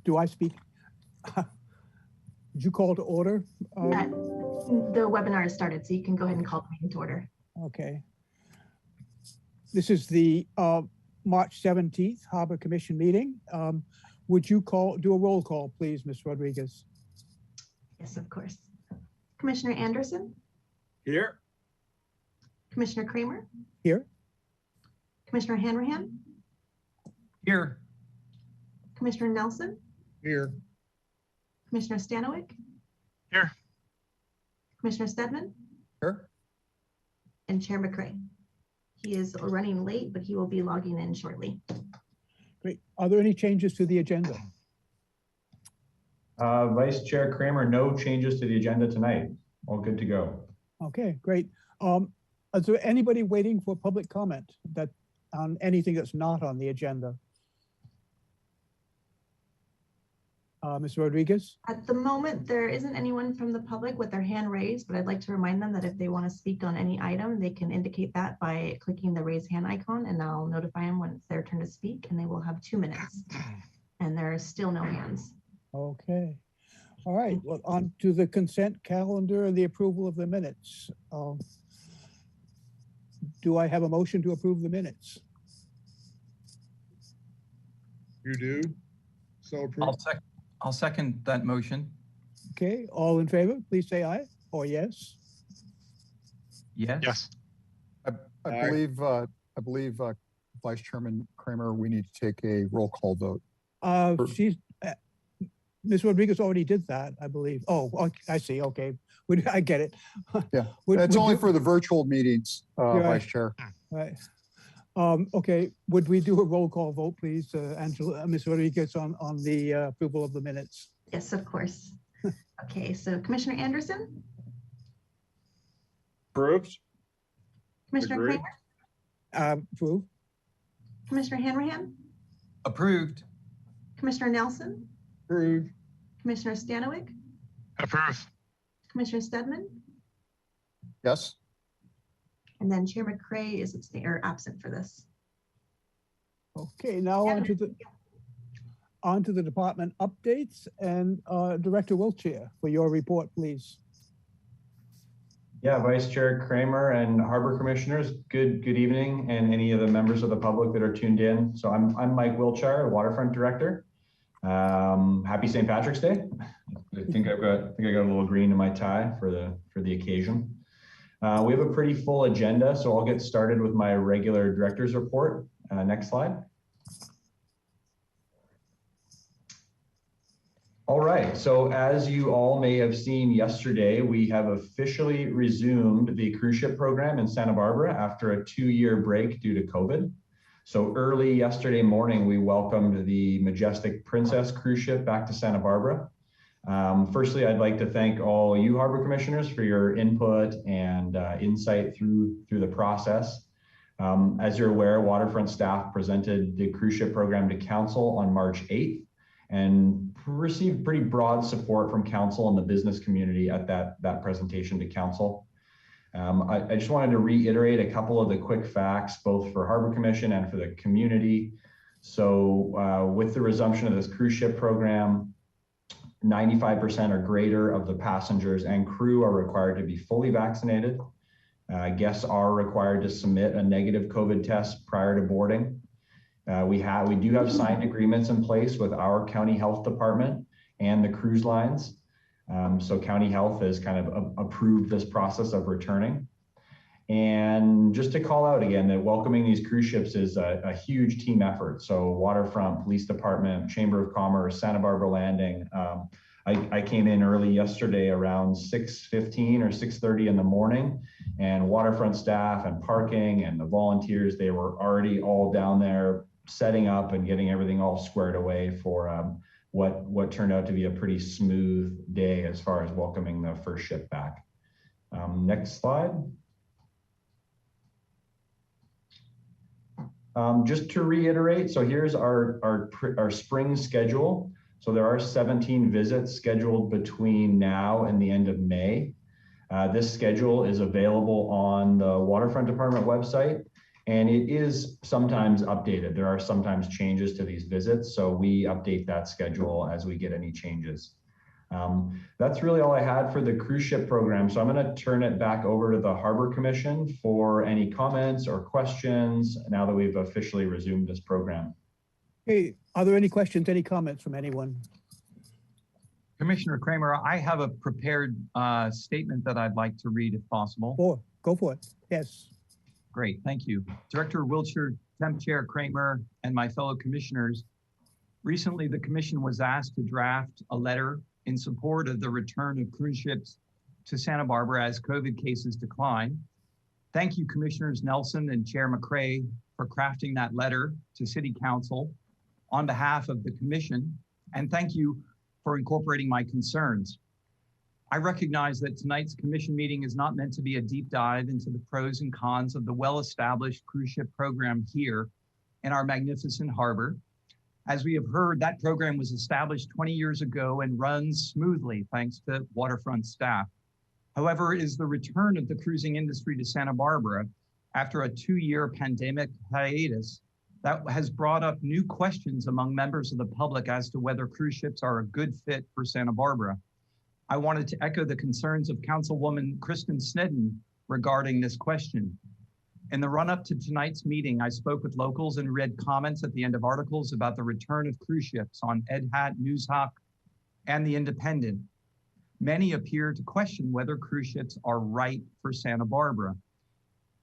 do I speak? Did you call to order? The webinar has started, so you can go ahead and call the meeting to order. Okay. This is the March 17th Harbor Commission meeting. Would you do a roll call, please, Ms. Rodriguez? Yes, of course. Commissioner Anderson? Here. Commissioner Kramer? Here. Commissioner Hanrahan? Here. Commissioner Nelson? Here. Commissioner Stanowick? Here. Commissioner Stedman? Here. And Chair McCray. He is running late, but he will be logging in shortly. Great. Are there any changes to the agenda? Vice Chair Kramer, no changes to the agenda tonight. All good to go. Okay, great. Is there anybody waiting for public comment on anything that's not on the agenda? Ms. Rodriguez? At the moment, there isn't anyone from the public with their hand raised, but I'd like to remind them that if they want to speak on any item, they can indicate that by clicking the raise hand icon, and I'll notify them when it's their turn to speak, and they will have 2 minutes. And there are still no hands. Okay. All right. Well, on to the consent calendar and the approval of the minutes. Do I have a motion to approve the minutes? You do. So approved. I'll second that motion. Okay. All in favor, please say aye or yes. Yes. Yes. I believe Vice Chairman Kramer, we need to take a roll call vote. Ms. Rodriguez already did that, I believe. Oh, I see. Okay. I get it. Yeah. It's only for the virtual meetings, Vice Chair. Right. Okay. Would we do a roll call vote, please, Angela, Ms. Rodriguez, on the approval of the minutes? Yes, of course. Okay, so Commissioner Anderson? Approved. Commissioner Agreed. Kramer? Approve. Commissioner Hanrahan? Approved. Commissioner Nelson? Approved. Commissioner Stanowick? Approved. Commissioner Stedman? Yes. And then Chair McCray is absent for this. Okay, now on to the department updates, and Director Wiltshire, for your report, please. Yeah, Vice Chair Kramer and Harbor Commissioners, good evening, and any of the members of the public that are tuned in. So I'm Mike Wiltshire, Waterfront Director. Happy St. Patrick's Day. I think I got a little green in my tie for the occasion. We have a pretty full agenda, so I'll get started with my regular director's report. Next slide. All right, so as you all may have seen yesterday, we have officially resumed the cruise ship program in Santa Barbara after a 2-year break due to COVID. So early yesterday morning, we welcomed the Majestic Princess cruise ship back to Santa Barbara. Firstly, I'd like to thank all you Harbor Commissioners for your input and insight through the process. As you're aware, Waterfront staff presented the cruise ship program to Council on March 8th and received pretty broad support from Council and the business community at that presentation to Council. I just wanted to reiterate a couple of the quick facts, both for Harbor Commission and for the community. So with the resumption of this cruise ship program, 95% or greater of the passengers and crew are required to be fully vaccinated. Guests are required to submit a negative COVID test prior to boarding. We do have signed agreements in place with our county health department and the cruise lines. So county health has kind of approved this process of returning. And just to call out again that welcoming these cruise ships is a huge team effort. So Waterfront, Police Department, Chamber of Commerce, Santa Barbara Landing. I came in early yesterday around 6:15 or 6:30 in the morning, and Waterfront staff and parking and the volunteers, they were already all down there setting up and getting everything all squared away for what turned out to be a pretty smooth day as far as welcoming the first ship back. Next slide. Just to reiterate, so here's our spring schedule. So there are 17 visits scheduled between now and the end of May. This schedule is available on the Waterfront Department website, And it is sometimes updated. There are sometimes changes to these visits, so we update that schedule as we get any changes. That's really all I had for the cruise ship program. So I'm going to turn it back over to the Harbor Commission for any comments or questions now that we've officially resumed this program. Hey, are there any questions, any comments from anyone? Commissioner Kramer, I have a prepared statement that I'd like to read if possible. Go for it. Yes. Great, thank you. Director Wiltshire, Temp Chair Kramer, and my fellow commissioners, recently the commission was asked to draft a letter in support of the return of cruise ships to Santa Barbara as COVID cases decline. Thank you, Commissioners Nelson and Chair McCray, for crafting that letter to City Council on behalf of the commission, and thank you for incorporating my concerns. I recognize that tonight's commission meeting is not meant to be a deep dive into the pros and cons of the well-established cruise ship program here in our magnificent harbor. As we have heard, that program was established 20 years ago and runs smoothly thanks to waterfront staff. However, it is the return of the cruising industry to Santa Barbara after a 2-year pandemic hiatus that has brought up new questions among members of the public as to whether cruise ships are a good fit for Santa Barbara. I wanted to echo the concerns of Councilwoman Kristen Snedden regarding this question. In the run-up to tonight's meeting, I spoke with locals and read comments at the end of articles about the return of cruise ships on Ed Hat, Newshawk, and The Independent. Many appear to question whether cruise ships are right for Santa Barbara.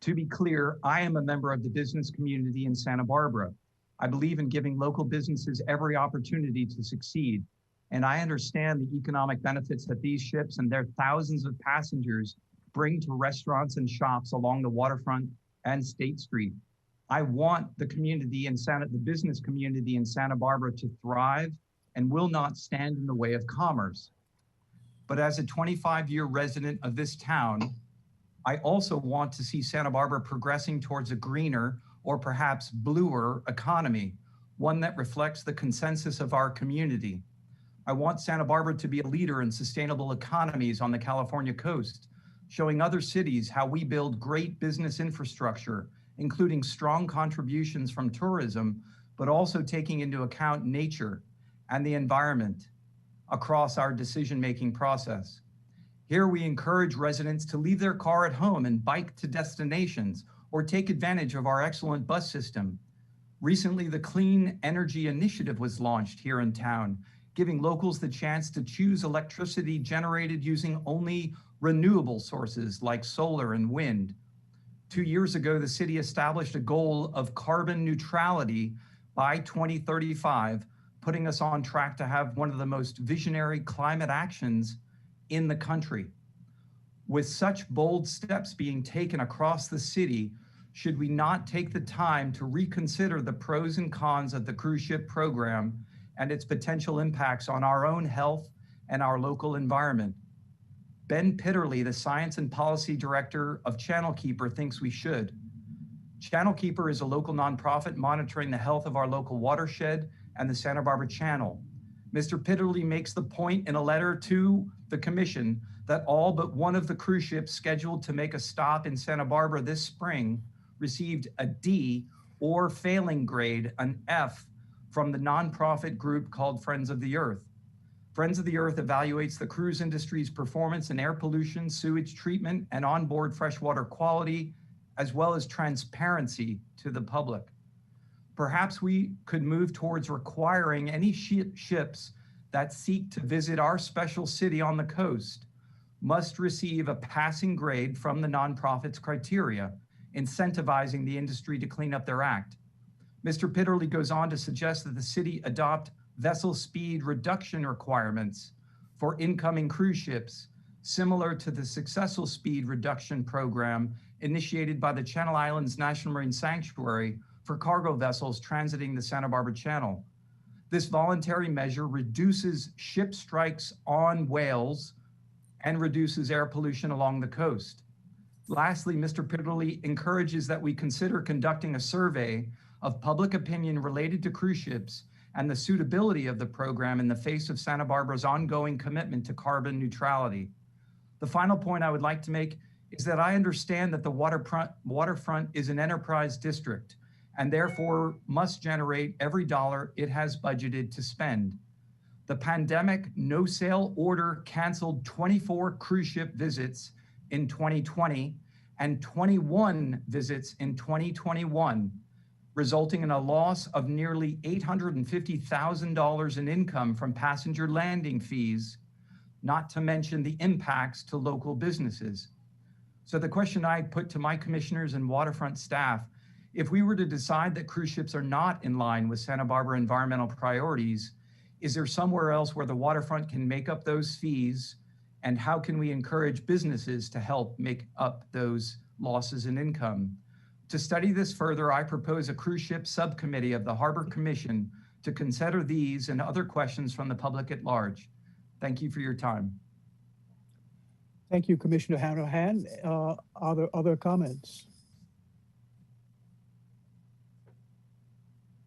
To be clear, I am a member of the business community in Santa Barbara. I believe in giving local businesses every opportunity to succeed, and I understand the economic benefits that these ships and their thousands of passengers bring to restaurants and shops along the waterfront and State Street. I want the community in the business community in Santa Barbara to thrive and will not stand in the way of commerce. But as a 25-year resident of this town, I also want to see Santa Barbara progressing towards a greener or perhaps bluer economy, one that reflects the consensus of our community. I want Santa Barbara to be a leader in sustainable economies on the California coast, showing other cities how we build great business infrastructure, including strong contributions from tourism, but also taking into account nature and the environment across our decision-making process. Here we encourage residents to leave their car at home and bike to destinations or take advantage of our excellent bus system. Recently, the Clean Energy Initiative was launched here in town, giving locals the chance to choose electricity generated using only renewable sources like solar and wind. 2 years ago, the city established a goal of carbon neutrality by 2035, putting us on track to have one of the most visionary climate actions in the country. With such bold steps being taken across the city, should we not take the time to reconsider the pros and cons of the cruise ship program and its potential impacts on our own health and our local environment? Ben Pitterly, the Science and Policy Director of Channel Keeper, thinks we should. Channel Keeper is a local nonprofit monitoring the health of our local watershed and the Santa Barbara Channel. Mr. Pitterly makes the point in a letter to the commission that all but one of the cruise ships scheduled to make a stop in Santa Barbara this spring received a D or failing grade, an F, from the nonprofit group called Friends of the Earth. Friends of the Earth evaluates the cruise industry's performance in air pollution, sewage treatment, and onboard freshwater quality, as well as transparency to the public. Perhaps we could move towards requiring any ships that seek to visit our special city on the coast must receive a passing grade from the nonprofit's criteria, incentivizing the industry to clean up their act. Mr. Pitterly goes on to suggest that the city adopt vessel speed reduction requirements for incoming cruise ships, similar to the successful speed reduction program initiated by the Channel Islands National Marine Sanctuary for cargo vessels transiting the Santa Barbara Channel. This voluntary measure reduces ship strikes on whales and reduces air pollution along the coast. Lastly, Mr. Pitterly encourages that we consider conducting a survey of public opinion related to cruise ships and the suitability of the program in the face of Santa Barbara's ongoing commitment to carbon neutrality. The final point I would like to make is that I understand that the waterfront is an enterprise district and therefore must generate every dollar it has budgeted to spend. The pandemic no-sail order canceled 24 cruise ship visits in 2020 and 21 visits in 2021, resulting in a loss of nearly $850,000 in income from passenger landing fees, not to mention the impacts to local businesses. So the question I put to my commissioners and waterfront staff, if we were to decide that cruise ships are not in line with Santa Barbara environmental priorities, is there somewhere else where the waterfront can make up those fees? And how can we encourage businesses to help make up those losses in income? To study this further, I propose a cruise ship subcommittee of the Harbor Commission to consider these and other questions from the public at large. Thank you for your time. Thank you, Commissioner Hanrahan. Are there other comments?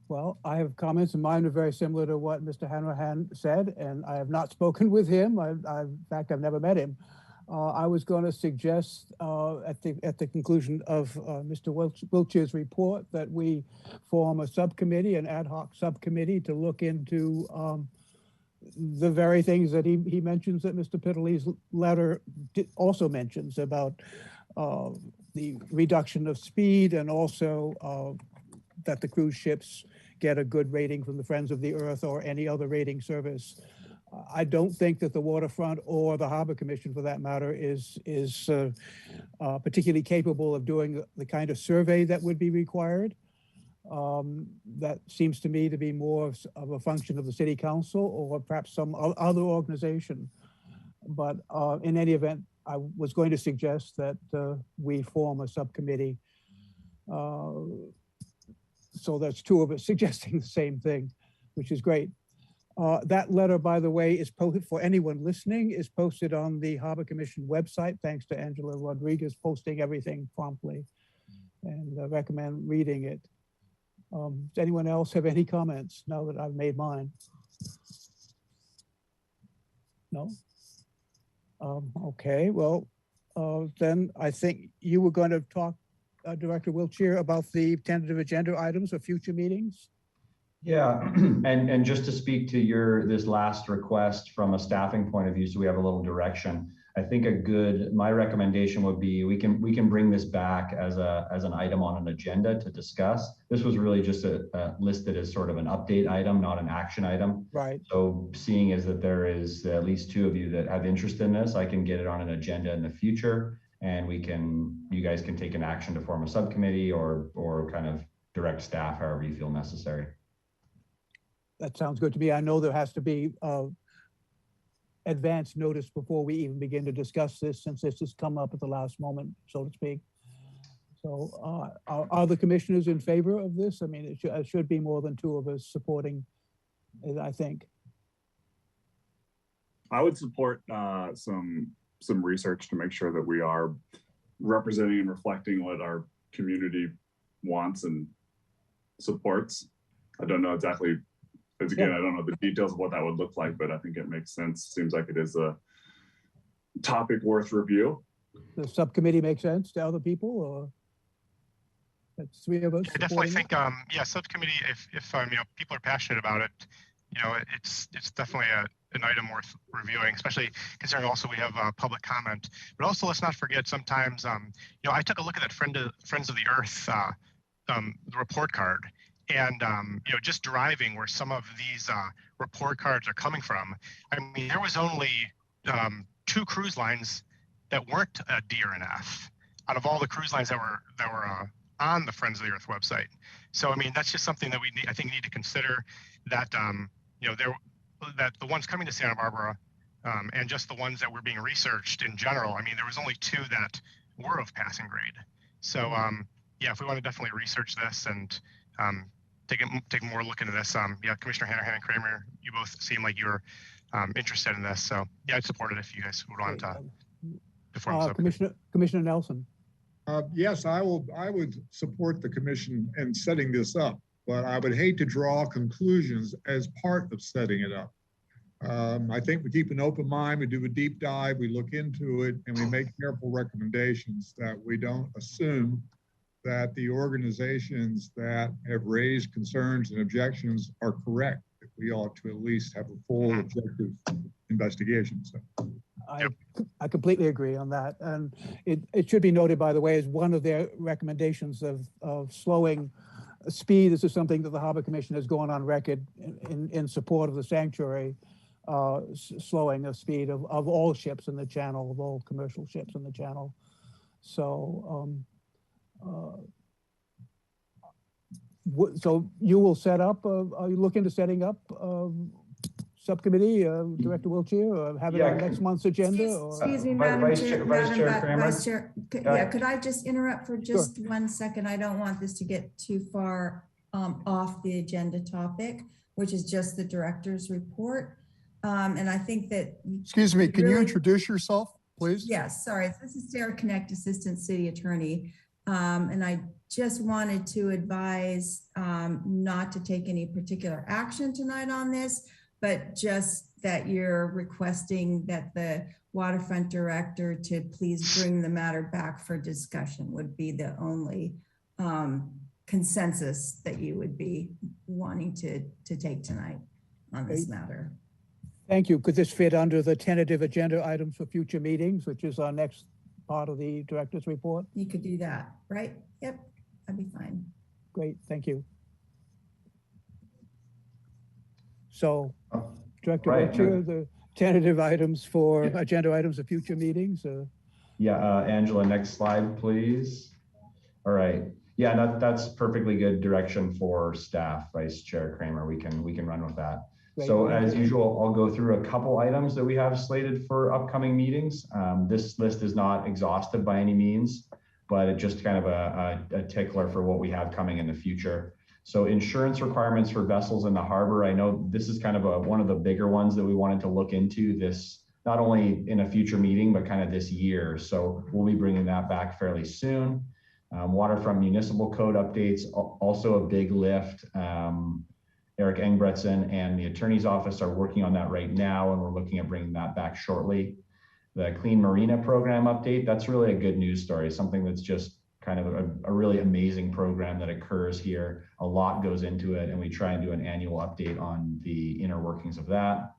Well, I have comments, and mine are very similar to what Mr. Hanrahan said, and I have not spoken with him. In fact, I've never met him. I was going to suggest at the conclusion of Mr. Wiltshire's report that we form a subcommittee, an ad hoc subcommittee, to look into the very things that he mentions that Mr. Pitterly's letter also mentions about the reduction of speed, and also that the cruise ships get a good rating from the Friends of the Earth or any other rating service. I don't think that the waterfront or the Harbor Commission, for that matter, is particularly capable of doing the kind of survey that would be required. That seems to me to be more of a function of the City Council or perhaps some other organization. But in any event, I was going to suggest that we form a subcommittee. So that's two of us suggesting the same thing, which is great. That letter, by the way, is posted for anyone listening, is posted on the Harbor Commission website, thanks to Angela Rodriguez posting everything promptly, and I recommend reading it. Does anyone else have any comments now that I've made mine? No? Okay, well, then I think you were going to talk, Director Wiltshire, about the tentative agenda items for future meetings. Yeah, and just to speak to this last request from a staffing point of view, so we have a little direction. I think my recommendation would be we can bring this back as an item on an agenda to discuss. This was really just listed as sort of an update item, not an action item. Right. So seeing as that there is at least two of you that have interest in this, I can get it on an agenda in the future, and you guys can take an action to form a subcommittee or kind of direct staff however you feel necessary. That sounds good to me. I know there has to be advance notice before we even begin to discuss this, since this has come up at the last moment, so to speak. So are the commissioners in favor of this? I mean, it should be more than two of us supporting it, I think. I would support some research to make sure that we are representing and reflecting what our community wants and supports. I don't know exactly. Because again, I don't know the details of what that would look like, but I think it makes sense. Seems like it is a topic worth review. The subcommittee makes sense to other people, or that's three of us? I definitely think, subcommittee, if people are passionate about it, it's definitely an item worth reviewing, especially considering also we have public comment. But also, let's not forget, sometimes, I took a look at that Friends of the Earth the report card. And, just driving where some of these report cards are coming from, I mean, there was only 2 cruise lines that weren't a D or an F out of all the cruise lines that were on the Friends of the Earth website. So, I mean, that's just something that I think need to consider, that, that the ones coming to Santa Barbara and just the ones that were being researched in general, I mean, there was only 2 that were of passing grade. So, if we want to definitely research this and take more look into this. Commissioner Hanrahan and Kramer, you both seem like you're interested in this. So I'd support it if you guys would want to form Commissioner Nelson. Yes, I would support the commission in setting this up, but I would hate to draw conclusions as part of setting it up. I think we keep an open mind, we do a deep dive, we look into it, and we make careful recommendations that we don't assume that the organizations that have raised concerns and objections are correct. We ought to at least have a full objective investigation. So. I completely agree on that. And it should be noted, by the way, as one of their recommendations of slowing speed. This is something that the Harbor Commission has gone on record in support of the sanctuary, slowing of speed of all ships in the channel, of all commercial ships in the channel. So, so you will set up, are you looking to setting up subcommittee, Director Wiltshire, or have it on next month's agenda? Excuse me, Madam Chair. Vice Chair, Yeah. could I just interrupt for just 1 second? I don't want this to get too far off the agenda topic, which is just the director's report. And I think that. Excuse me, can you introduce yourself, please? Yes, sorry. This is Sarah Connect, Assistant City Attorney. And I just wanted to advise not to take any particular action tonight on this, but just that you're requesting that the waterfront director to please bring the matter back for discussion would be the only consensus that you would be wanting to take tonight on this matter. Thank you. Could this fit under the tentative agenda items for future meetings, which is our next part of the director's report? You could do that, right? Yep, that'd be fine. Great, thank you. So, Director Wiltshire, the tentative items for agenda items of future meetings. Yeah, Angela, next slide, please. All right. Yeah, that's perfectly good direction for staff, Vice Chair Kramer. We can run with that. Great. So as usual, I'll go through a couple items that we have slated for upcoming meetings. This list is not exhaustive by any means, but it's just kind of a tickler for what we have coming in the future. So insurance requirements for vessels in the harbor. I know this is kind of one of the bigger ones that we wanted to look into this, not only in a future meeting, but kind of this year. So we'll be bringing that back fairly soon. Waterfront municipal code updates, also a big lift. Eric Engbretson and the attorney's office are working on that right now, and we're looking at bringing that back shortly. The Clean Marina program update, that's really a good news story, something that's just kind of a really amazing program that occurs here. A lot goes into it, and we try and do an annual update on the inner workings of that.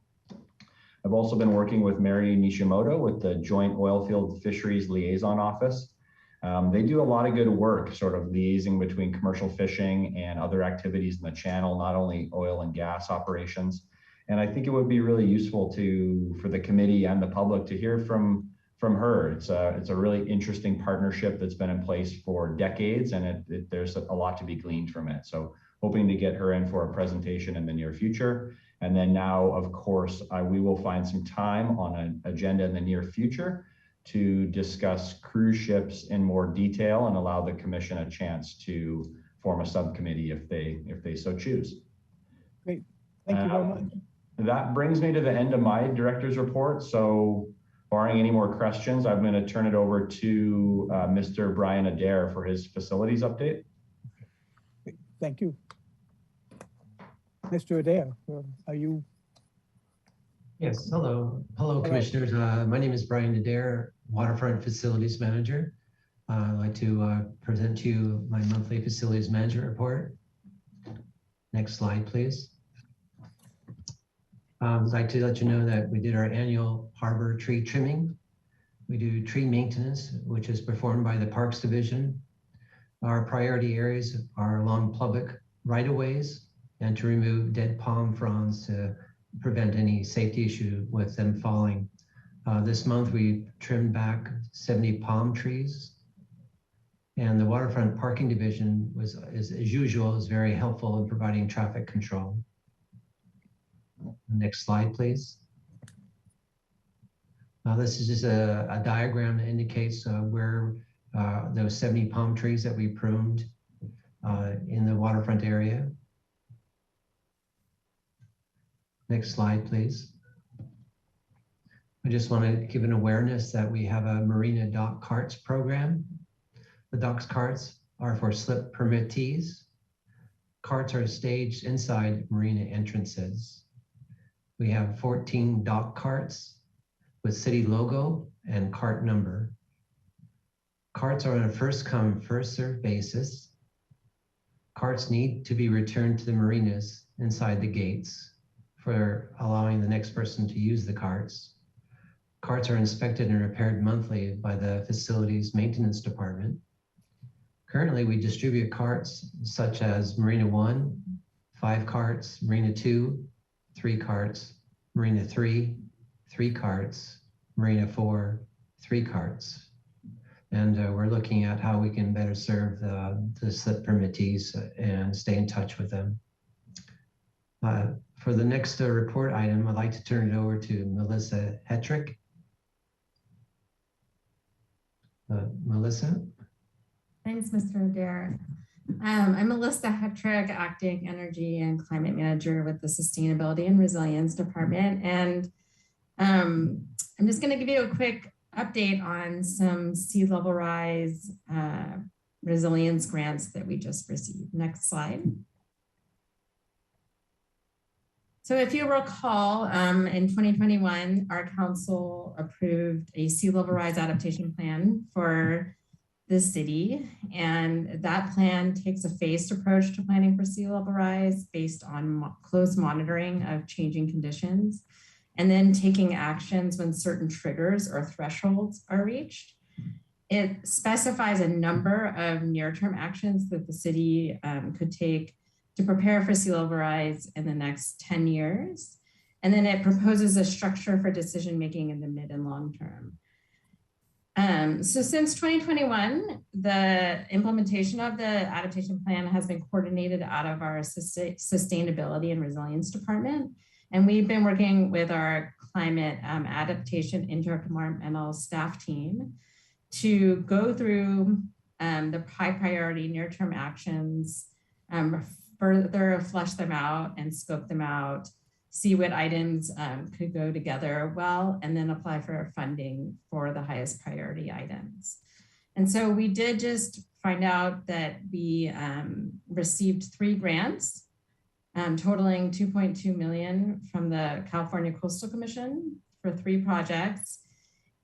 I've also been working with Mary Nishimoto with the Joint Oilfield Fisheries Liaison Office. They do a lot of good work sort of liaising between commercial fishing and other activities in the channel, not only oil and gas operations. And I think it would be really useful for the committee and the public to hear from her. It's a really interesting partnership that's been in place for decades, and there's a lot to be gleaned from it. So hoping to get her in for a presentation in the near future. And then now, of course, we will find some time on an agenda in the near future to discuss cruise ships in more detail and allow the commission a chance to form a subcommittee if they so choose. Great, thank you very much. That brings me to the end of my director's report. So barring any more questions, I'm going to turn it over to Mr. Brian Adair for his facilities update. Thank you. Mr. Adair, are you? Yes, hello. Hello, commissioners. My name is Brian Adair, Waterfront Facilities Manager. I'd like to present to you my monthly facilities management report. Next slide, please. I'd like to let you know that we did our annual harbor tree trimming. We do tree maintenance, which is performed by the Parks Division. Our priority areas are along public right-of-ways and to remove dead palm fronds to prevent any safety issue with them falling. This month we trimmed back 70 palm trees, and the Waterfront Parking Division as usual, is very helpful in providing traffic control. Next slide, please. This is just a diagram that indicates where those 70 palm trees that we pruned in the waterfront area. Next slide, please. I just want to give an awareness that we have a Marina Dock Carts program. The docks carts are for slip permittees. Carts are staged inside marina entrances. We have 14 dock carts with city logo and cart number. Carts are on a first come, first served basis. Carts need to be returned to the marinas inside the gates for allowing the next person to use the carts. Carts are inspected and repaired monthly by the facilities maintenance department. Currently, we distribute carts such as Marina 1, 5 carts, Marina 2, 3 carts, Marina 3, 3 carts, Marina 4, 3 carts. And we're looking at how we can better serve the slip permittees and stay in touch with them. For the next report item, I'd like to turn it over to Melissa Hetrick. Melissa? Thanks, Mr. Adair. I'm Melissa Hetrick, Acting Energy and Climate Manager with the Sustainability and Resilience Department. And I'm just going to give you a quick update on some sea level rise resilience grants that we just received. Next slide. So if you recall, in 2021, our council approved a sea level rise adaptation plan for the city. And that plan takes a phased approach to planning for sea level rise based on close monitoring of changing conditions, and then taking actions when certain triggers or thresholds are reached. It specifies a number of near-term actions that the city could take to prepare for sea level rise in the next 10 years. And then it proposes a structure for decision-making in the mid and long term. So since 2021, the implementation of the adaptation plan has been coordinated out of our Sustainability and Resilience Department. And we've been working with our climate adaptation interdepartmental staff team to go through the high priority near-term actions, further flesh them out and scope them out, see what items could go together well, and then apply for funding for the highest priority items. And so we did just find out that we received 3 grants totaling $2.2 million from the California Coastal Commission for 3 projects.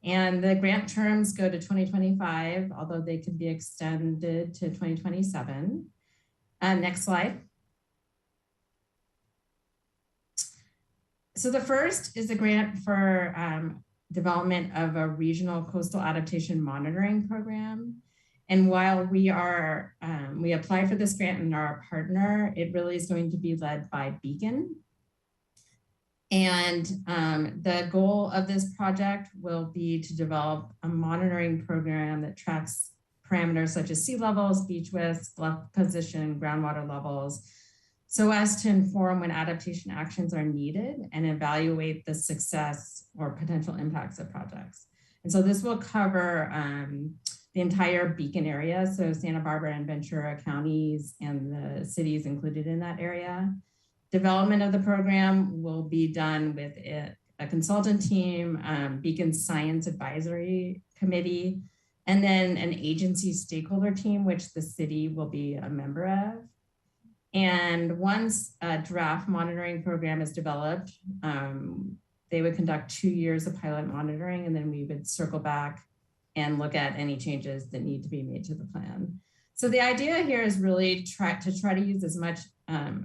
And the grant terms go to 2025, although they can be extended to 2027. Next slide. So the first is a grant for development of a regional coastal adaptation monitoring program. And while we applied for this grant and are a partner, it really is going to be led by Beacon. And the goal of this project will be to develop a monitoring program that tracks parameters such as sea levels, beach widths, bluff position, groundwater levels, so as to inform when adaptation actions are needed and evaluate the success or potential impacts of projects. And so this will cover the entire Beacon area, so Santa Barbara and Ventura counties and the cities included in that area. Development of the program will be done with a consultant team, Beacon's Science Advisory Committee, and then an agency stakeholder team, which the city will be a member of. And once a draft monitoring program is developed, they would conduct 2 years of pilot monitoring, and then we would circle back and look at any changes that need to be made to the plan. So the idea here is really try to use as much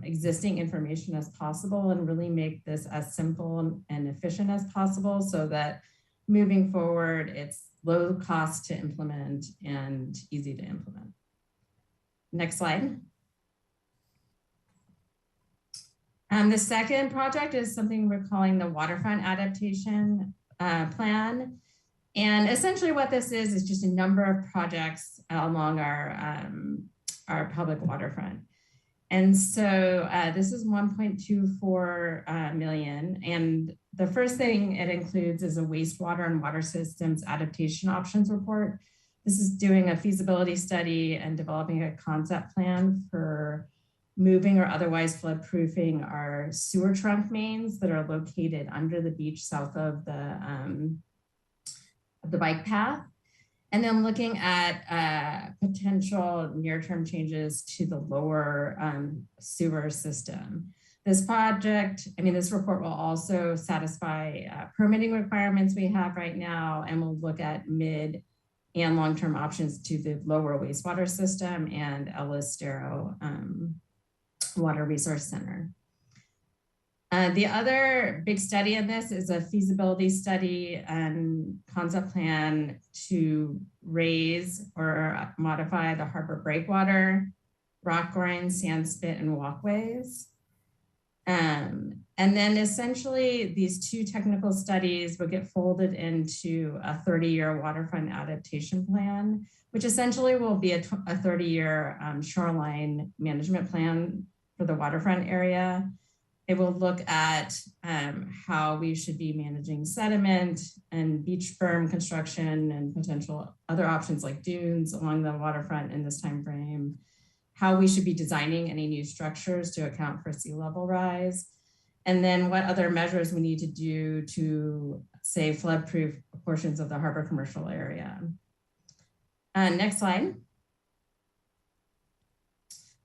existing information as possible and really make this as simple and efficient as possible so that moving forward, it's low cost to implement and easy to implement. Next slide. The second project is something we're calling the Waterfront Adaptation Plan. And essentially what this is just a number of projects along our public waterfront. And so this is 1.24 million. And the first thing it includes is a wastewater and water systems adaptation options report. This is doing a feasibility study and developing a concept plan for moving or otherwise flood-proofing our sewer trunk mains that are located under the beach south of the bike path. And then looking at potential near-term changes to the lower sewer system. This project, this report will also satisfy permitting requirements we have right now, and we'll look at mid and long-term options to the lower wastewater system and El Estero Water Resource Center. The other big study in this is a feasibility study and concept plan to raise or modify the harbor breakwater, rock groin, sand spit, and walkways. And then essentially these two technical studies will get folded into a 30-year waterfront adaptation plan, which essentially will be a 30-year shoreline management plan for the waterfront area. It will look at how we should be managing sediment and beach berm construction and potential other options like dunes along the waterfront in this time frame, how we should be designing any new structures to account for sea level rise, and then what other measures we need to do to, say, flood-proof portions of the harbor commercial area. Next slide.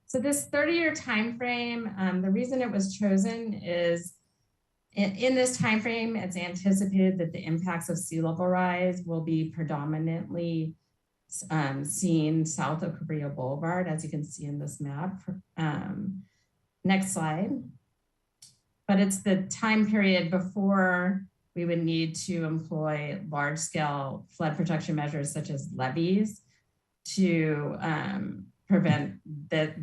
So this 30-year timeframe, the reason it was chosen is in this timeframe, it's anticipated that the impacts of sea level rise will be predominantly seen south of Cabrillo Boulevard, as you can see in this map. Next slide. But it's the time period before we would need to employ large-scale flood protection measures such as levees to prevent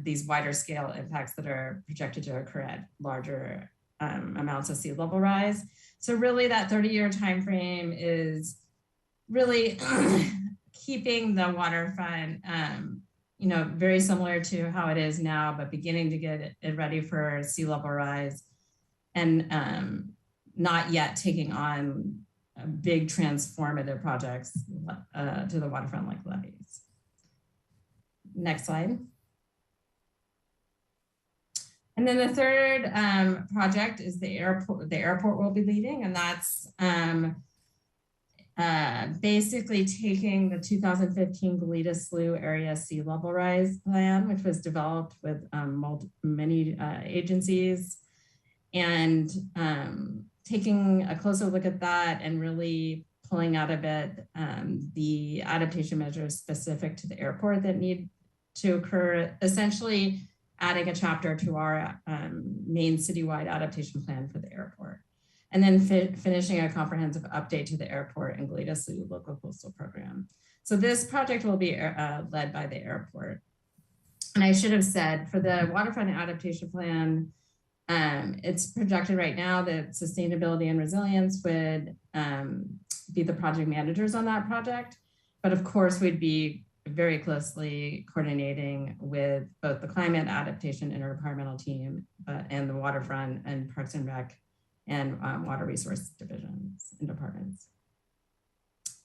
these wider scale impacts that are projected to occur at larger amounts of sea level rise. So really that 30-year time frame is really keeping the waterfront very similar to how it is now, but beginning to get it ready for sea level rise, and not yet taking on big transformative projects to the waterfront like levees. Next slide. And then the third project is the airport will be leading, and that's basically taking the 2015 Goleta Slough area sea level rise plan, which was developed with many agencies, and taking a closer look at that and really pulling out of it the adaptation measures specific to the airport that need to occur, essentially adding a chapter to our main citywide adaptation plan for the airport. And then finishing a comprehensive update to the airport and Goleta Slough local coastal program. So this project will be led by the airport. And I should have said, for the waterfront adaptation plan, it's projected right now that sustainability and resilience would be the project managers on that project. But of course, we'd be very closely coordinating with both the climate adaptation interdepartmental team and the waterfront and Parks and Rec and water resource divisions and departments.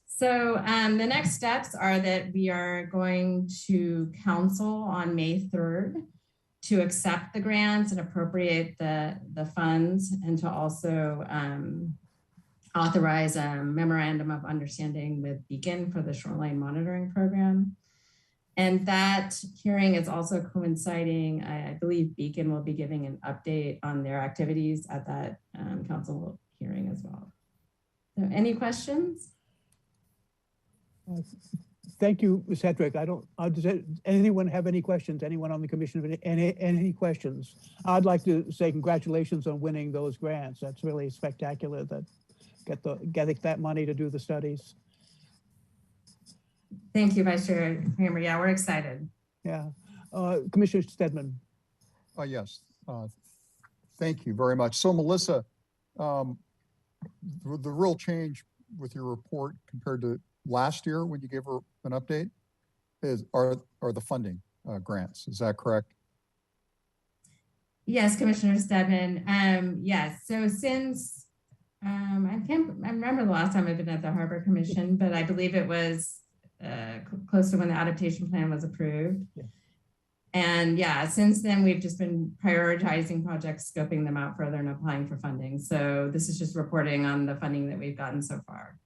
So the next steps are that we are going to council on May 3rd to accept the grants and appropriate the funds, and to also authorize a memorandum of understanding with Beacon for the shoreline monitoring program. And that hearing is also coinciding, I believe Beacon will be giving an update on their activities at that council hearing as well. So any questions? Thank you, Ms. Hedrick. Does anyone have any questions? Anyone on the commission have any questions? I'd like to say congratulations on winning those grants. That's really spectacular, that getting that money to do the studies. Thank you, Vice Chair Kramer. Yeah, we're excited. Yeah. Commissioner Stedman. Yes. Thank you very much. So Melissa, the real change with your report compared to last year when you gave her an update are the funding grants. Is that correct? Yes, Commissioner Stedman. Yes. So since I remember the last time I've been at the Harbor Commission, but I believe it was close to when the adaptation plan was approved. Yeah. And yeah, since then we've just been prioritizing projects, scoping them out further, and applying for funding. So this is just reporting on the funding that we've gotten so far.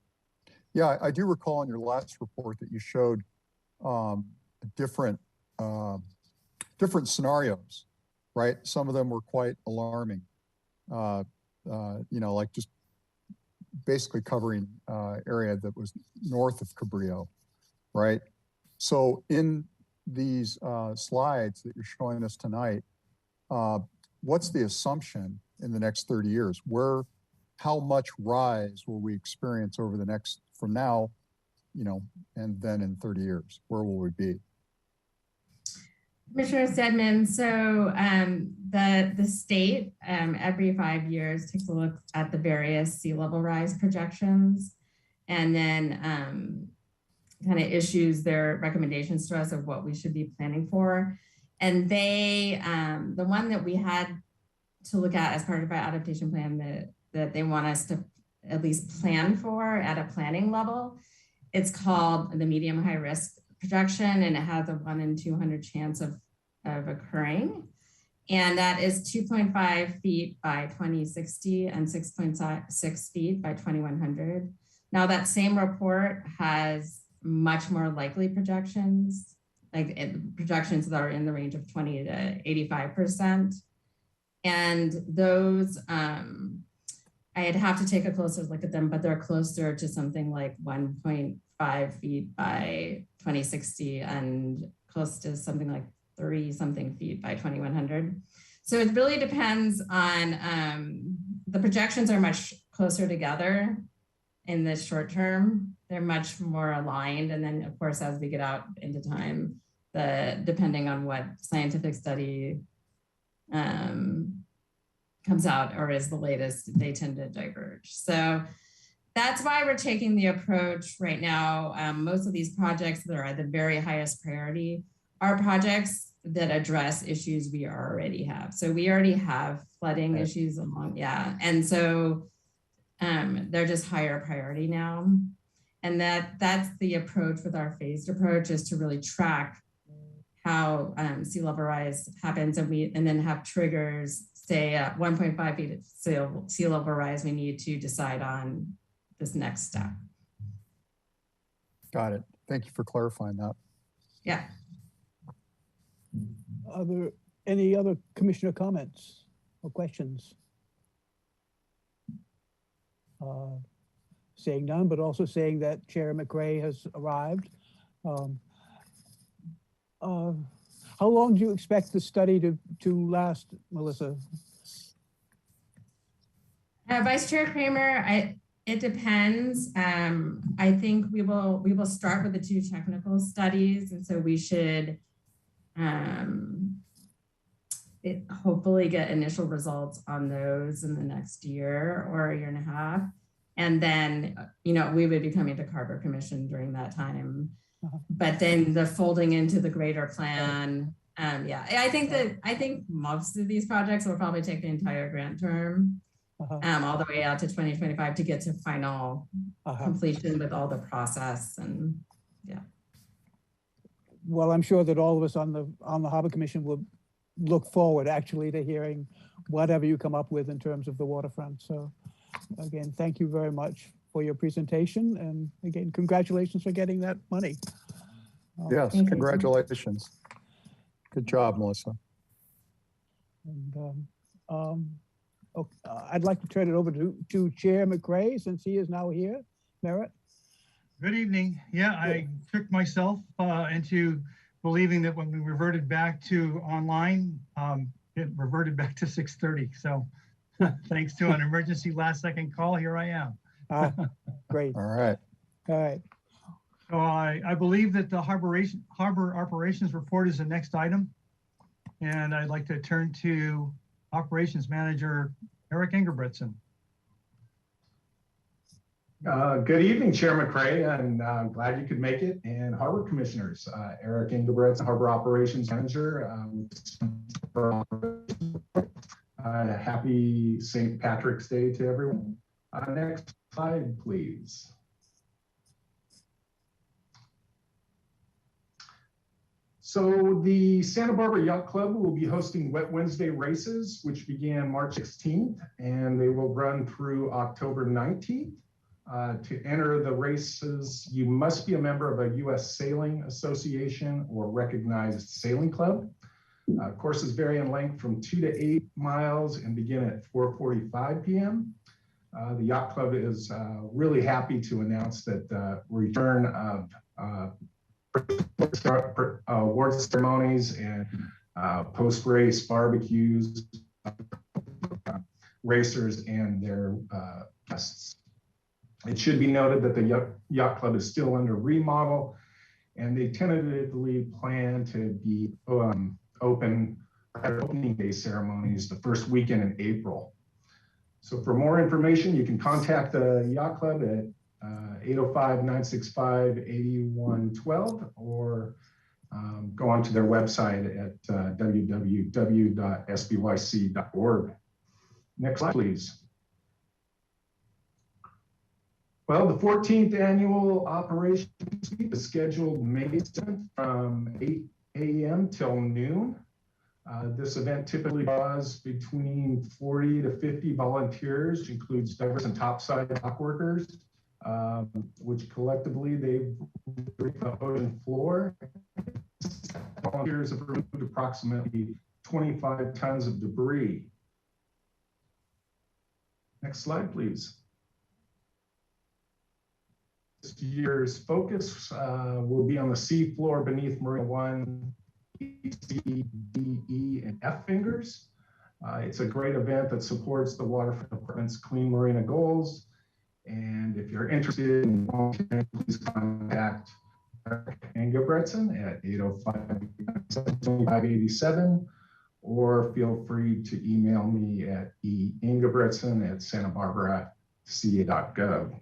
Yeah, I do recall in your last report that you showed different scenarios right? Some of them were quite alarming. Like just basically covering area that was north of Cabrillo, right? So in these slides that you're showing us tonight, what's the assumption in the next 30 years? How much rise will we experience over the next, from now, and then in 30 years? Where will we be? Commissioner Stedman, so the state every 5 years takes a look at the various sea level rise projections and then kind of issues their recommendations to us of what we should be planning for. And they, the one that we had to look at as part of our adaptation plan that they want us to at least plan for at a planning level, it's called the medium high risk projection, and it has a 1 in 200 chance of occurring. And that is 2.5 feet by 2060 and 6.6 feet by 2100. Now that same report has much more likely projections, projections that are in the range of 20 to 85%. And those, I'd have to take a closer look at them, but they're closer to something like 1.5 feet by 2060 and close to something like 30 something feet by 2100. So it really depends on, the projections are much closer together in the short term. They're much more aligned. And then of course, as we get out into time, depending on what scientific study comes out or is the latest, they tend to diverge. So that's why we're taking the approach right now. Most of these projects that are at the very highest priority are projects that address issues we already have. So we already have flooding issues along, and so they're just higher priority now. And that's the approach with our phased approach, is to really track how sea level rise happens, and then have triggers, say at 1.5 feet sea level rise, we need to decide on this next step. Got it. Thank you for clarifying that. Yeah. Are there any other commissioner comments or questions? Saying none, but also saying that Chair McRae has arrived. How long do you expect the study to last, Melissa? Vice Chair Kramer, it depends. I think we will start with the 2 technical studies, and so we should hopefully get initial results on those in the next year or a year and a half. And then, we would be coming to Carver Commission during that time. But then the folding into the greater plan. I think most of these projects will probably take the entire grant term, all the way out to 2025 to get to final completion with all the process and Well, I'm sure that all of us on the Harbor Commission will look forward actually to hearing whatever you come up with in terms of the waterfront. So again, thank you very much for your presentation. And again, congratulations for getting that money. Yes, congratulations. Good job, Melissa. And I'd like to turn it over to Chair McRae, since he is now here. Merritt? Good evening. Yeah, I tricked myself into believing that when we reverted back to online, it reverted back to 6:30. So thanks to an emergency last second call, here I am. Great. All right. All right. So I believe that the harbor operations report is the next item. And I'd like to turn to Operations Manager Eric Engebretson. Good evening, Chair McRae, and I'm glad you could make it. And Harbor Commissioners, Eric Engebretson, Harbor Operations Manager. Happy St. Patrick's Day to everyone. Next slide, please. So the Santa Barbara Yacht Club will be hosting Wet Wednesday races, which began March 16th, and they will run through October 19th. To enter the races, you must be a member of a U.S. Sailing Association or recognized sailing club. Courses vary in length from 2 to 8 miles and begin at 4:45 p.m. The Yacht Club is really happy to announce that the return of award ceremonies and post-race barbecues, racers and their guests. It should be noted that the Yacht Club is still under remodel, and they tentatively plan to be open at opening day ceremonies the first weekend in April. So for more information, you can contact the Yacht Club at 805-965-8112 or go onto their website at www.sbyc.org. Next slide, please. Well, the 14th annual Operations Week is scheduled May 7th from 8 a.m. till noon. This event typically draws between 40 to 50 volunteers, which includes divers and topside dock workers, which collectively they break the ocean floor. Volunteers have removed approximately 25 tons of debris. Next slide, please. This year's focus will be on the sea floor beneath Marina 1, C, D, E, and F fingers. It's a great event that supports the Waterfront Department's Clean Marina goals. And if you're interested in volunteering, please contact Ingebretson at 805-7587, or feel free to email me at eingebretson@santabarbaraca.gov.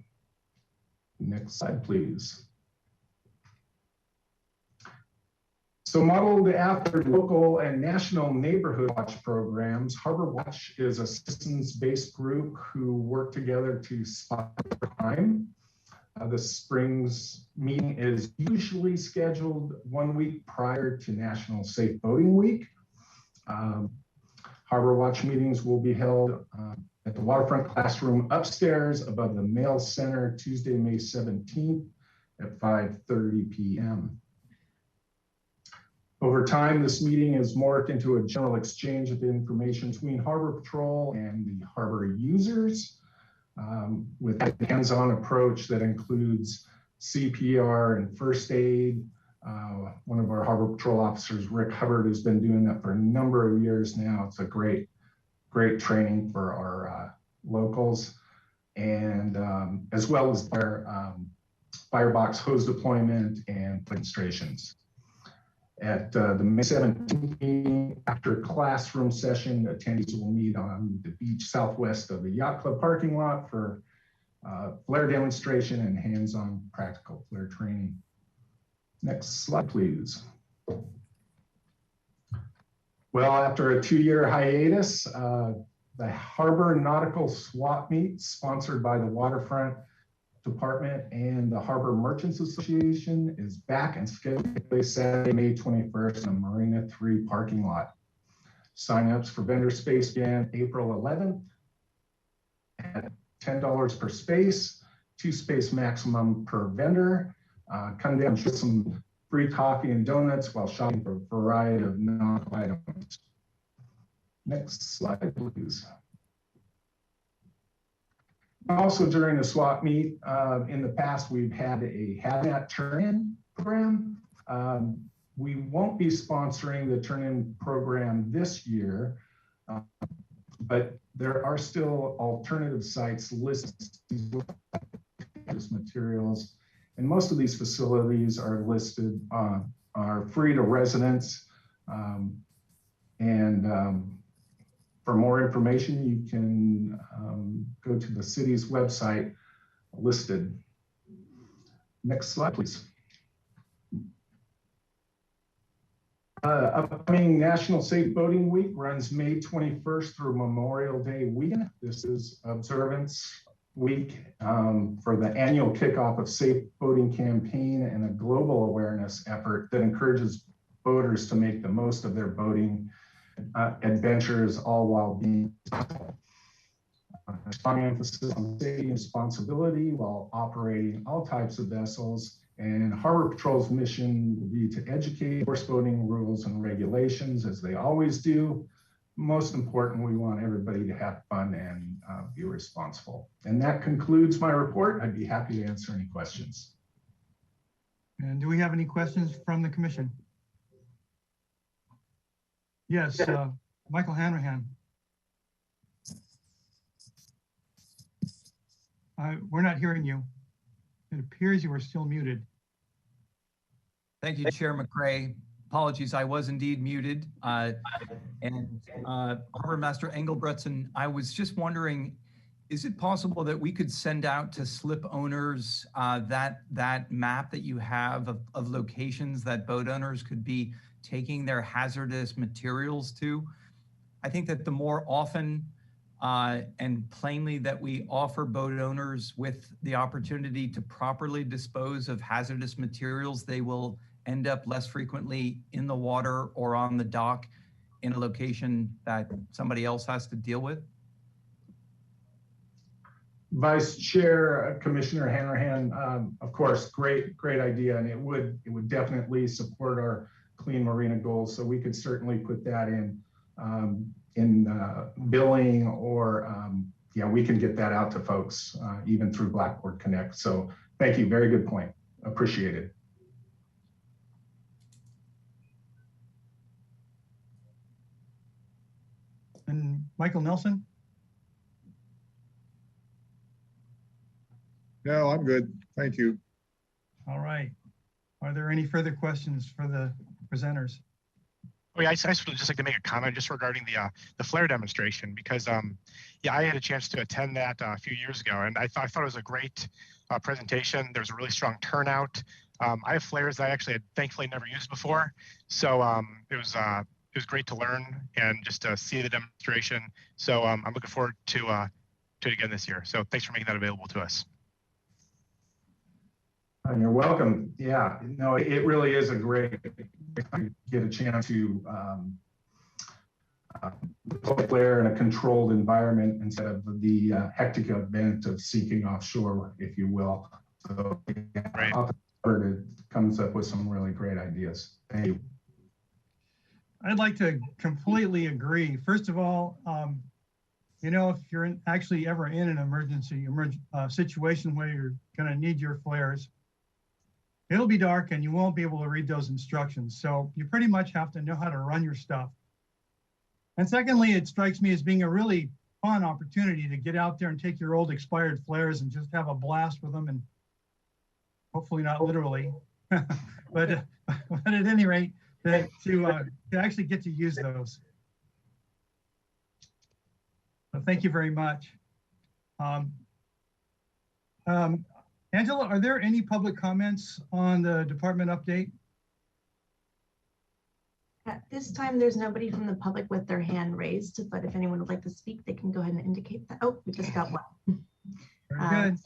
Next slide, please. So modeled after local and national neighborhood watch programs, Harbor Watch is a citizens-based group who work together to spot crime. The spring's meeting is usually scheduled 1 week prior to National Safe Boating Week. Harbor Watch meetings will be held at the Waterfront Classroom upstairs above the Mail Center Tuesday, May 17th at 5:30 p.m. Over time, this meeting has morphed into a general exchange of information between Harbor Patrol and the harbor users, with a hands-on approach that includes CPR and first aid. One of our Harbor Patrol officers, Rick Hubbard, has been doing that for a number of years now. It's a great training for our locals, and as well as their firebox hose deployment and demonstrations. At the May 17th meeting, after classroom session, attendees will meet on the beach southwest of the Yacht Club parking lot for flare demonstration and hands-on practical flare training. Next slide, please. Well, after a 2-year hiatus, the Harbor Nautical Swap Meet, sponsored by the Waterfront Department and the Harbor Merchants Association, is back and scheduled to take place Saturday, May 21st in the Marina 3 parking lot. Sign-ups for vendor space began April 11th at $10 per space, 2 space maximum per vendor. Come down and get some free coffee and donuts while shopping for a variety of nautical items. Next slide, please. Also during the swap meet, in the past, we've had a hazmat turn-in program. We won't be sponsoring the turn-in program this year, but there are still alternative sites listed as materials. And most of these facilities are listed, are free to residents. For more information, you can go to the city's website listed. Next slide, please. Upcoming National Safe Boating Week runs May 21st through Memorial Day weekend. This is observance week for the annual kickoff of Safe Boating Campaign and a global awareness effort that encourages boaters to make the most of their boating adventures, all while being responsible. Strong emphasis on safety and responsibility while operating all types of vessels And Harbor Patrol's mission will be to educate horse boating rules and regulations, as they always do. Most important, we want everybody to have fun and be responsible. And that concludes my report. I'd be happy to answer any questions. And do we have any questions from the commission? Yes, Michael Hanrahan. We're not hearing you. It appears you are still muted. Thank you, Chair McCray. Apologies, I was indeed muted. Harbor Master Engelbretson, I was just wondering, is it possible that we could send out to slip owners that map that you have of locations that boat owners could be taking their hazardous materials to? I think that the more often and plainly that we offer boat owners with the opportunity to properly dispose of hazardous materials, they will end up less frequently in the water or on the dock in a location that somebody else has to deal with. Vice Chair, Commissioner Hanrahan, of course, great idea, and it would definitely support our clean marina goals. So we could certainly put that in billing, or yeah, we can get that out to folks even through Blackboard Connect. So thank you, very good point. Appreciate it. And Michael Nelson? No, I'm good. Thank you. All right. Are there any further questions for the presenters? Oh yeah, I would just like to make a comment just regarding the flare demonstration, because yeah, I had a chance to attend that a few years ago, and I thought it was a great presentation. There was a really strong turnout. I have flares that I actually had thankfully never used before, so it was great to learn and just to see the demonstration. So I'm looking forward to it again this year. So thanks for making that available to us. You're welcome. Yeah, no, it really is a great get a chance to flare in a controlled environment instead of the hectic event of seeking offshore, if you will. So yeah, it comes up with some really great ideas. Thank you. I'd like to completely agree. First of all, you know, if you're actually ever in an emergency situation where you're going to need your flares, it'll be dark and you won't be able to read those instructions. So you pretty much have to know how to run your stuff. And secondly, it strikes me as being a really fun opportunity to get out there and take your old expired flares and just have a blast with them, and hopefully not literally, but at any rate, to actually get to use those. So thank you very much. Angela, are there any public comments on the department update? At this time, there's nobody from the public with their hand raised, but if anyone would like to speak, they can go ahead and indicate that. Oh, we just got one. Very good.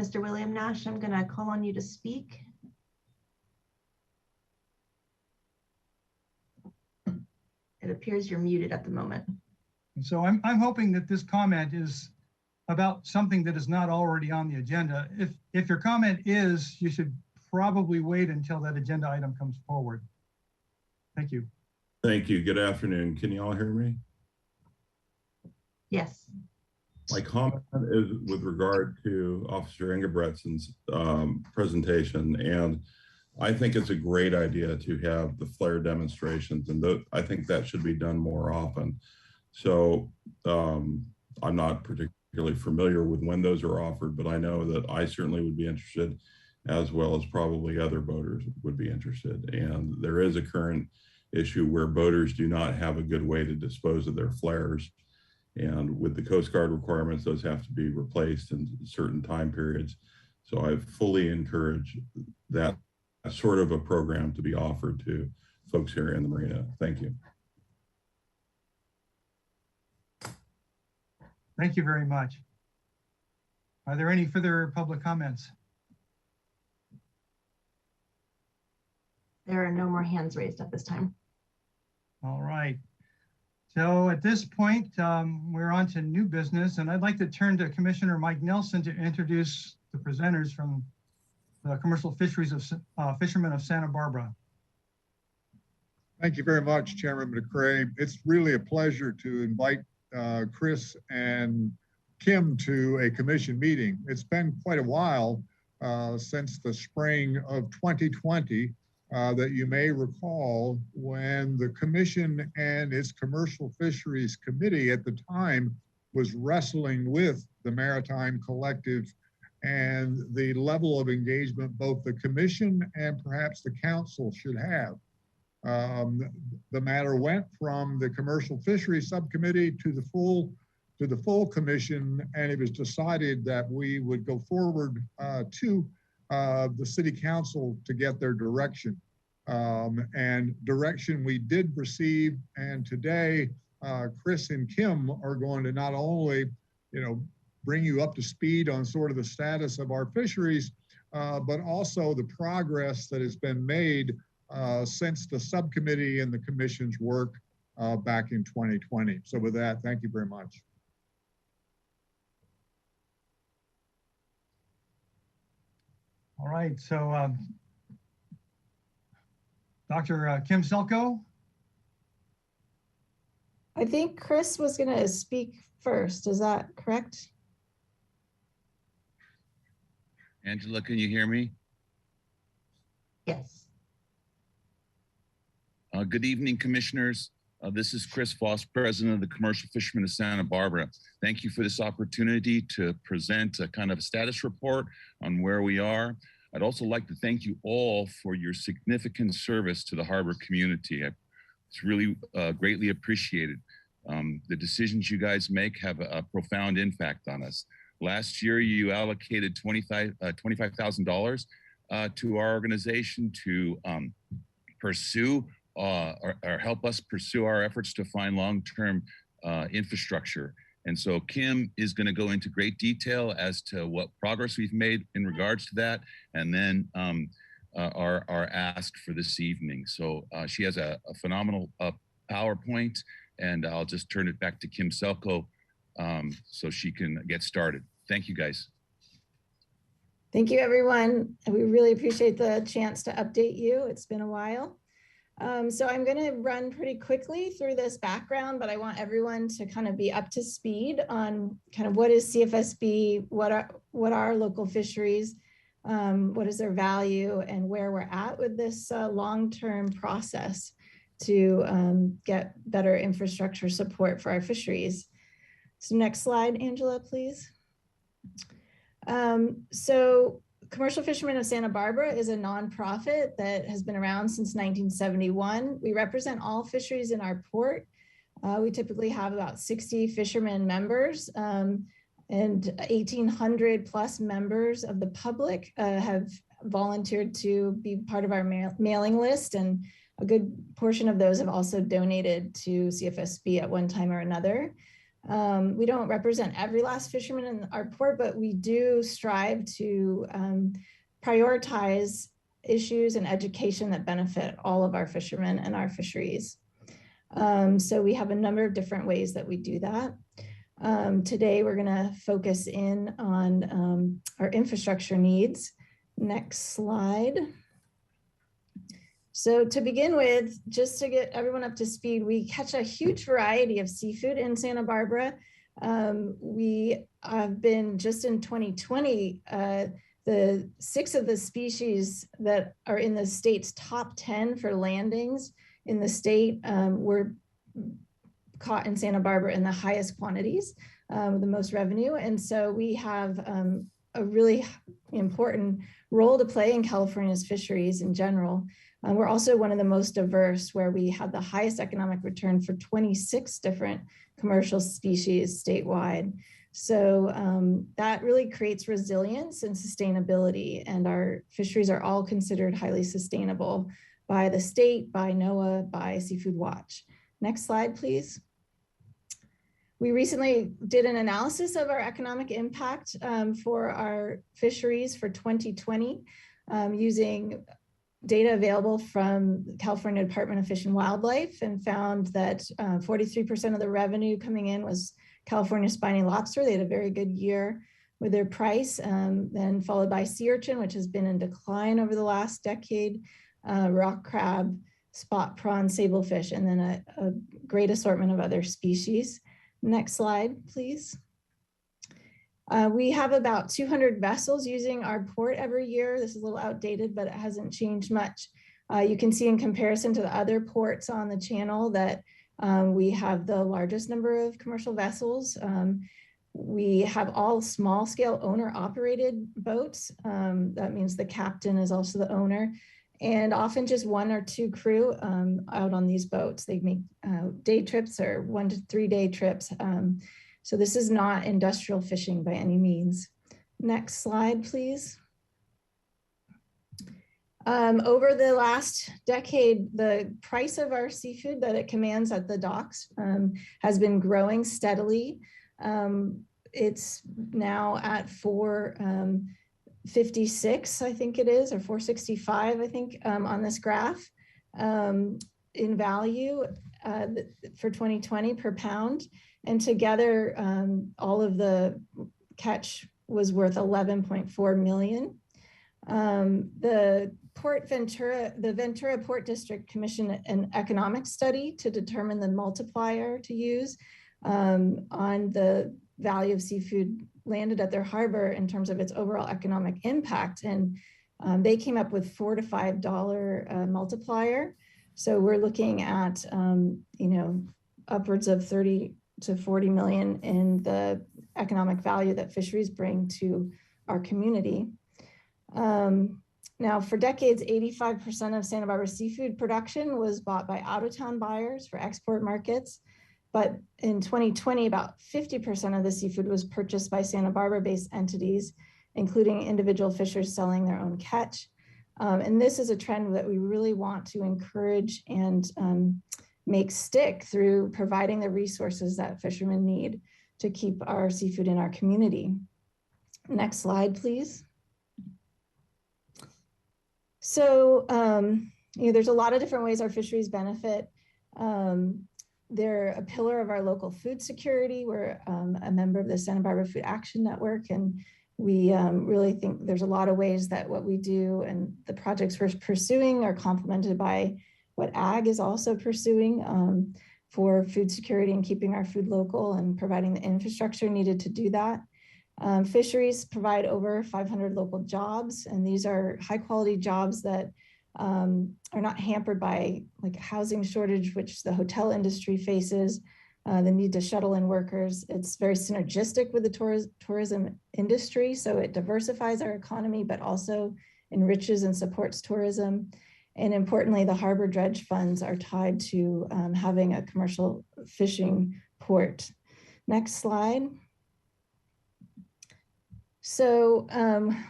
Mr. William Nash, I'm gonna call on you to speak. It appears you're muted at the moment. And so I'm hoping that this comment is about something that is not already on the agenda. If your comment is, you should probably wait until that agenda item comes forward. Thank you. Thank you. Good afternoon. Can you all hear me? Yes. My comment is with regard to Officer Engelbretson's presentation, and I think it's a great idea to have the flare demonstrations, and I think that should be done more often. So I'm not particularly familiar with when those are offered, but I know that I certainly would be interested, as well as probably other boaters would be interested. And there is a current issue where boaters do not have a good way to dispose of their flares. And with the Coast Guard requirements, those have to be replaced in certain time periods. So I fully encourage that sort of a program to be offered to folks here in the marina. Thank you. Thank you very much. Are there any further public comments? There are no more hands raised at this time. All right. So at this point, we're on to new business, and I'd like to turn to Commissioner Mike Nelson to introduce the presenters from commercial fisheries of fishermen of Santa Barbara. Thank you very much, Chairman McCray. It's really a pleasure to invite Chris and Kim to a commission meeting. It's been quite a while since the spring of 2020 that you may recall when the commission and its commercial fisheries committee at the time was wrestling with the Maritime Collective and the level of engagement both the commission and perhaps the council should have. The matter went from the commercial fisheries subcommittee to the full commission, and it was decided that we would go forward to the city council to get their direction. And direction we did receive, and today Chris and Kim are going to not only, bring you up to speed on sort of the status of our fisheries, but also the progress that has been made since the subcommittee and the commission's work back in 2020. So with that, thank you very much. All right, so Dr. Kim Selko. I think Chris was going to speak first. Is that correct? Angela, can you hear me? Yes. Good evening, commissioners. This is Chris Foss, president of the Commercial Fishermen of Santa Barbara. Thank you for this opportunity to present a kind of a status report on where we are. I'd also like to thank you all for your significant service to the harbor community. It's really greatly appreciated. The decisions you guys make have a profound impact on us. Last year, you allocated $25,000 to our organization to pursue or help us pursue our efforts to find long-term infrastructure. And so Kim is going to go into great detail as to what progress we've made in regards to that, and then our ask for this evening. So she has a phenomenal PowerPoint, and I'll just turn it back to Kim Selko so she can get started. Thank you, guys. Thank you, everyone. We really appreciate the chance to update you. It's been a while. So I'm going to run pretty quickly through this background, but I want everyone to kind of be up to speed on kind of what is CFSB, what are local fisheries, what is their value, and where we're at with this long-term process to get better infrastructure support for our fisheries. So next slide, Angela, please. So Commercial Fishermen of Santa Barbara is a nonprofit that has been around since 1971. We represent all fisheries in our port. We typically have about 60 fishermen members, and 1,800 plus members of the public have volunteered to be part of our mailing list, and a good portion of those have also donated to CFSB at one time or another. We don't represent every last fisherman in our port, but we do strive to prioritize issues and education that benefit all of our fishermen and our fisheries. So we have a number of different ways that we do that. Today, we're going to focus in on our infrastructure needs. Next slide. So to begin with, just to get everyone up to speed, we catch a huge variety of seafood in Santa Barbara. We have been, just in 2020, the 6 of the species that are in the state's top 10 for landings in the state were caught in Santa Barbara in the highest quantities, with the most revenue. And so we have a really important role to play in California's fisheries in general. We're also one of the most diverse, where we had the highest economic return for 26 different commercial species statewide. So that really creates resilience and sustainability, and our fisheries are all considered highly sustainable by the state, by NOAA, by Seafood Watch. Next slide, please. We recently did an analysis of our economic impact for our fisheries for 2020 using data available from the California Department of Fish and Wildlife, and found that 43% of the revenue coming in was California spiny lobster. They had a very good year. with their price, then followed by sea urchin, which has been in decline over the last decade, rock crab, spot prawn, sablefish, and then a great assortment of other species. Next slide, please. We have about 200 vessels using our port every year. This is a little outdated, but it hasn't changed much. You can see in comparison to the other ports on the channel that we have the largest number of commercial vessels. We have all small scale owner operated boats. That means the captain is also the owner, and often just 1 or 2 crew out on these boats. They make day trips or 1 to 3 day trips. So this is not industrial fishing by any means. Next slide, please. Over the last decade, the price of our seafood that it commands at the docks has been growing steadily. It's now at $4.56, I think it is, or $4.65, I think, on this graph in value for 2020 per pound. And together, all of the catch was worth 11.4 million. The Ventura Port District commissioned an economic study to determine the multiplier to use on the value of seafood landed at their harbor in terms of its overall economic impact. And they came up with $4 to $5 multiplier. So we're looking at, upwards of 30 to 40 million in the economic value that fisheries bring to our community. Now, for decades, 85% of Santa Barbara seafood production was bought by out-of-town buyers for export markets. But in 2020, about 50% of the seafood was purchased by Santa Barbara-based entities, including individual fishers selling their own catch. And this is a trend that we really want to encourage and make stick through providing the resources that fishermen need to keep our seafood in our community. Next slide, please. So, there's a lot of different ways our fisheries benefit. They're a pillar of our local food security. We're a member of the Santa Barbara Food Action Network, and we really think there's a lot of ways that what we do and the projects we're pursuing are complemented by what ag is also pursuing for food security and keeping our food local and providing the infrastructure needed to do that. Fisheries provide over 500 local jobs, and these are high quality jobs that are not hampered by like housing shortage, which the hotel industry faces, the need to shuttle in workers. It's very synergistic with the tourism industry, so it diversifies our economy, but also enriches and supports tourism. And importantly, the harbor dredge funds are tied to having a commercial fishing port. Next slide. So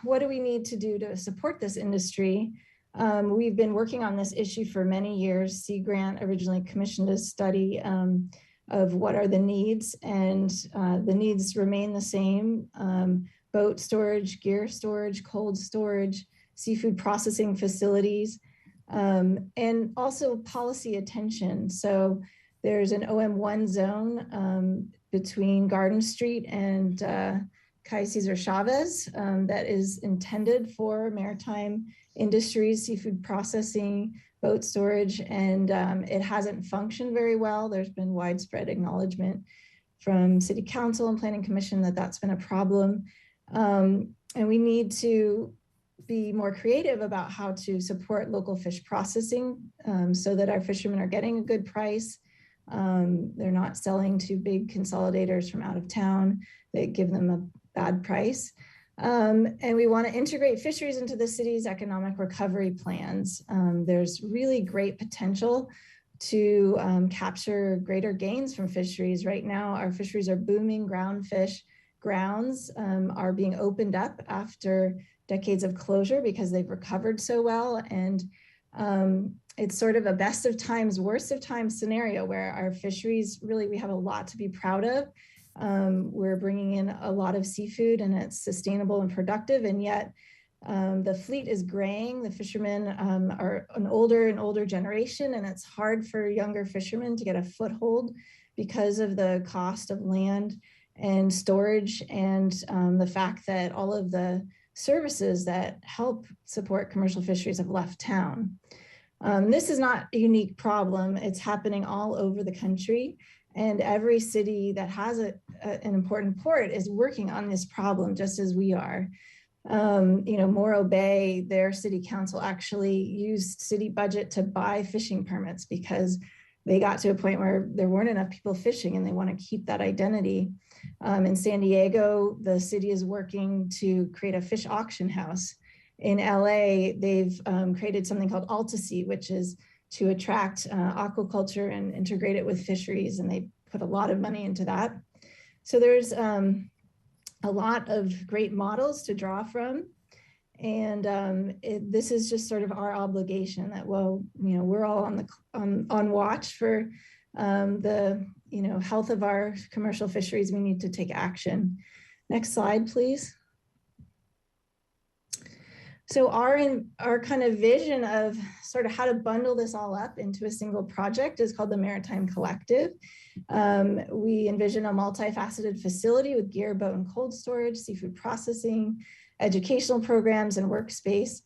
what do we need to do to support this industry? We've been working on this issue for many years. Sea Grant originally commissioned a study of what are the needs, and the needs remain the same. Boat storage, gear storage, cold storage, seafood processing facilities, and also policy attention. So there's an OM1 zone between Garden Street and Calle Cesar Chavez that is intended for maritime industries, seafood processing, boat storage, and it hasn't functioned very well. There's been widespread acknowledgement from City Council and Planning Commission that that's been a problem. And we need to be more creative about how to support local fish processing so that our fishermen are getting a good price. They're not selling to big consolidators from out of town that give them a bad price. And we want to integrate fisheries into the city's economic recovery plans. There's really great potential to capture greater gains from fisheries. Right now, our fisheries are booming. Ground fish grounds are being opened up after decades of closure because they've recovered so well. And it's sort of a best of times, worst of times scenario where our fisheries, really, we have a lot to be proud of. We're bringing in a lot of seafood and it's sustainable and productive, and yet the fleet is graying. The fishermen are an older and older generation, and it's hard for younger fishermen to get a foothold because of the cost of land and storage, and the fact that all of the services that help support commercial fisheries have left town. This is not a unique problem. It's happening all over the country, and every city that has an important port is working on this problem just as we are. Morro Bay, their city council actually used city budget to buy fishing permits because they got to a point where there weren't enough people fishing and they want to keep that identity. In San Diego, the city is working to create a fish auction house. In LA, they've created something called AltaSea, which is to attract aquaculture and integrate it with fisheries, and they put a lot of money into that. So there's a lot of great models to draw from. And this is just sort of our obligation that, well, we're all on watch for the health of our commercial fisheries. We need to take action. Next slide, please. So our kind of vision of sort of how to bundle this all up into a single project is called the Maritime Collective. We envision a multifaceted facility with gear, boat, and cold storage, seafood processing, educational programs, and workspace.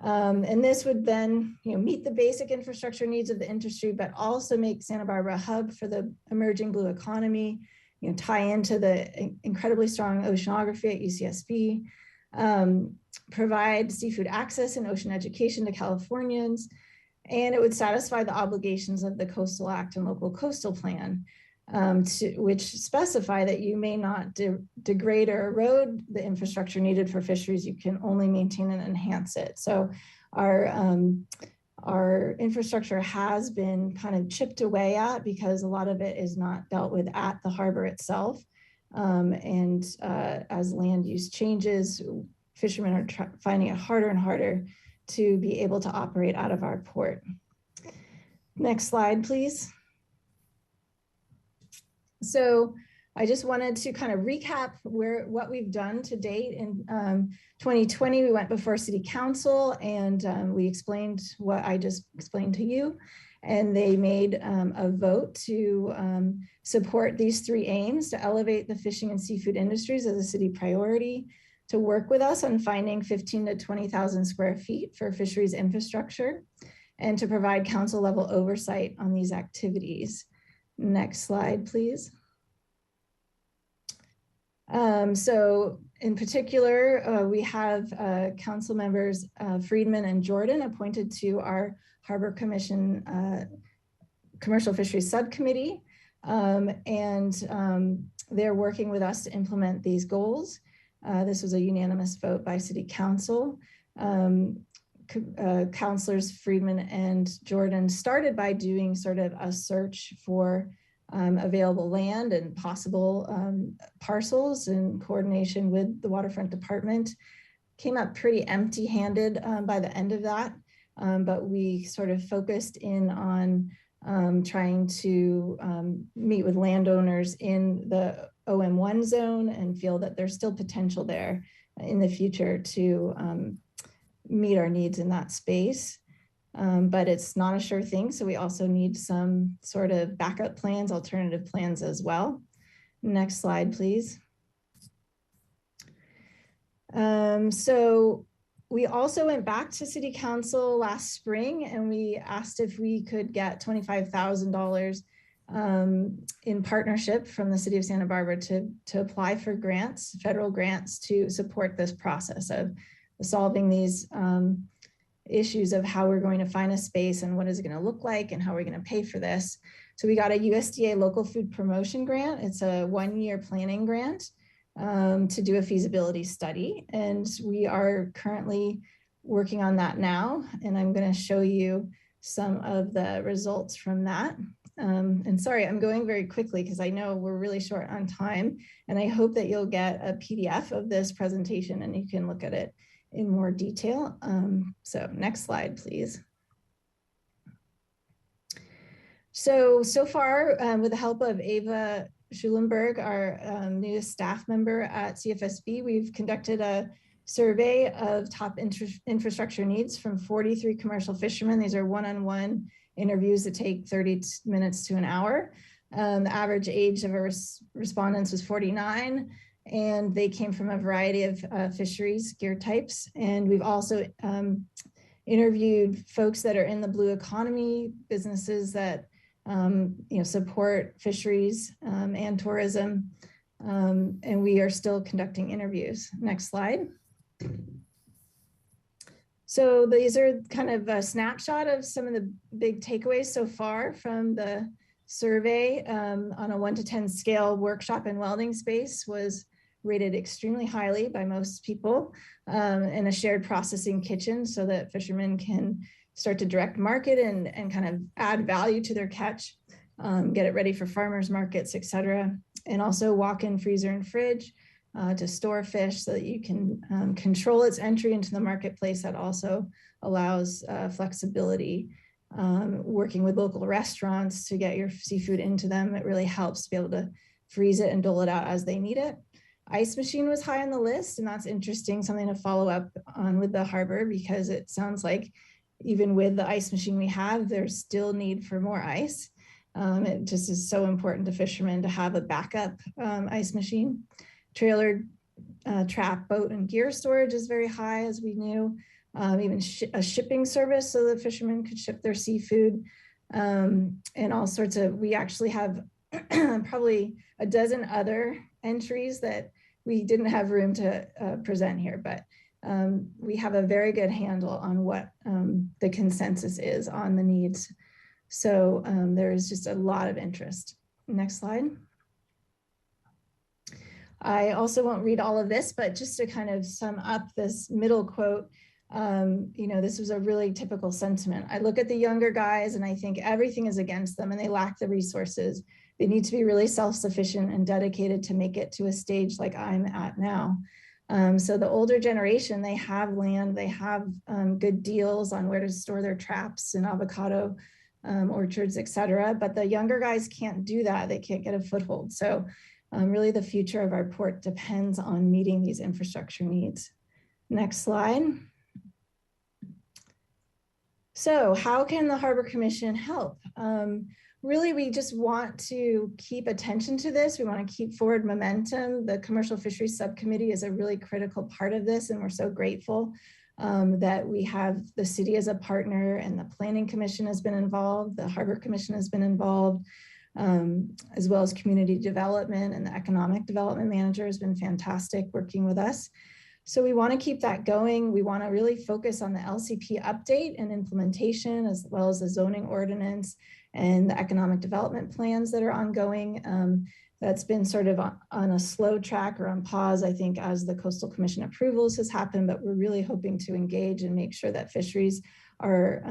And this would then meet the basic infrastructure needs of the industry, but also make Santa Barbara a hub for the emerging blue economy, tie into the incredibly strong oceanography at UCSB, provide seafood access and ocean education to Californians, and it would satisfy the obligations of the Coastal Act and Local Coastal Plan, which specify that you may not degrade or erode the infrastructure needed for fisheries. You can only maintain and enhance it. So our infrastructure has been kind of chipped away at because a lot of it is not dealt with at the harbor itself. As land use changes, fishermen are finding it harder and harder to be able to operate out of our port. Next slide, please. So I just wanted to kind of recap what we've done to date. In 2020, we went before City Council and we explained what I just explained to you. And they made a vote to support these three aims: to elevate the fishing and seafood industries as a city priority, to work with us on finding 15,000 to 20,000 square feet for fisheries infrastructure, and to provide council level oversight on these activities. Next slide, please. So in particular, we have council members Friedman and Jordan appointed to our Harbor Commission Commercial Fisheries Subcommittee, and they're working with us to implement these goals. This was a unanimous vote by City Council. Councilors Friedman and Jordan started by doing sort of a search for available land and possible parcels in coordination with the Waterfront Department. Came up pretty empty-handed by the end of that, but we sort of focused in on trying to meet with landowners in the OM1 zone and feel that there's still potential there in the future to meet our needs in that space. But it's not a sure thing. So we also need some sort of backup plans, alternative plans as well. Next slide, please. So we also went back to City Council last spring and we asked if we could get $25,000 in partnership from the City of Santa Barbara to apply for grants, federal grants, to support this process of solving these issues of how we're going to find a space and what is it going to look like and how we're going to pay for this. So we got a USDA local food promotion grant. It's a 1-year planning grant to do a feasibility study. And we are currently working on that now. And I'm going to show you some of the results from that. And sorry, I'm going very quickly because I know we're really short on time. And I hope that you'll get a PDF of this presentation and you can look at it in more detail. So next slide, please. So far, with the help of Ava Schulenberg, our newest staff member at CFSB, we've conducted a survey of top infrastructure needs from 43 commercial fishermen. These are one-on-one interviews that take 30 minutes to an hour. The average age of our respondents was 49, and they came from a variety of fisheries gear types. And we've also interviewed folks that are in the blue economy, businesses that support fisheries and tourism. And we are still conducting interviews. Next slide. So these are kind of a snapshot of some of the big takeaways so far from the survey. On a 1 to 10 scale, workshop and welding space was rated extremely highly by most people, and a shared processing kitchen so that fishermen can start to direct market and kind of add value to their catch, get it ready for farmers markets, et cetera. And also walk-in freezer and fridge to store fish so that you can control its entry into the marketplace. That also allows flexibility. Working with local restaurants to get your seafood into them, it really helps to be able to freeze it and dole it out as they need it. Ice machine was high on the list, and that's interesting, something to follow up on with the harbor, because it sounds like even with the ice machine we have, there's still need for more ice. It just is so important to fishermen to have a backup ice machine. Trailer, trap, boat, and gear storage is very high, as we knew. Even a shipping service so the fishermen could ship their seafood, and all sorts of, we actually have probably a dozen other entries that we didn't have room to present here, but we have a very good handle on what the consensus is on the needs. So there is just a lot of interest. Next slide. I also won't read all of this, but just to kind of sum up this middle quote, this was a really typical sentiment. I look at the younger guys and I think everything is against them and they lack the resources. They need to be really self-sufficient and dedicated to make it to a stage like I'm at now. So the older generation, they have land, they have good deals on where to store their traps and avocado orchards, et cetera. But the younger guys can't do that. They can't get a foothold. So really the future of our port depends on meeting these infrastructure needs. Next slide. So how can the Harbor Commission help? Really, we just want to keep attention to this. We want to keep forward momentum. The Commercial Fisheries Subcommittee is a really critical part of this, and we're so grateful that we have the city as a partner, and the Planning Commission has been involved, the Harbor Commission has been involved, as well as community development, and the Economic Development Manager has been fantastic working with us. So we want to keep that going. We want to really focus on the LCP update and implementation, as well as the zoning ordinance and the economic development plans that are ongoing. That's been sort of on a slow track or on pause, I think, as the Coastal Commission approvals has happened, but we're really hoping to engage and make sure that fisheries are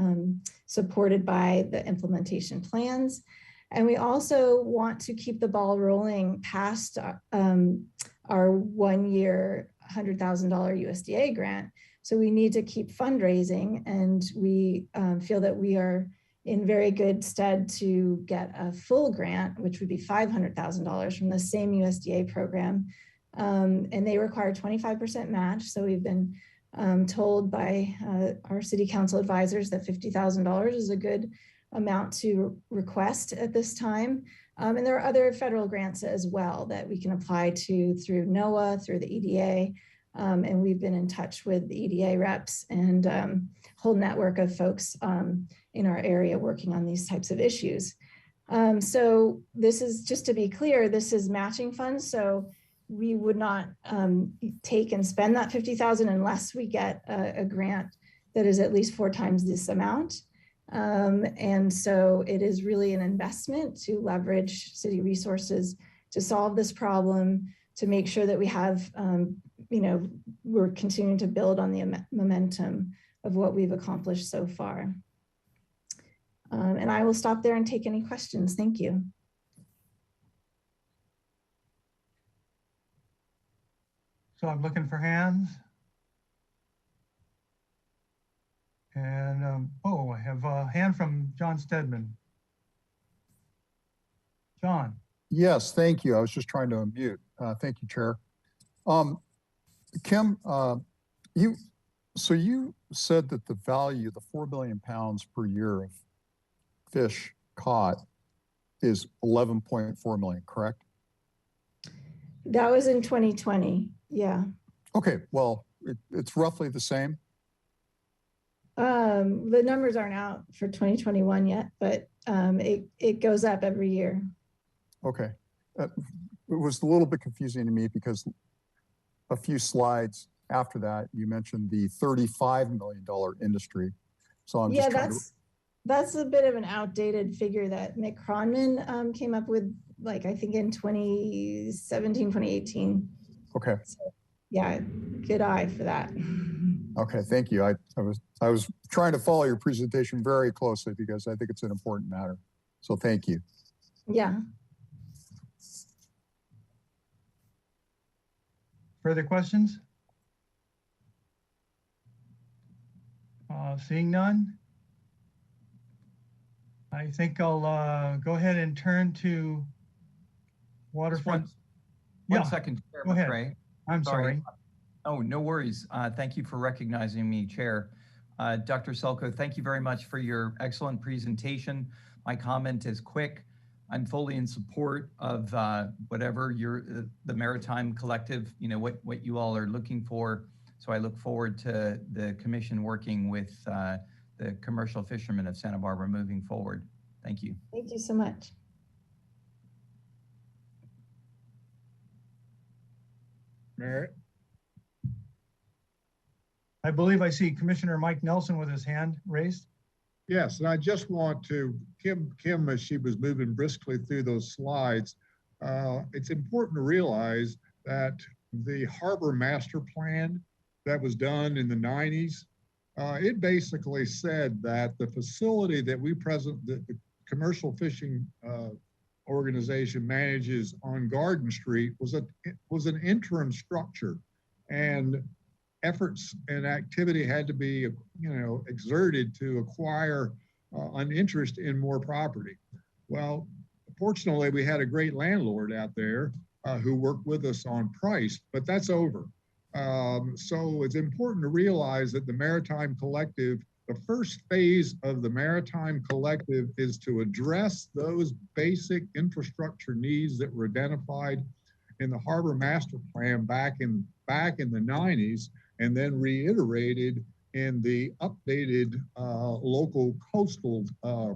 supported by the implementation plans. And we also want to keep the ball rolling past our 1 year, $100,000 USDA grant. So we need to keep fundraising, and we feel that we are in very good stead to get a full grant, which would be $500,000 from the same USDA program. And they require 25% match. So we've been told by our city council advisors that $50,000 is a good amount to request at this time. And there are other federal grants as well that we can apply to through NOAA, through the EDA. And we've been in touch with the EDA reps and a whole network of folks in our area working on these types of issues. So this is, just to be clear, this is matching funds. So we would not take and spend that $50,000 unless we get a grant that is at least 4 times this amount. And so it is really an investment to leverage city resources to solve this problem, to make sure that we have, we're continuing to build on the momentum of what we've accomplished so far. And I will stop there and take any questions. Thank you. So I'm looking for hands. And, I have a hand from John Stedman. John. Yes, thank you. I was just trying to unmute. Thank you, Chair. Kim, you said that the value, the 4 billion pounds per year of fish caught is 11.4 million, correct? That was in 2020. Yeah. Okay, well, it's roughly the same. The numbers aren't out for 2021 yet, but it goes up every year. Okay. It was a little bit confusing to me because a few slides after that, you mentioned the $35 million industry. So I'm just trying to... That's a bit of an outdated figure that Mick Kronman came up with, like, I think in 2017, 2018. Okay. So, yeah, good eye for that. Okay, thank you. I was trying to follow your presentation very closely because I think it's an important matter. So thank you. Yeah. Further questions? Seeing none, I think I'll go ahead and turn to waterfront. One second, Chair go ahead. McCray. I'm sorry. Oh, no worries. Thank you for recognizing me, Chair. Dr. Selko, thank you very much for your excellent presentation. My comment is quick. I'm fully in support of whatever the Maritime Collective, what you all are looking for. So I look forward to the commission working with the commercial fishermen of Santa Barbara moving forward. Thank you. Thank you so much. Merritt? I believe I see Commissioner Mike Nelson with his hand raised. Yes, and I just want to, Kim, as she was moving briskly through those slides, it's important to realize that the harbor master plan that was done in the 90s, it basically said that the facility that the commercial fishing organization manages on Garden Street was an interim structure, and efforts and activity had to be, exerted to acquire an interest in more property. Well, fortunately, we had a great landlord out there who worked with us on price, but that's over. So it's important to realize that the Maritime Collective, the first phase of the Maritime Collective is to address those basic infrastructure needs that were identified in the Harbor Master Plan back in the 90s, and then reiterated in the updated local coastal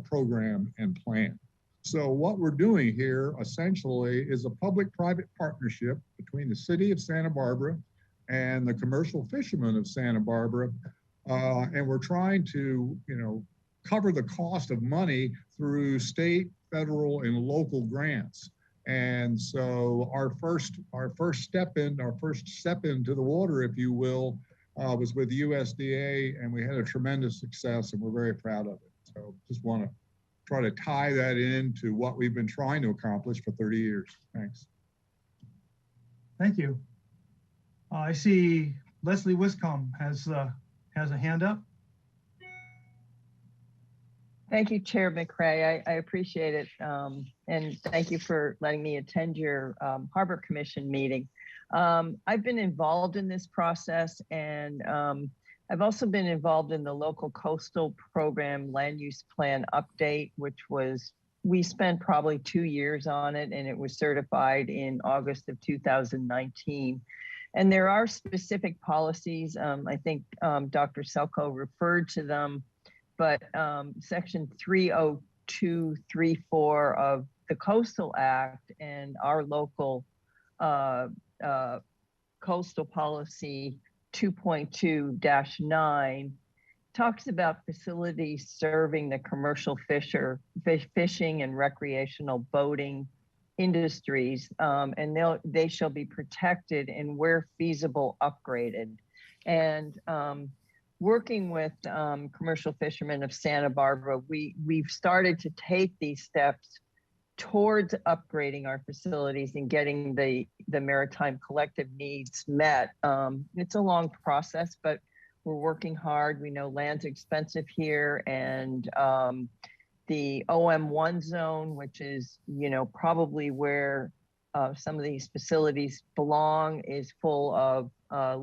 program and plan. So what we're doing here essentially is a public-private partnership between the city of Santa Barbara and the commercial fishermen of Santa Barbara. And we're trying to, cover the cost of money through state, federal, and local grants. And so our first step into the water, if you will, was with USDA, and we had a tremendous success, and we're very proud of it. So just want to try to tie that into what we've been trying to accomplish for 30 years. Thanks. Thank you. I see Leslie Wiscombe has a hand up. Thank you, Chair McCray. I appreciate it. And thank you for letting me attend your Harbor Commission meeting. I've been involved in this process, and I've also been involved in the local coastal program land use plan update, which we spent probably 2 years on it, and it was certified in August of 2019. And there are specific policies. I think Dr. Selko referred to them, but section 30234 of the Coastal Act and our local coastal policy 2.2-9 talks about facilities serving the commercial fishing and recreational boating industries, and they shall be protected and where feasible upgraded. And working with commercial fishermen of Santa Barbara, we've started to take these steps towards upgrading our facilities and getting the Maritime Collective needs met. It's a long process, but we're working hard. We know land's expensive here, and the OM1 zone, which is, probably where some of these facilities belong, is full of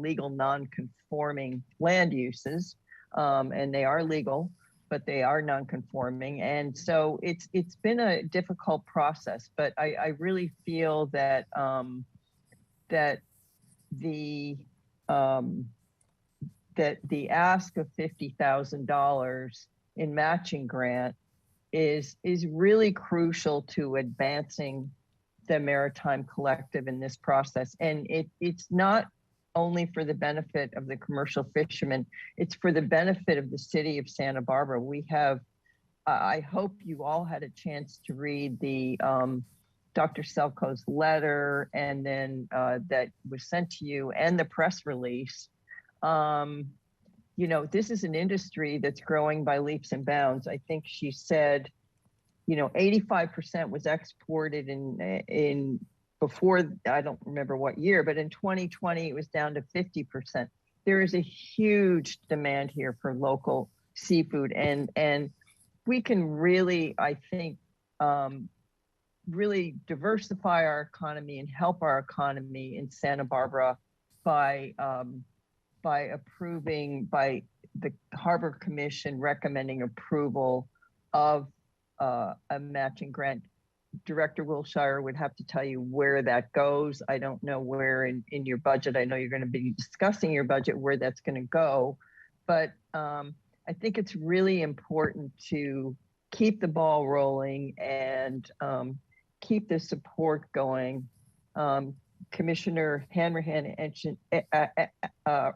legal non-conforming land uses, and they are legal. but they are non-conforming. And so it's been a difficult process, but I really feel that that the ask of $50,000 in matching grant is really crucial to advancing the Maritime Collective in this process. And it's not only for the benefit of the commercial fishermen, it's for the benefit of the city of Santa Barbara. We have, I hope you all had a chance to read the Dr. Selko's letter, and then that was sent to you, and the press release. You know, this is an industry that's growing by leaps and bounds. I think she said, you know, 85% was exported in before, I don't remember what year, but in 2020, it was down to 50%. There is a huge demand here for local seafood, and we can really, I think, really diversify our economy and help our economy in Santa Barbara by the Harbor Commission recommending approval of a matching grant. Director Wilshire would have to tell you where that goes. I don't know where in your budget. I know you're going to be discussing your budget, where that's going to go. But I think it's really important to keep the ball rolling and keep the support going. Commissioner Hanrahan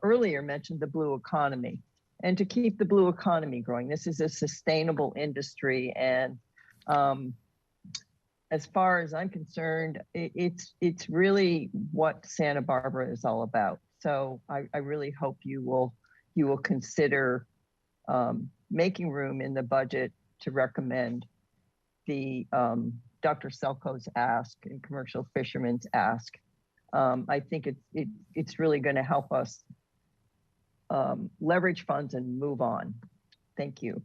earlier mentioned the blue economy, and to keep the blue economy growing. This is a sustainable industry, and as far as I'm concerned, it's really what Santa Barbara is all about. So I really hope you will consider making room in the budget to recommend the Dr. Selko's ask and commercial fishermen's ask. I think it's really going to help us leverage funds and move on. Thank you.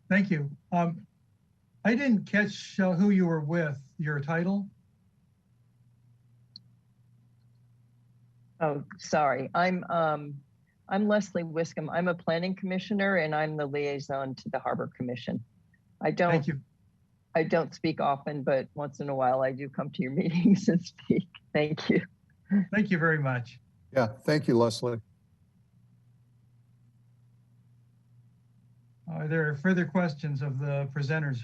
Thank you. I didn't catch who you were with, your title. Oh, sorry. I'm Leslie Wiscombe. I'm a planning commissioner, and I'm the liaison to the Harbor Commission. Thank you. I don't speak often, but once in a while I do come to your meetings and speak. Thank you. Thank you very much. Yeah, thank you, Leslie. Are there further questions of the presenters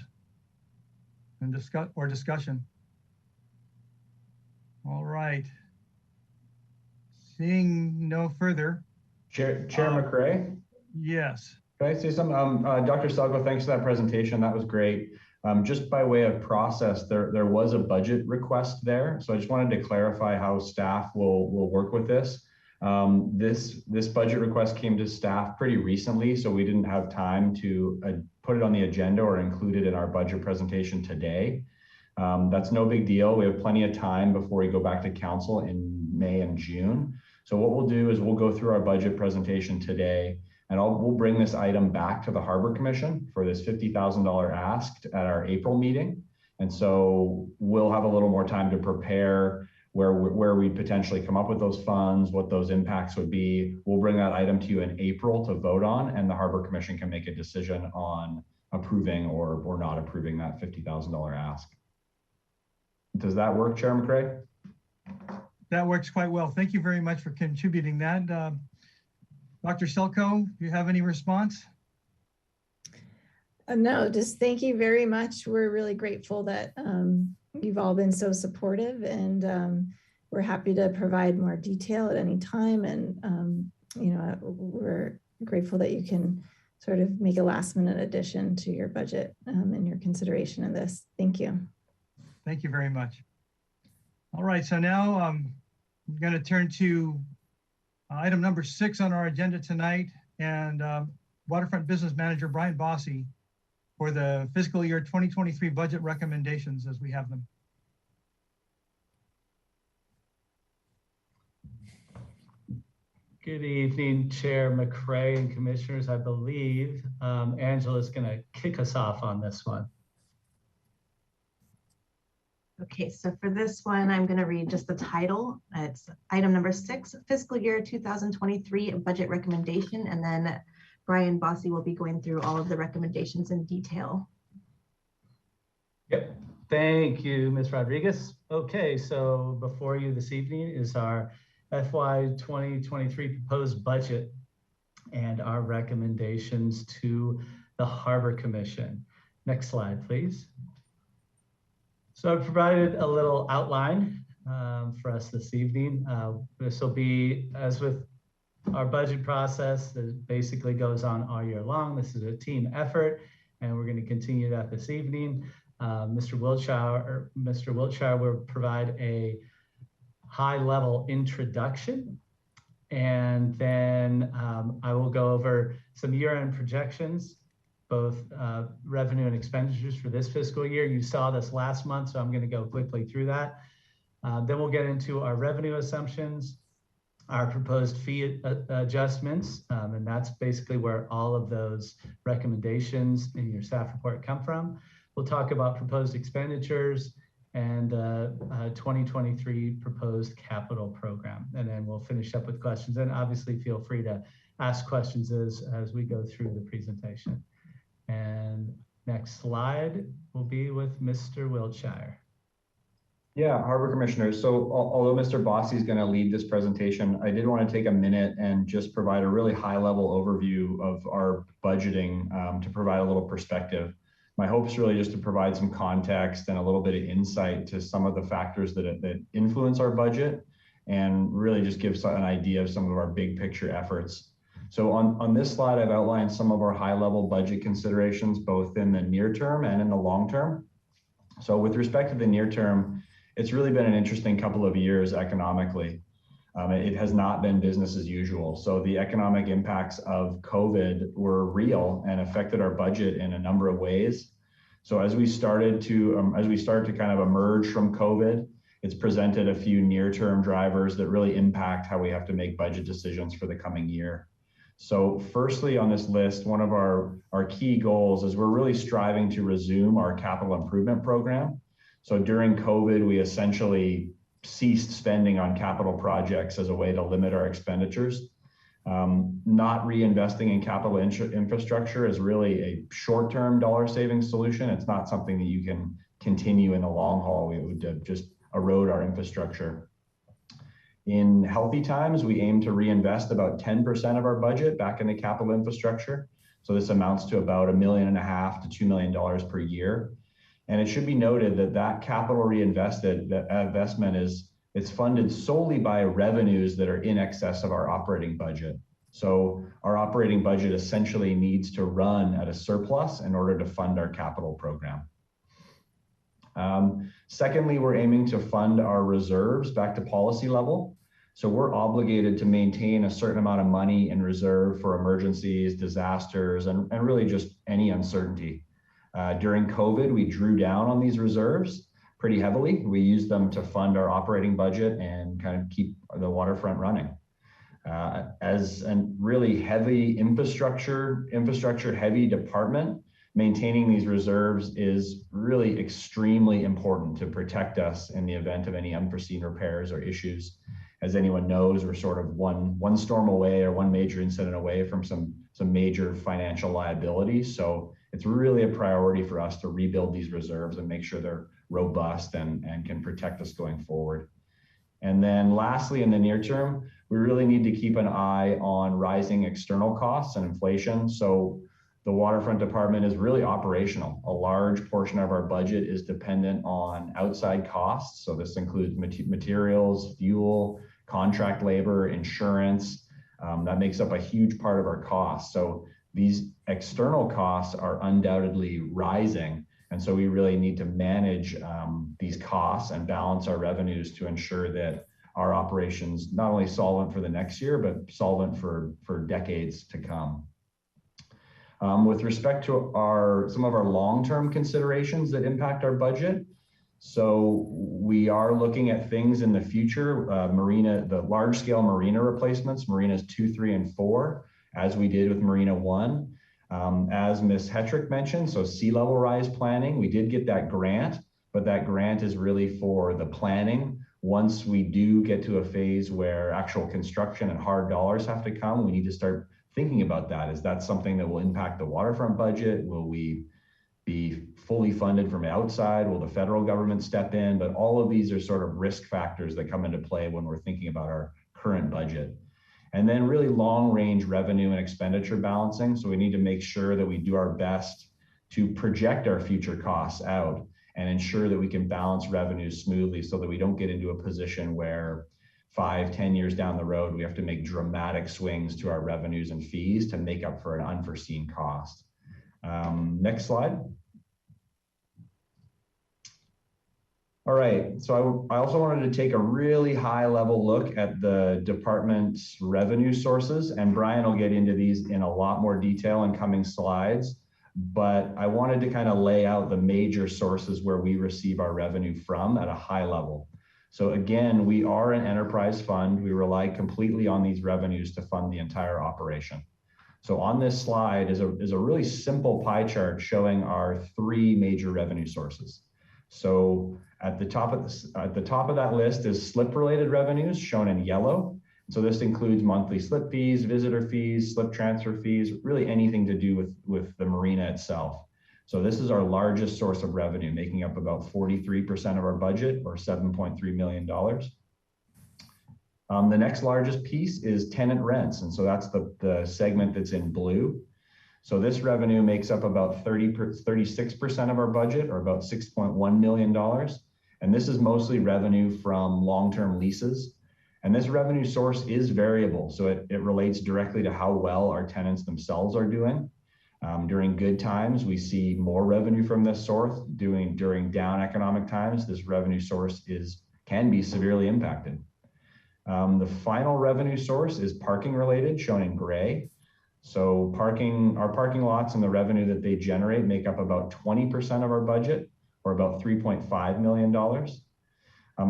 and discussion? All right. Seeing no further. Chair McRae? Yes. Can I say something? Dr. Selko, thanks for that presentation. That was great. Just by way of process, there was a budget request there. So I just wanted to clarify how staff will work with this. This budget request came to staff pretty recently, so we didn't have time to put it on the agenda or include it in our budget presentation today. That's no big deal. We have plenty of time before we go back to council in May and June. So what we'll do is we'll go through our budget presentation today, and we'll bring this item back to the Harbor Commission for this $50,000 ask at our April meeting. And so we'll have a little more time to prepare where we potentially come up with those funds, what those impacts would be. We'll bring that item to you in April to vote on, and the Harbor Commission can make a decision on approving or not approving that $50,000 ask. Does that work, Chair McRae? That works quite well. Thank you very much for contributing that. Dr. Selko, do you have any response? No, just thank you very much. We're really grateful that you've all been so supportive, and we're happy to provide more detail at any time. And, you know, we're grateful that you can sort of make a last minute addition to your budget and your consideration of this. Thank you. Thank you very much. All right, so now I'm going to turn to item number 6 on our agenda tonight, and Waterfront Business Manager Brian Bossy for the fiscal year 2023 budget recommendations as we have them. Good evening, Chair McRae and commissioners. I believe Angela's going to kick us off on this one. Okay, so for this one, I'm going to read just the title. It's item number 6, fiscal year 2023 budget recommendation, and then Brian Bossy will be going through all of the recommendations in detail. Yep. Thank you, Ms. Rodriguez. Okay, so before you this evening is our FY 2023 proposed budget and our recommendations to the Harbor Commission. Next slide, please. So I've provided a little outline for us this evening. This will be, as with our budget process, that basically goes on all year long. This is a team effort, and we're going to continue that this evening. Mr. Wiltshire will provide a high-level introduction, and then I will go over some year-end projections, both revenue and expenditures for this fiscal year. You saw this last month, so I'm going to go quickly through that. Then we'll get into our revenue assumptions, our proposed fee adjustments, and that's basically where all of those recommendations in your staff report come from. We'll talk about proposed expenditures and 2023 proposed capital program. And then we'll finish up with questions. And obviously feel free to ask questions as we go through the presentation. And next slide will be with Mr. Wiltshire. Yeah, Harbor Commissioners. So although Mr. Bossy is going to lead this presentation, I did want to take a minute and just provide a really high-level overview of our budgeting to provide a little perspective. My hope is really just to provide some context and a little bit of insight to some of the factors that influence our budget, and really just give an idea of some of our big picture efforts. So on this slide, I've outlined some of our high-level budget considerations, both in the near term and in the long term. So with respect to the near term, it's really been an interesting couple of years economically. It has not been business as usual. So the economic impacts of COVID were real and affected our budget in a number of ways. So as we started to kind of emerge from COVID, it's presented a few near-term drivers that really impact how we have to make budget decisions for the coming year. So firstly on this list, one of our key goals is we're really striving to resume our capital improvement program. So during COVID, we essentially ceased spending on capital projects as a way to limit our expenditures. Not reinvesting in capital infrastructure is really a short-term dollar saving solution. It's not something that you can continue in the long haul. We would just erode our infrastructure. In healthy times, we aim to reinvest about 10% of our budget back into capital infrastructure. So this amounts to about $1.5 million to $2 million per year. And it should be noted that that capital reinvested, that investment it's funded solely by revenues that are in excess of our operating budget. So our operating budget essentially needs to run at a surplus in order to fund our capital program. Secondly, we're aiming to fund our reserves back to policy level. So we're obligated to maintain a certain amount of money in reserve for emergencies, disasters, and really just any uncertainty. During COVID, we drew down on these reserves pretty heavily. We used them to fund our operating budget and kind of keep the waterfront running. As a really heavy infrastructure heavy department, maintaining these reserves is really extremely important to protect us in the event of any unforeseen repairs or issues. As anyone knows, we're sort of one storm away or one major incident away from some major financial liability. So it's really a priority for us to rebuild these reserves and make sure they're robust and can protect us going forward. And then lastly, in the near term, we really need to keep an eye on rising external costs and inflation. So the waterfront department is really operational. A large portion of our budget is dependent on outside costs. So this includes materials, fuel, contract labor, insurance. That makes up a huge part of our costs. So these external costs are undoubtedly rising. And so we really need to manage these costs and balance our revenues to ensure that our operations not only solvent for the next year, but solvent for decades to come. With respect to some of our long-term considerations that impact our budget, so we are looking at things in the future, the large-scale marina replacements, marinas 2, 3, and 4, as we did with Marina 1. As Ms. Hetrick mentioned, so sea level rise planning, we did get that grant, but that grant is really for the planning. Once we do get to a phase where actual construction and hard dollars have to come, we need to start thinking about that. Is that something that will impact the waterfront budget? Will we be fully funded from outside? Will the federal government step in? But all of these are sort of risk factors that come into play when we're thinking about our current budget. And then really long range revenue and expenditure balancing. So we need to make sure that we do our best to project our future costs out and ensure that we can balance revenues smoothly so that we don't get into a position where 5-10 years down the road, we have to make dramatic swings to our revenues and fees to make up for an unforeseen cost. Next slide. All right, so I also wanted to take a really high level look at the department's revenue sources, and Brian will get into these in a lot more detail in coming slides, but I wanted to kind of lay out the major sources where we receive our revenue from at a high level. So again, we are an enterprise fund. We rely completely on these revenues to fund the entire operation. So on this slide is a really simple pie chart showing our three major revenue sources. So at the top of that list is slip-related revenues shown in yellow. So this includes monthly slip fees, visitor fees, slip transfer fees, really anything to do with the marina itself. So this is our largest source of revenue, making up about 43% of our budget, or $7.3 million. The next largest piece is tenant rents. And so that's the segment that's in blue. So this revenue makes up about 36% of our budget, or about $6.1 million. And this is mostly revenue from long-term leases. And this revenue source is variable. So it relates directly to how well our tenants themselves are doing. During good times, we see more revenue from this source. During down economic times, this revenue source can be severely impacted. The final revenue source is parking related, shown in gray. So our parking lots and the revenue that they generate make up about 20% of our budget, or about $3.5 million.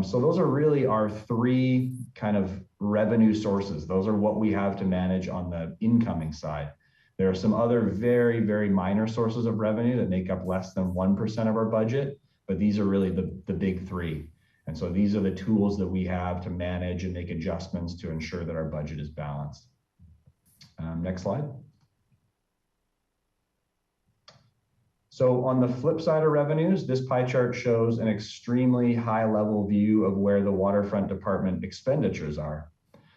So those are really our three kind of revenue sources. Those are what we have to manage on the incoming side. There are some other very, very minor sources of revenue that make up less than 1% of our budget, but these are really the big three. And so these are the tools that we have to manage and make adjustments to ensure that our budget is balanced. Next slide. So on the flip side of revenues, this pie chart shows an extremely high level view of where the waterfront department expenditures are.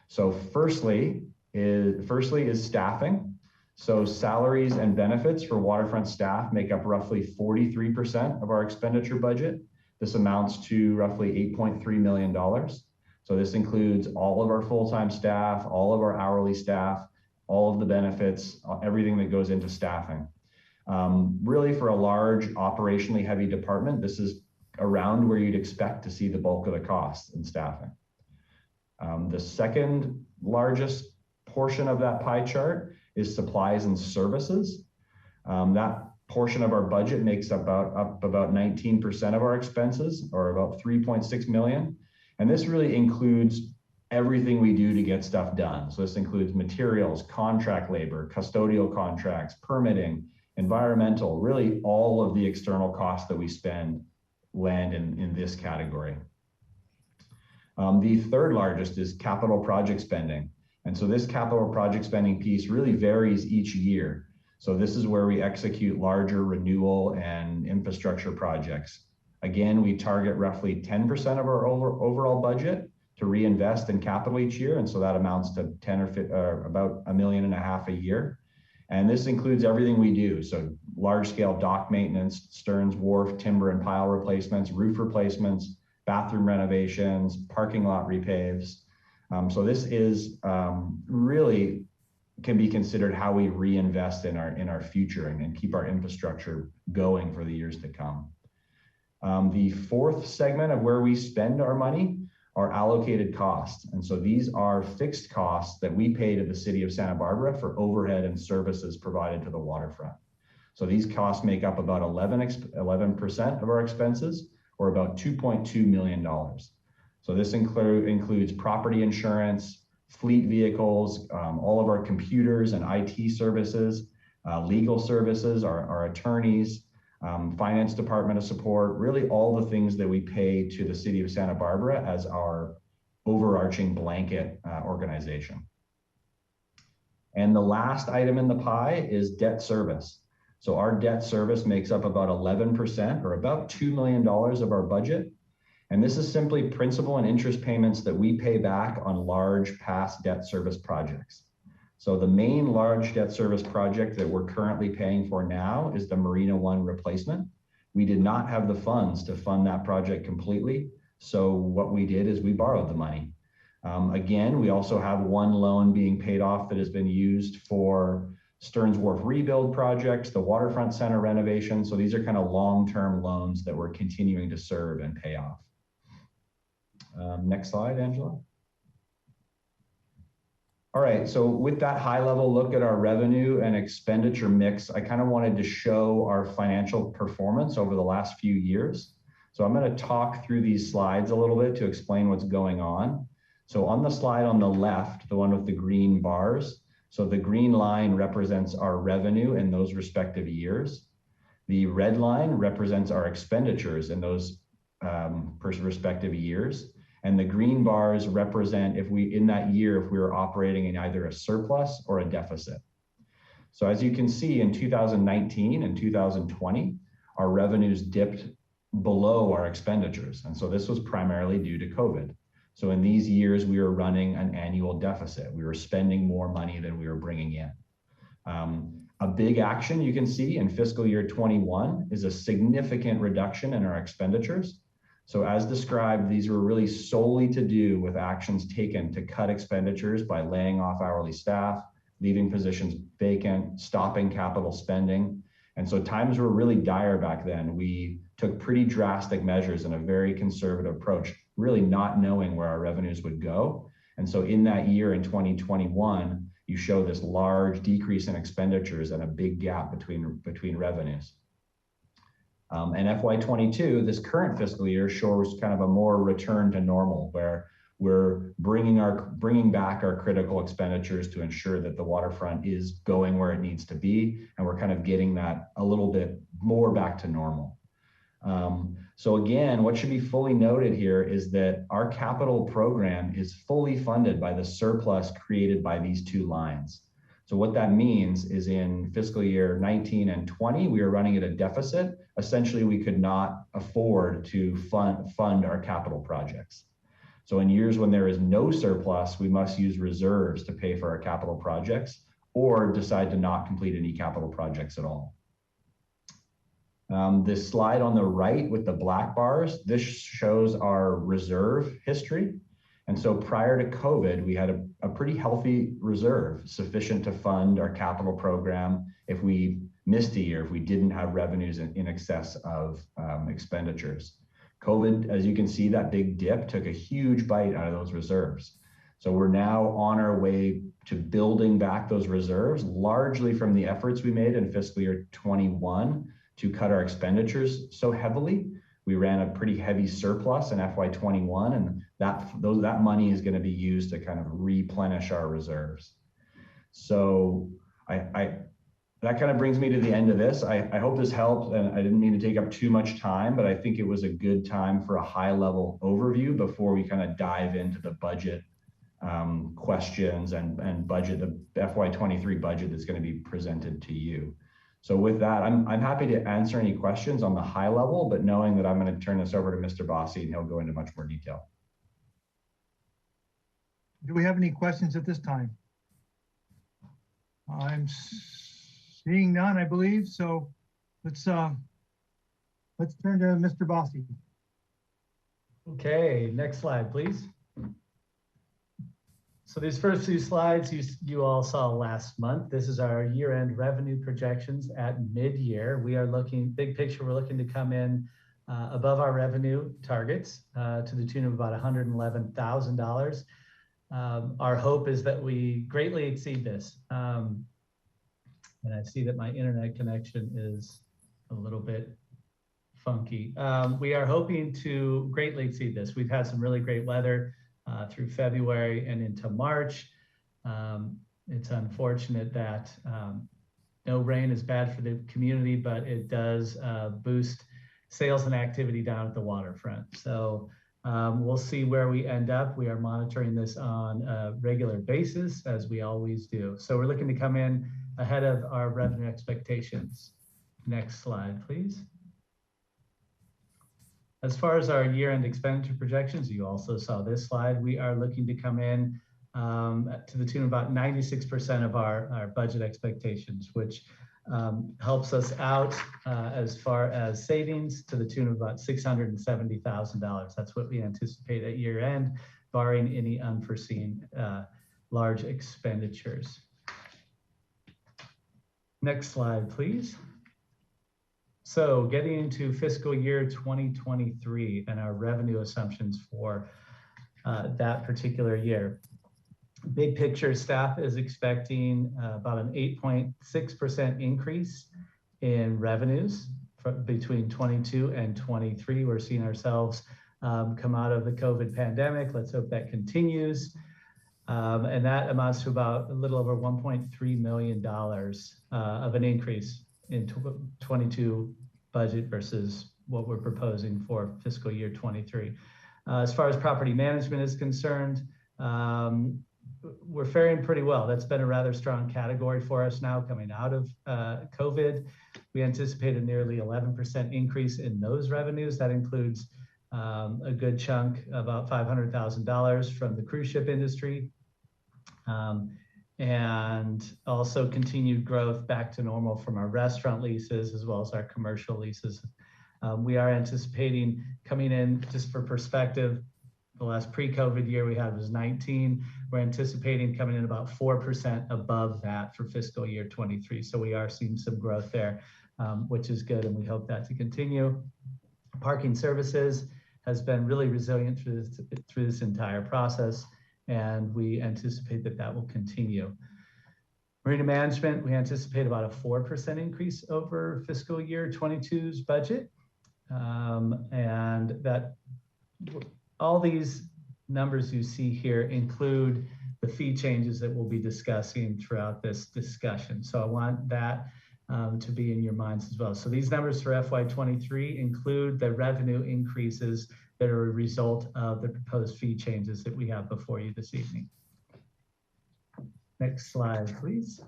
So firstly is staffing. So salaries and benefits for waterfront staff make up roughly 43% of our expenditure budget. This amounts to roughly $8.3 million. So this includes all of our full-time staff, all of our hourly staff, all of the benefits, everything that goes into staffing. Really, for a large operationally heavy department, this is around where you'd expect to see the bulk of the costs in staffing. The second largest portion of that pie chart is supplies and services. That portion of our budget makes up about 19% of our expenses, or about $3.6 million. And this really includes everything we do to get stuff done. So this includes materials, contract labor, custodial contracts, permitting, environmental, really all of the external costs that we spend land in this category. The third largest is capital project spending. And so this capital project spending piece really varies each year. So this is where we execute larger renewal and infrastructure projects. Again, we target roughly 10% of our overall budget to reinvest in capital each year. And so that amounts to about $1.5 million a year. And this includes everything we do. So large scale dock maintenance, Stearns Wharf, timber and pile replacements, roof replacements, bathroom renovations, parking lot repaves. So this is really can be considered how we reinvest in our future and keep our infrastructure going for the years to come. The fourth segment of where we spend our money are allocated costs. And so these are fixed costs that we pay to the city of Santa Barbara for overhead and services provided to the waterfront. So these costs make up about 11% of our expenses, or about $2.2 million. So this includes property insurance, fleet vehicles, all of our computers and IT services, legal services, our attorneys, finance department of support, really all the things that we pay to the city of Santa Barbara as our overarching blanket organization. And the last item in the pie is debt service. So our debt service makes up about 11% or about $2 million of our budget. And this is simply principal and interest payments that we pay back on large past debt service projects. So the main large debt service project that we're currently paying for now is the Marina One replacement. We did not have the funds to fund that project completely. So what we did is we borrowed the money. Again, we also have one loan being paid off that has been used for Stearns Wharf rebuild projects, the Waterfront Center renovation. So these are kind of long-term loans that we're continuing to serve and pay off. Next slide, Angela. All right, so with that high level look at our revenue and expenditure mix, I kind of wanted to show our financial performance over the last few years. So I'm going to talk through these slides a little bit to explain what's going on. So on the slide on the left, the one with the green bars, so the green line represents our revenue in those respective years. The red line represents our expenditures in those respective years. And the green bars represent if we were operating in either a surplus or a deficit. So as you can see in 2019 and 2020, our revenues dipped below our expenditures. And so this was primarily due to COVID. So in these years, we were running an annual deficit. We were spending more money than we were bringing in. A big action you can see in fiscal year 21 is a significant reduction in our expenditures. So as described, these were really solely to do with actions taken to cut expenditures by laying off hourly staff, leaving positions vacant, stopping capital spending. And so times were really dire back then. We took pretty drastic measures and a very conservative approach, really not knowing where our revenues would go. And so in that year in 2021, you show this large decrease in expenditures and a big gap between revenues. And FY22, this current fiscal year, shows kind of a more return to normal, where we're bringing back our critical expenditures to ensure that the waterfront is going where it needs to be, and we're kind of getting that a little bit more back to normal. So again, what should be fully noted here is that our capital program is fully funded by the surplus created by these two lines. So what that means is in fiscal year 19 and 20, we were running at a deficit. Essentially, we could not afford to fund our capital projects. So in years when there is no surplus, we must use reserves to pay for our capital projects or decide to not complete any capital projects at all. This slide on the right with the black bars, this shows our reserve history. And so prior to COVID, we had a pretty healthy reserve, sufficient to fund our capital program if we missed a year, if we didn't have revenues in excess of expenditures. COVID, as you can see, that big dip took a huge bite out of those reserves. So we're now on our way to building back those reserves, largely from the efforts we made in fiscal year 21 to cut our expenditures so heavily. We ran a pretty heavy surplus in FY21, and that money is going to be used to kind of replenish our reserves. So that kind of brings me to the end of this. I hope this helped, and I didn't mean to take up too much time, but I think it was a good time for a high-level overview before we kind of dive into the budget questions and budget, the FY23 budget that's going to be presented to you. So with that, I'm happy to answer any questions on the high level, but knowing that I'm going to turn this over to Mr. Bossy and he'll go into much more detail. Do we have any questions at this time? I'm seeing none, I believe. So let's turn to Mr. Bossy. Okay, next slide, please. So these first two slides you all saw last month. This is our year-end revenue projections at mid-year. We are looking, big picture, we're looking to come in above our revenue targets to the tune of about $111,000. Our hope is that we greatly exceed this. And I see that my internet connection is a little bit funky. We are hoping to greatly exceed this. We've had some really great weather through February and into March. It's unfortunate that no rain is bad for the community, but it does boost sales and activity down at the waterfront. So We'll see where we end up. We are monitoring this on a regular basis, as we always do. So we're looking to come in ahead of our revenue expectations. Next slide, please. As far as our year-end expenditure projections, you also saw this slide. We are looking to come in to the tune of about 96% of our budget expectations, which helps us out as far as savings to the tune of about $670,000. That's what we anticipate at year end, barring any unforeseen large expenditures. Next slide, please. So getting into fiscal year 2023 and our revenue assumptions for that particular year. Big picture, staff is expecting about an 8.6% increase in revenues between 22 and 23. We're seeing ourselves come out of the COVID pandemic. Let's hope that continues. And that amounts to about a little over $1.3 million of an increase in 22 budget versus what we're proposing for fiscal year 23. As far as property management is concerned, we're faring pretty well. That's been a rather strong category for us now coming out of COVID. We anticipate a nearly 11% increase in those revenues. That includes a good chunk, about $500,000 from the cruise ship industry. And also continued growth back to normal from our restaurant leases as well as our commercial leases. We are anticipating coming in, just for perspective, the last pre-COVID year we had was 19. We're anticipating coming in about 4% above that for fiscal year 23. So we are seeing some growth there, which is good, and we hope that to continue. Parking services has been really resilient through this entire process, and we anticipate that that will continue. Marina management, we anticipate about a 4% increase over fiscal year 22's budget. And that all these numbers you see here include the fee changes that we'll be discussing throughout this discussion. So I want that to be in your minds as well. So these numbers for FY23 include the revenue increases that are a result of the proposed fee changes that we have before you this evening. Next slide, please.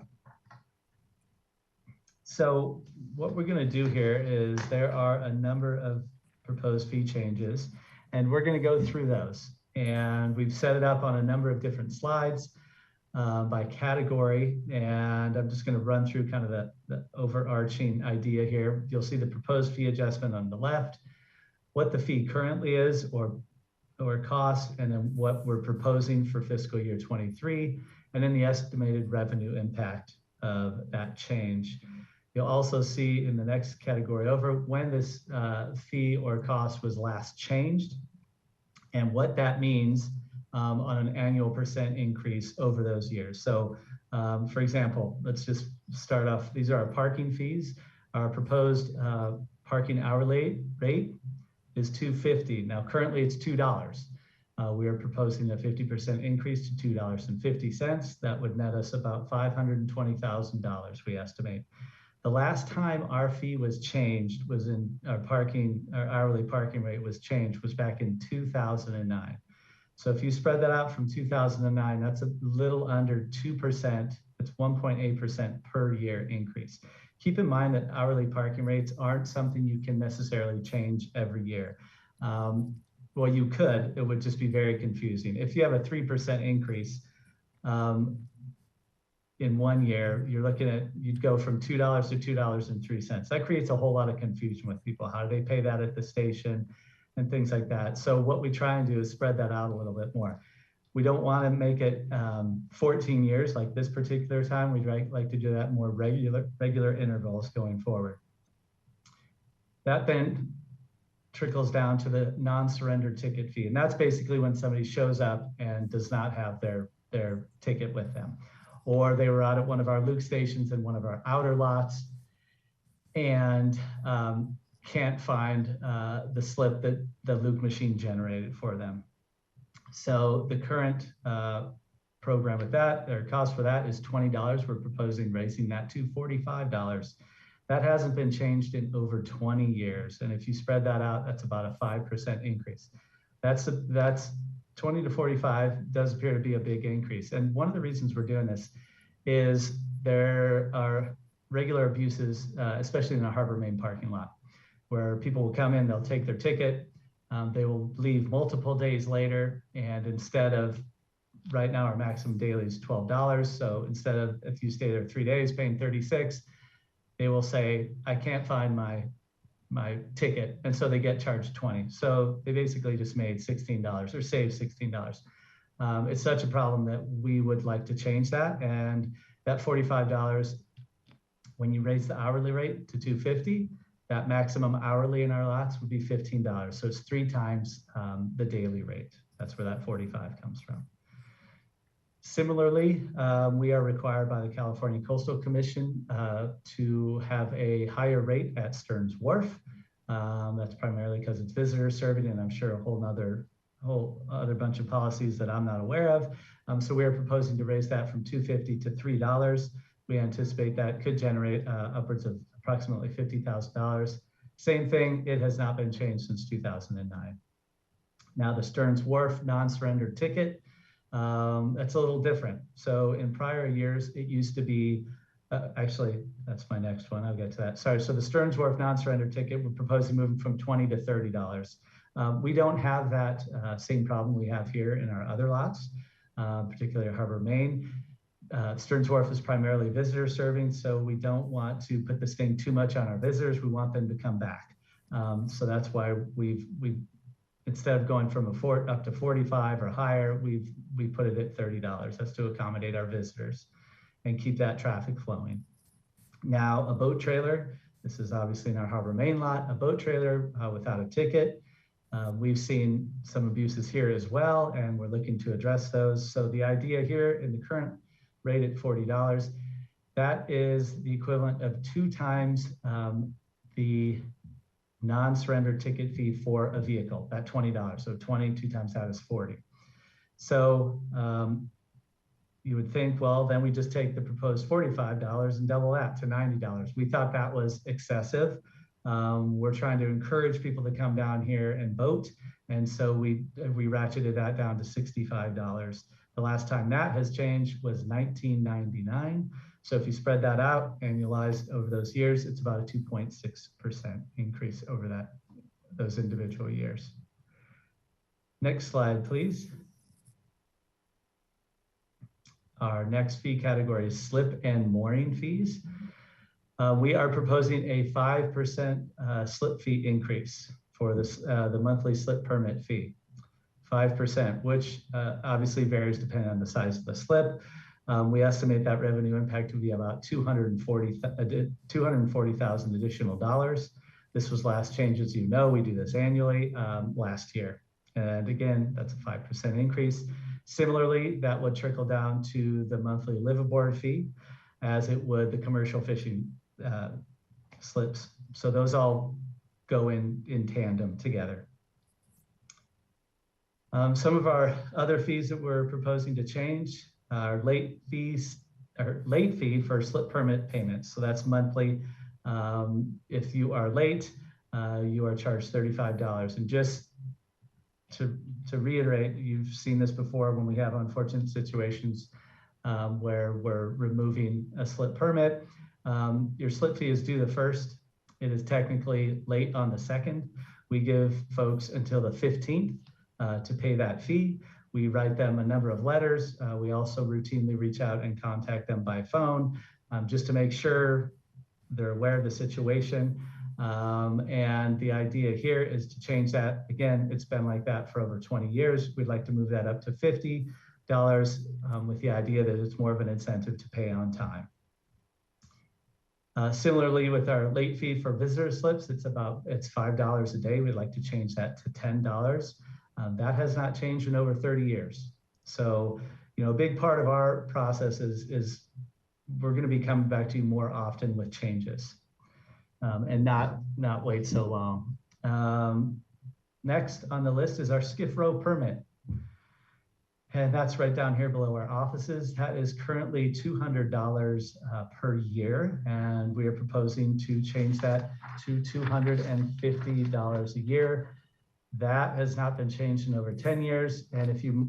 So what we're going to do here is there are a number of proposed fee changes, and we're going to go through those. And we've set it up on a number of different slides by category. And I'm just going to run through kind of the overarching idea here. You'll see the proposed fee adjustment on the left, what the fee currently is or cost, and then what we're proposing for fiscal year 23, and then the estimated revenue impact of that change. You'll also see in the next category over when this fee or cost was last changed and what that means on an annual percent increase over those years. So for example, let's just start off. These are our parking fees. Our proposed parking hourly rate is $2.50. Now, currently it's $2. We are proposing a 50% increase to $2.50. That would net us about $520,000, we estimate. The last time our fee was changed was in our hourly parking rate was changed was back in 2009. So if you spread that out from 2009, that's a little under 2%. It's 1.8% per year increase. Keep in mind that hourly parking rates aren't something you can necessarily change every year. Well, you could, it would just be very confusing. If you have a 3% increase in 1 year, you're looking at, you'd go from $2 to $2.03. That creates a whole lot of confusion with people. How do they pay that at the station and things like that? So what we try and do is spread that out a little bit more. We don't want to make it 14 years like this particular time. We'd like to do that in more regular intervals going forward. That then trickles down to the non-surrender ticket fee. And that's basically when somebody shows up and does not have their ticket with them. Or they were out at one of our Luke stations in one of our outer lots and can't find the slip that the Luke machine generated for them. So the current program with that, or cost for that, is $20. We're proposing raising that to $45. That hasn't been changed in over 20 years. And if you spread that out, that's about a 5% increase. That's 20 to 45 does appear to be a big increase. And one of the reasons we're doing this is there are regular abuses, especially in the Harbor Main parking lot, where people will come in, they'll take their ticket, they will leave multiple days later, and instead of, right now our maximum daily is $12. So instead of, if you stay there 3 days paying 36, they will say, I can't find my ticket. And so they get charged 20. So they basically just made $16 or saved $16. It's such a problem that we would like to change that. And that $45, when you raise the hourly rate to $2.50, that maximum hourly in our lots would be $15. So it's 3 times the daily rate. That's where that 45 comes from. Similarly, we are required by the California Coastal Commission to have a higher rate at Stearns Wharf. That's primarily because it's visitor serving, and I'm sure a whole other bunch of policies that I'm not aware of. So we are proposing to raise that from $2.50 to $3. We anticipate that could generate upwards of approximately $50,000. Same thing, it has not been changed since 2009. Now the Stearns Wharf non-surrender ticket, that's a little different. So in prior years, it used to be, actually, that's my next one, I'll get to that. Sorry, so the Stearns Wharf non-surrender ticket, we're proposing moving from $20 to $30. We don't have that same problem we have here in our other lots, particularly Harbor Main. Stearns Wharf is primarily visitor serving, so we don't want to put this thing too much on our visitors. We want them to come back. So that's why we've instead of going from up to 45 or higher, we put it at $30. That's to accommodate our visitors and keep that traffic flowing. Now, a boat trailer, this is obviously in our Harbor Main lot, a boat trailer without a ticket. We've seen some abuses here as well, and we're looking to address those. So the idea here in the current rate at $40, that is the equivalent of 2 times the non-surrender ticket fee for a vehicle, that $20. So 20, 2 times that is 40. So you would think, well, then we just take the proposed $45 and double that to $90. We thought that was excessive. We're trying to encourage people to come down here and boat. And so we ratcheted that down to $65. The last time that has changed was 1999. So if you spread that out, annualized over those years, it's about a 2.6% increase over those individual years. Next slide, please. Our next fee category is slip and mooring fees. We are proposing a 5% slip fee increase for the monthly slip permit fee. 5%, which obviously varies depending on the size of the slip. We estimate that revenue impact to be about $240,000 additional dollars. This was last changed, as you know, we do this annually last year. And again, that's a 5% increase. Similarly, that would trickle down to the monthly liveaboard fee, as it would the commercial fishing slips. So those all go in tandem together. Some of our other fees that we're proposing to change are late fee for slip permit payments. So that's monthly. If you are late, you are charged $35. And just to reiterate, you've seen this before when we have unfortunate situations where we're removing a slip permit. Your slip fee is due the 1st. It is technically late on the 2nd. We give folks until the 15th to pay that fee. We write them a number of letters. We also routinely reach out and contact them by phone just to make sure they're aware of the situation. And the idea here is to change that. Again, it's been like that for over 20 years. We'd like to move that up to $50 with the idea that it's more of an incentive to pay on time. Similarly, with our late fee for visitor slips, it's $5 a day. We'd like to change that to $10. That has not changed in over 30 years. So, a big part of our process is we're going to be coming back to you more often with changes and not wait so long. Next on the list is our skiff row permit. And that's right down here below our offices. That is currently $200 per year. And we are proposing to change that to $250 a year. That has not been changed in over 10 years. And if you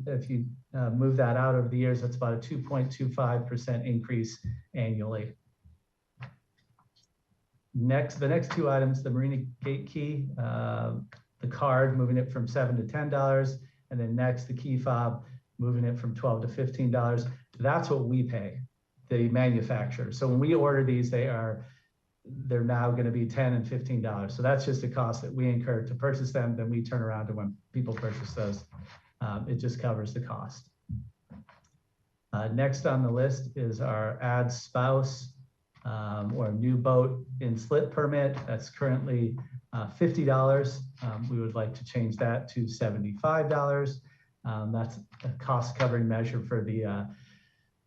move that out over the years, that's about a 2.25% increase annually. The next two items, the Marina Gate Key, the card, moving it from $7 to $10, and then next the key fob, moving it from $12 to $15. That's what we pay the manufacturer. So when we order these, they're now going to be $10 and $15. So that's just a cost that we incur to purchase them. Then we turn around to when people purchase those. It just covers the cost. Next on the list is our add spouse or new boat in slip permit. That's currently $50. We would like to change that to $75. That's a cost covering measure for the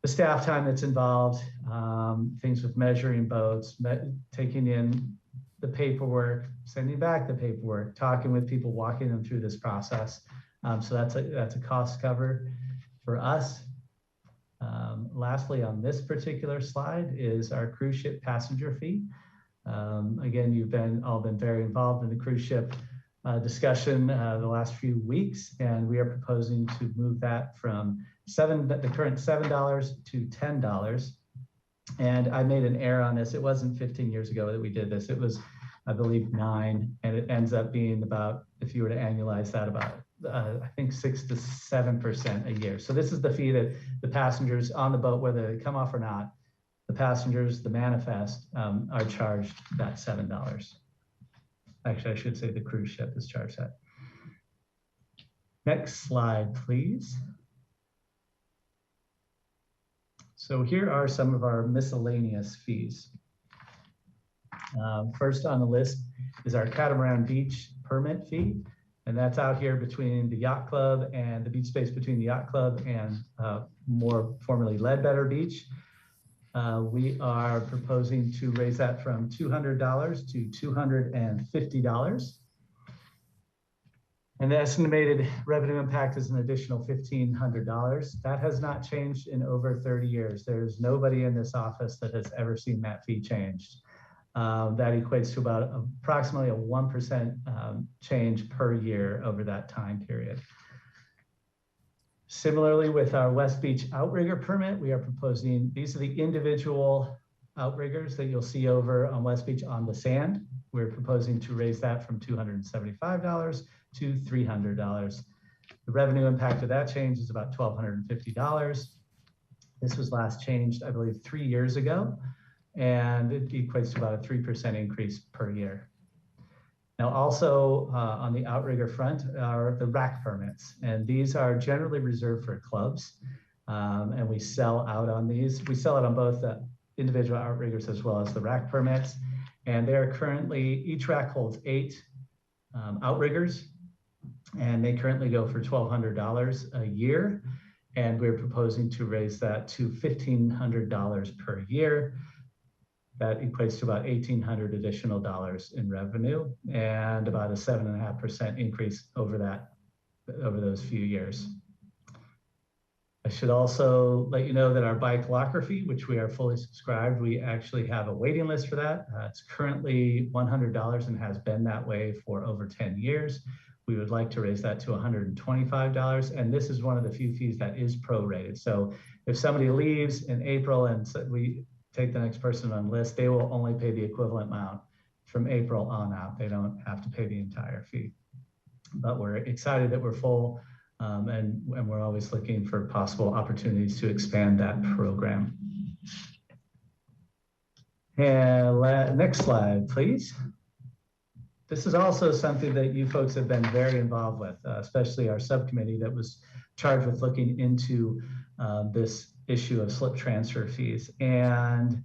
staff time that's involved, things with measuring boats, taking in the paperwork, sending back the paperwork, talking with people, walking them through this process. So that's a cost cover for us. Lastly, on this particular slide is our cruise ship passenger fee. Again, you've all been very involved in the cruise ship discussion the last few weeks, and we are proposing to move that from the current $7 to $10. And I made an error on this. It wasn't 15 years ago that we did this. It was, I believe, 9, and it ends up being about, if you were to annualize that, about I think 6 to 7% a year. So this is the fee that the passengers on the boat, whether they come off or not, the passengers, the manifest, are charged that $7. Actually, I should say the cruise ship is charged that. Next slide, please. So here are some of our miscellaneous fees. First on the list is our Catamaran Beach permit fee. And that's out here between the yacht club and the beach space between the yacht club and more formerly Ledbetter Beach. We are proposing to raise that from $200 to $250. And the estimated revenue impact is an additional $1,500. That has not changed in over 30 years. There's nobody in this office that has ever seen that fee changed. That equates to about approximately a 1% change per year over that time period. Similarly, with our West Beach outrigger permit, we are proposing, these are the individual outriggers that you'll see over on West Beach on the sand. We're proposing to raise that from $275 to $300. The revenue impact of that change is about $1,250. This was last changed, I believe, 3 years ago, and it equates to about a 3% increase per year. Now, also on the outrigger front are the rack permits, and these are generally reserved for clubs, and we sell out on these. We sell it on both the individual outriggers as well as the rack permits, and they're currently, each rack holds 8 outriggers, and they currently go for $1,200 a year, and we're proposing to raise that to $1,500 per year. That equates to about $1,800 additional dollars in revenue and about a 7.5% increase over those few years. I should also let you know that our bike locker fee, which we are fully subscribed, we actually have a waiting list for that. It's currently $100 and has been that way for over 10 years. We would like to raise that to $125. And this is one of the few fees that is prorated. So if somebody leaves in April and we take the next person on the list, they will only pay the equivalent amount from April on out. They don't have to pay the entire fee. But we're excited that we're full, and we're always looking for possible opportunities to expand that program. And next slide, please. This is also something that you folks have been very involved with, especially our subcommittee that was charged with looking into this issue of slip transfer fees. And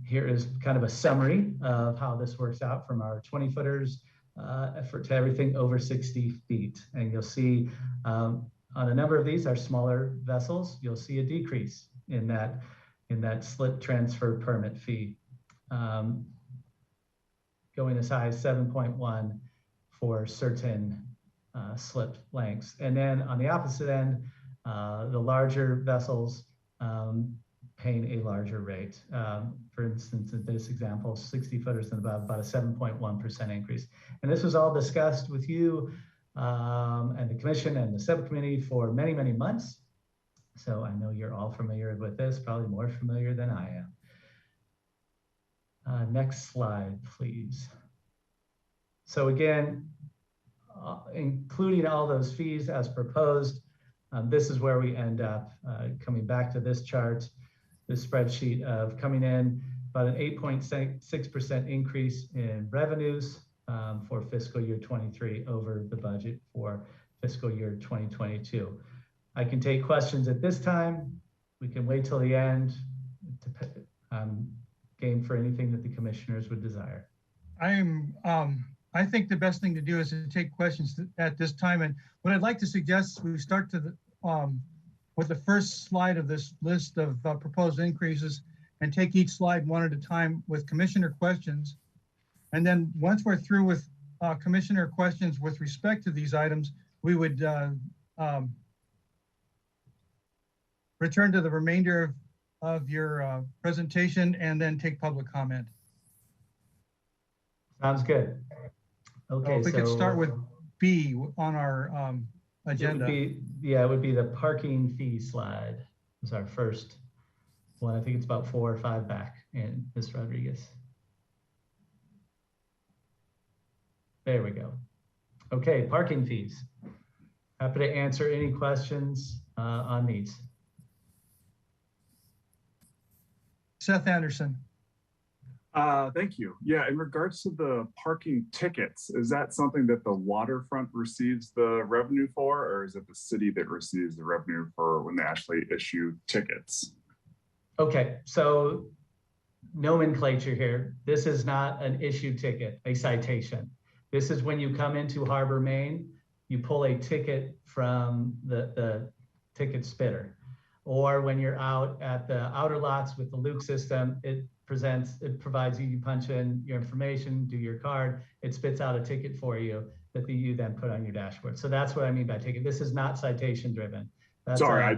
here is kind of a summary of how this works out from our 20-footers to everything over 60 feet. And you'll see on a number of these, our smaller vessels, you'll see a decrease in that slip transfer permit fee, going as high as 7.1 for certain slip lengths. And then on the opposite end, the larger vessels paying a larger rate. For instance, in this example, 60 footers and above, about a 7.1% increase. And this was all discussed with you and the commission and the subcommittee for many, many months. So I know you're all familiar with this, probably more familiar than I am. Next slide, please. So again, including all those fees as proposed, this is where we end up. Coming back to this chart, this spreadsheet of coming in about an 8.6% increase in revenues for fiscal year 23 over the budget for fiscal year 2022. I can take questions at this time. We can wait till the end. Game for anything that the commissioners would desire. I think the best thing to do is to take questions at this time. And what I'd like to suggest is we start to with the first slide of this list of proposed increases and take each slide one at a time with commissioner questions. And then once we're through with commissioner questions with respect to these items, we would return to the remainder of your presentation and then take public comment. Sounds good. Okay, if we could start with B on our agenda. It would be the parking fee slide. Is our first one. I think it's about 4 or 5 back in Ms. Rodriguez. There we go. Okay, parking fees. Happy to answer any questions on these. Seth Anderson. Thank you. Yeah, in regards to the parking tickets, is that something that the waterfront receives the revenue for, or is it the city that receives the revenue for when they actually issue tickets? Okay, so nomenclature here. This is not an issued ticket, a citation. This is when you come into Harbor, Maine, you pull a ticket from the ticket spitter. Or when you're out at the outer lots with the Luke system, it provides you punch in your information, do your card, it spits out a ticket for you that you then put on your dashboard. So that's what I mean by ticket. This is not citation driven. Sorry, I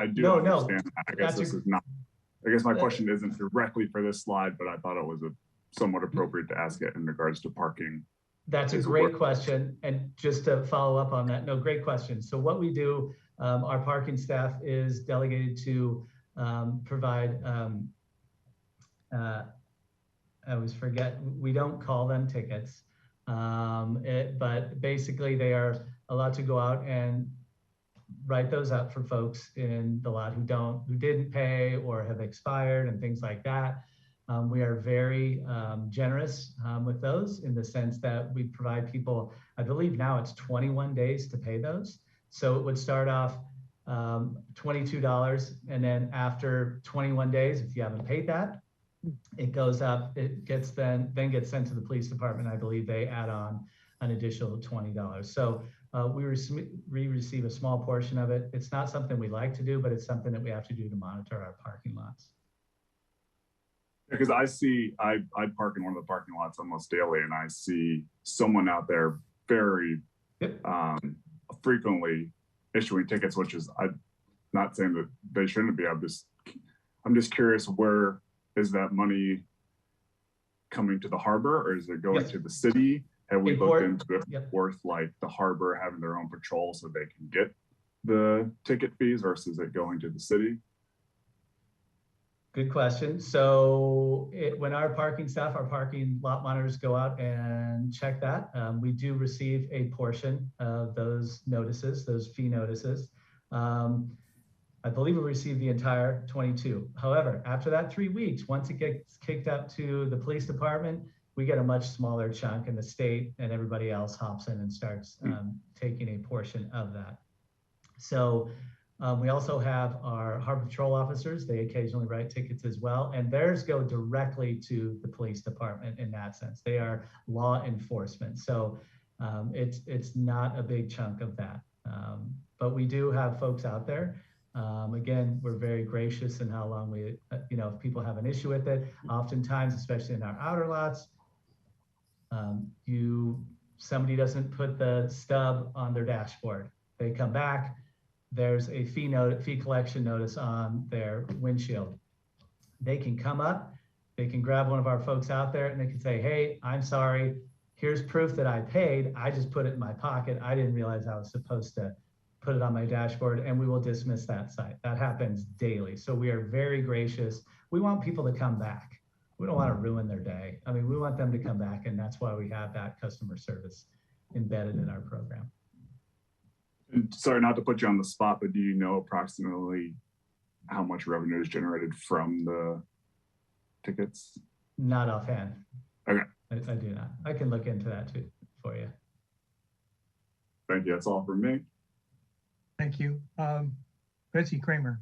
do understand that. I guess this is not, I guess my question isn't directly for this slide, but I thought it was somewhat appropriate to ask it in regards to parking. That's a great question. And just to follow up on that, no, great question. So what we do, our parking staff is delegated to provide, I always forget, we don't call them tickets, but basically they are allowed to go out and write those up for folks in the lot who didn't pay or have expired and things like that. We are very generous with those in the sense that we provide people, I believe now it's 21 days to pay those. So it would start off $22, and then after 21 days, if you haven't paid that, it goes up, it gets then gets sent to the police department. I believe they add on an additional $20. So we receive a small portion of it. It's not something we like to do, but it's something that we have to do to monitor our parking lots. Because I park in one of the parking lots almost daily, and I see someone out there very frequently issuing tickets, which is, I'm not saying that they shouldn't be. I'm just curious, where is that money coming to the harbor, or is it going to the city? Have we looked into it worth like the harbor having their own patrol so they can get the ticket fees versus it going to the city? Good question. So when our parking staff, our parking lot monitors go out and check that, we do receive a portion of those notices, those fee notices. I believe we received the entire 22. However, after that 3 weeks, once it gets kicked up to the police department, we get a much smaller chunk, and the state and everybody else hops in and starts taking a portion of that. So we also have our Harbor Patrol officers. They occasionally write tickets as well, and theirs go directly to the police department in that sense. They are law enforcement. So it's not a big chunk of that. But we do have folks out there. Again, we're very gracious in how long we, if people have an issue with it, oftentimes, especially in our outer lots, somebody doesn't put the stub on their dashboard. They come back, there's a fee collection notice on their windshield. they can come up, they can grab one of our folks out there and they can say, hey, I'm sorry, here's proof that I paid. I just put it in my pocket. I didn't realize I was supposed to put it on my dashboard, and we will dismiss that site. That happens daily. So we are very gracious. We want people to come back. We don't want to ruin their day. I mean, we want them to come back, and that's why we have that customer service embedded in our program. And sorry, not to put you on the spot, but do you know approximately how much revenue is generated from the tickets? Not offhand. Okay. I do not. I can look into that too for you. Thank you. That's all from me. Thank you. Betsy Kramer.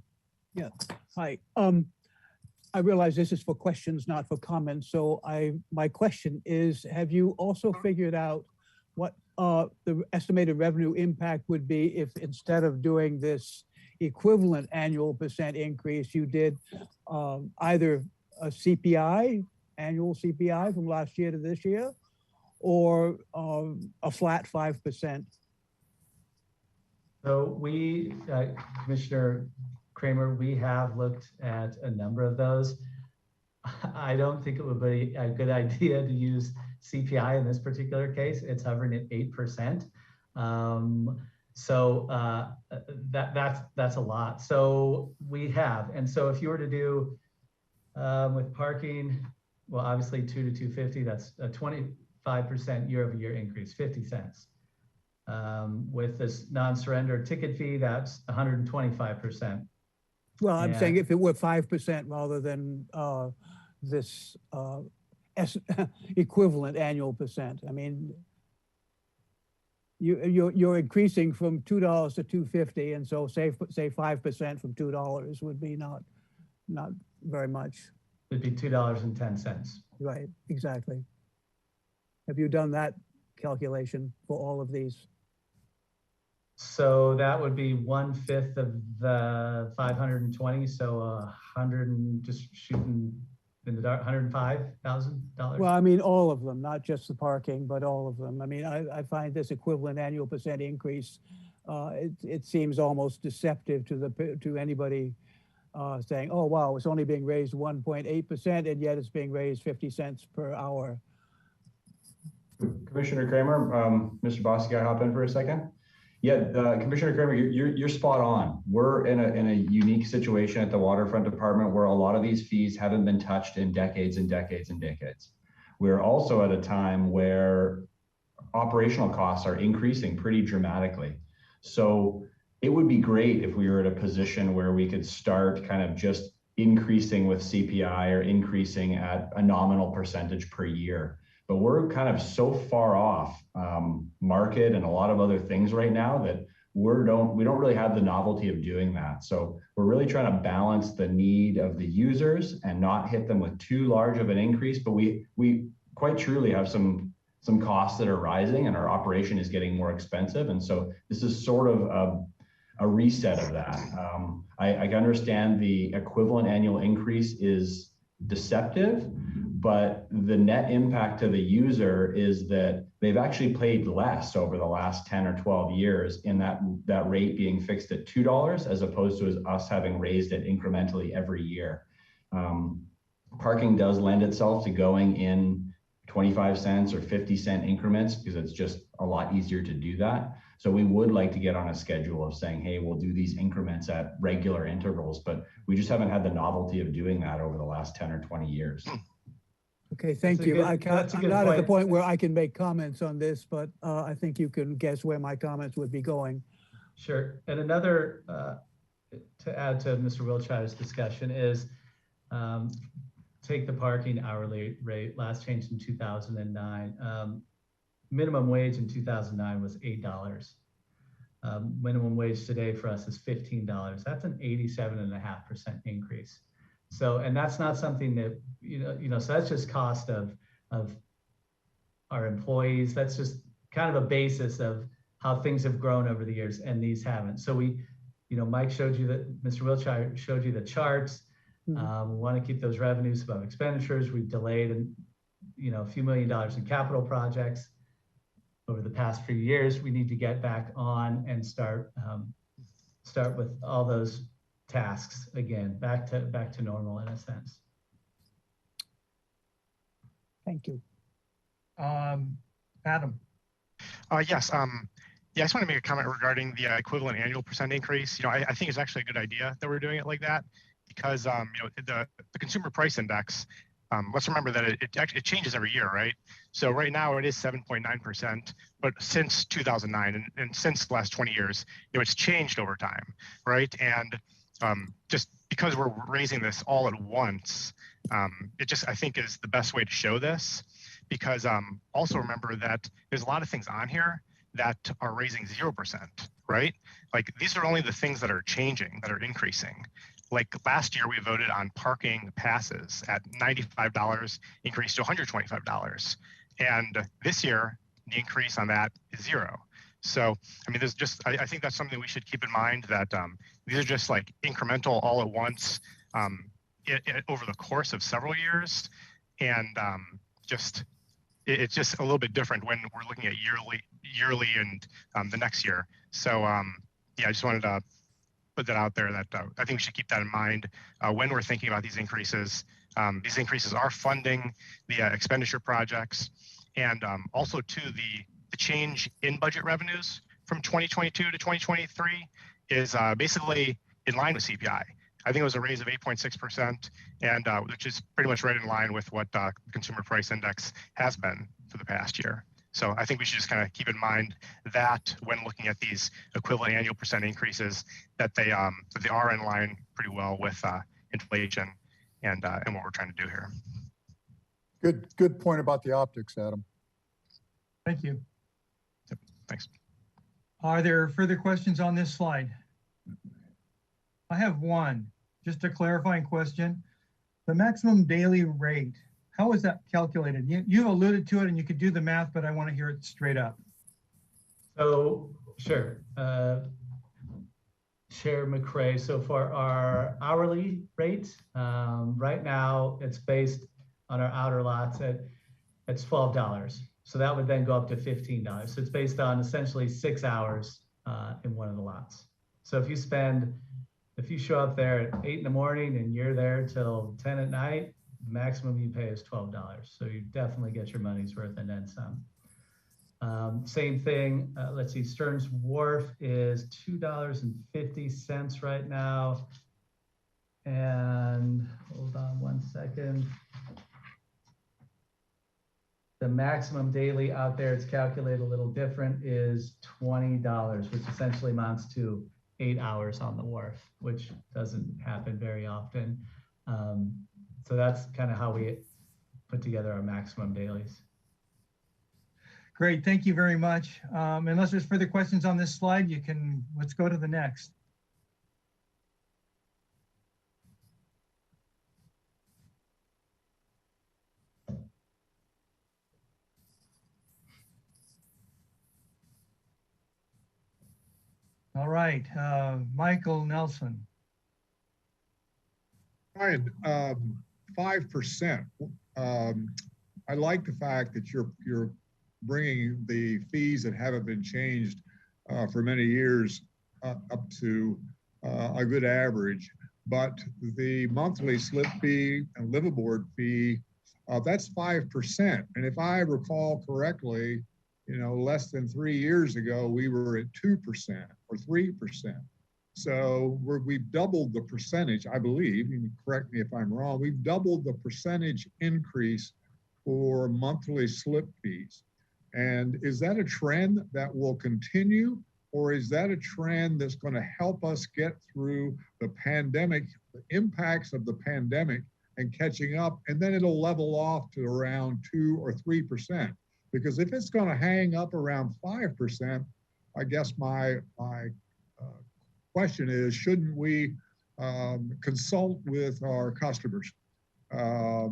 Yeah, hi. I realize this is for questions, not for comments. So my question is, have you also figured out what the estimated revenue impact would be if instead of doing this equivalent annual % increase, you did either a CPI, annual CPI from last year to this year, or a flat 5%? So we, Commissioner Kramer, we have looked at a number of those. I don't think it would be a good idea to use CPI in this particular case. It's hovering at 8%. That's a lot. So we have, and so if you were to do with parking, well, obviously 2 to 250, that's a 25% year-over-year increase, 50 cents. With this non-surrender ticket fee, that's 125%. Well, I'm saying if it were 5% rather than this equivalent annual %. I mean, you're increasing from $2 to $2.50, and so say 5% from $2 would be not very much. It'd be $2.10. Right, exactly. Have you done that calculation for all of these? So that would be 1/5 of the 520. So 100 and just shooting in the dark, $105,000. Well, I mean, all of them, not just the parking, but all of them. I mean, I find this equivalent annual % increase, it seems almost deceptive to anybody saying, oh, wow, it's only being raised 1.8%, and yet it's being raised 50 cents per hour. Commissioner Kramer, Mr. Bossy, can I hop in for a second? Yeah, Commissioner Kramer, you're spot on. We're in a unique situation at the Waterfront Department where a lot of these fees haven't been touched in decades and decades and decades. We're also at a time where operational costs are increasing pretty dramatically. So it would be great if we were at a position where we could start kind of just increasing with CPI or increasing at a nominal percentage per year. But we're kind of so far off market and a lot of other things right now that we don't really have the novelty of doing that. So we're really trying to balance the need of the users and not hit them with too large of an increase. But we quite truly have some costs that are rising, and our operation is getting more expensive. And so this is sort of a reset of that. I understand the equivalent annual increase is deceptive, but the net impact to the user is that they've actually paid less over the last 10 or 12 years in that rate being fixed at $2 as opposed to us having raised it incrementally every year. Parking does lend itself to going in 25 cents or 50 cent increments because it's just a lot easier to do that. So we would like to get on a schedule of saying, hey, we'll do these increments at regular intervals, but we just haven't had the novelty of doing that over the last 10 or 20 years. Okay, thank you. I'm not at the point where I can make comments on this, but I think you can guess where my comments would be going. Sure. And another, to add to Mr. Wiltshire's discussion is take the parking hourly rate, last changed in 2009. Minimum wage in 2009 was $8. Minimum wage today for us is $15. That's an 87.5% increase. So, and that's not something that, so that's just cost of our employees. That's just kind of a basis of how things have grown over the years, and these haven't. So Mike showed you that, Mr. Wiltshire showed you the charts. We want to keep those revenues above expenditures. We've delayed a few $1 million in capital projects over the past few years. We need to get back on and start with all those tasks again, back to normal in a sense. Thank you. Adam. Yes. Yeah, I just want to make a comment regarding the equivalent annual percent increase. You know, I think it's actually a good idea that we're doing it like that because, you know, the consumer price index, let's remember that it changes every year, right? So right now it is 7.9%, but since 2009 and since the last 20 years, you know, it's changed over time, right? And just because we're raising this all at once, it just, I think, is the best way to show this. Because also remember that there's a lot of things on here that are raising 0%, right? Like these are only the things that are changing, that are increasing. Like last year we voted on parking passes at $95, increased to $125. And this year, the increase on that is 0. So, I mean, there's just, I think that's something we should keep in mind that these are just like incremental all at once over the course of several years. And it's just a little bit different when we're looking at yearly and the next year. So yeah, I just wanted to put that out there that I think we should keep that in mind when we're thinking about these increases. These increases are funding the expenditure projects, and also too the change in budget revenues from 2022 to 2023 is basically in line with CPI. I think it was a raise of 8.6%, and which is pretty much right in line with what the consumer price index has been for the past year. So I think we should just kind of keep in mind that when looking at these equivalent annual percent increases, that they are in line pretty well with inflation and what we're trying to do here. Good point about the optics, Adam. Thank you. Yep, thanks. Are there further questions on this slide? I have one, just a clarifying question. The maximum daily rate, how is that calculated? You alluded to it and you could do the math, but I want to hear it straight up. So, sure. Chair McCray, so for our hourly rate, right now it's based on our outer lots it's $12. So that would then go up to $15. So it's based on essentially 6 hours in one of the lots. So if you show up there at 8 in the morning and you're there till 10 at night, the maximum you pay is $12. So you definitely get your money's worth and then some. Same thing, let's see, Stearns Wharf is $2.50 right now. And hold on one second. The maximum daily out there, it's calculated a little different, is $20, which essentially amounts to 8 hours on the wharf, which doesn't happen very often. So that's kind of how we put together our maximum dailies. Great, thank you very much. Unless there's further questions on this slide, let's go to the next. All right, Michael Nelson. Ryan, 5%. I like the fact that you're bringing the fees that haven't been changed for many years up to a good average, but the monthly slip fee and liveaboard fee, that's 5%. And if I recall correctly, you know, less than 3 years ago, we were at 2% or 3%. So we've doubled the percentage, I believe, you can correct me if I'm wrong, we've doubled the percentage increase for monthly slip fees. And is that a trend that will continue, or is that a trend that's going to help us get through the pandemic, the impacts of the pandemic and catching up, and then it'll level off to around 2 or 3%? Because if it's going to hang up around 5%, I guess my question is, shouldn't we consult with our customers? Because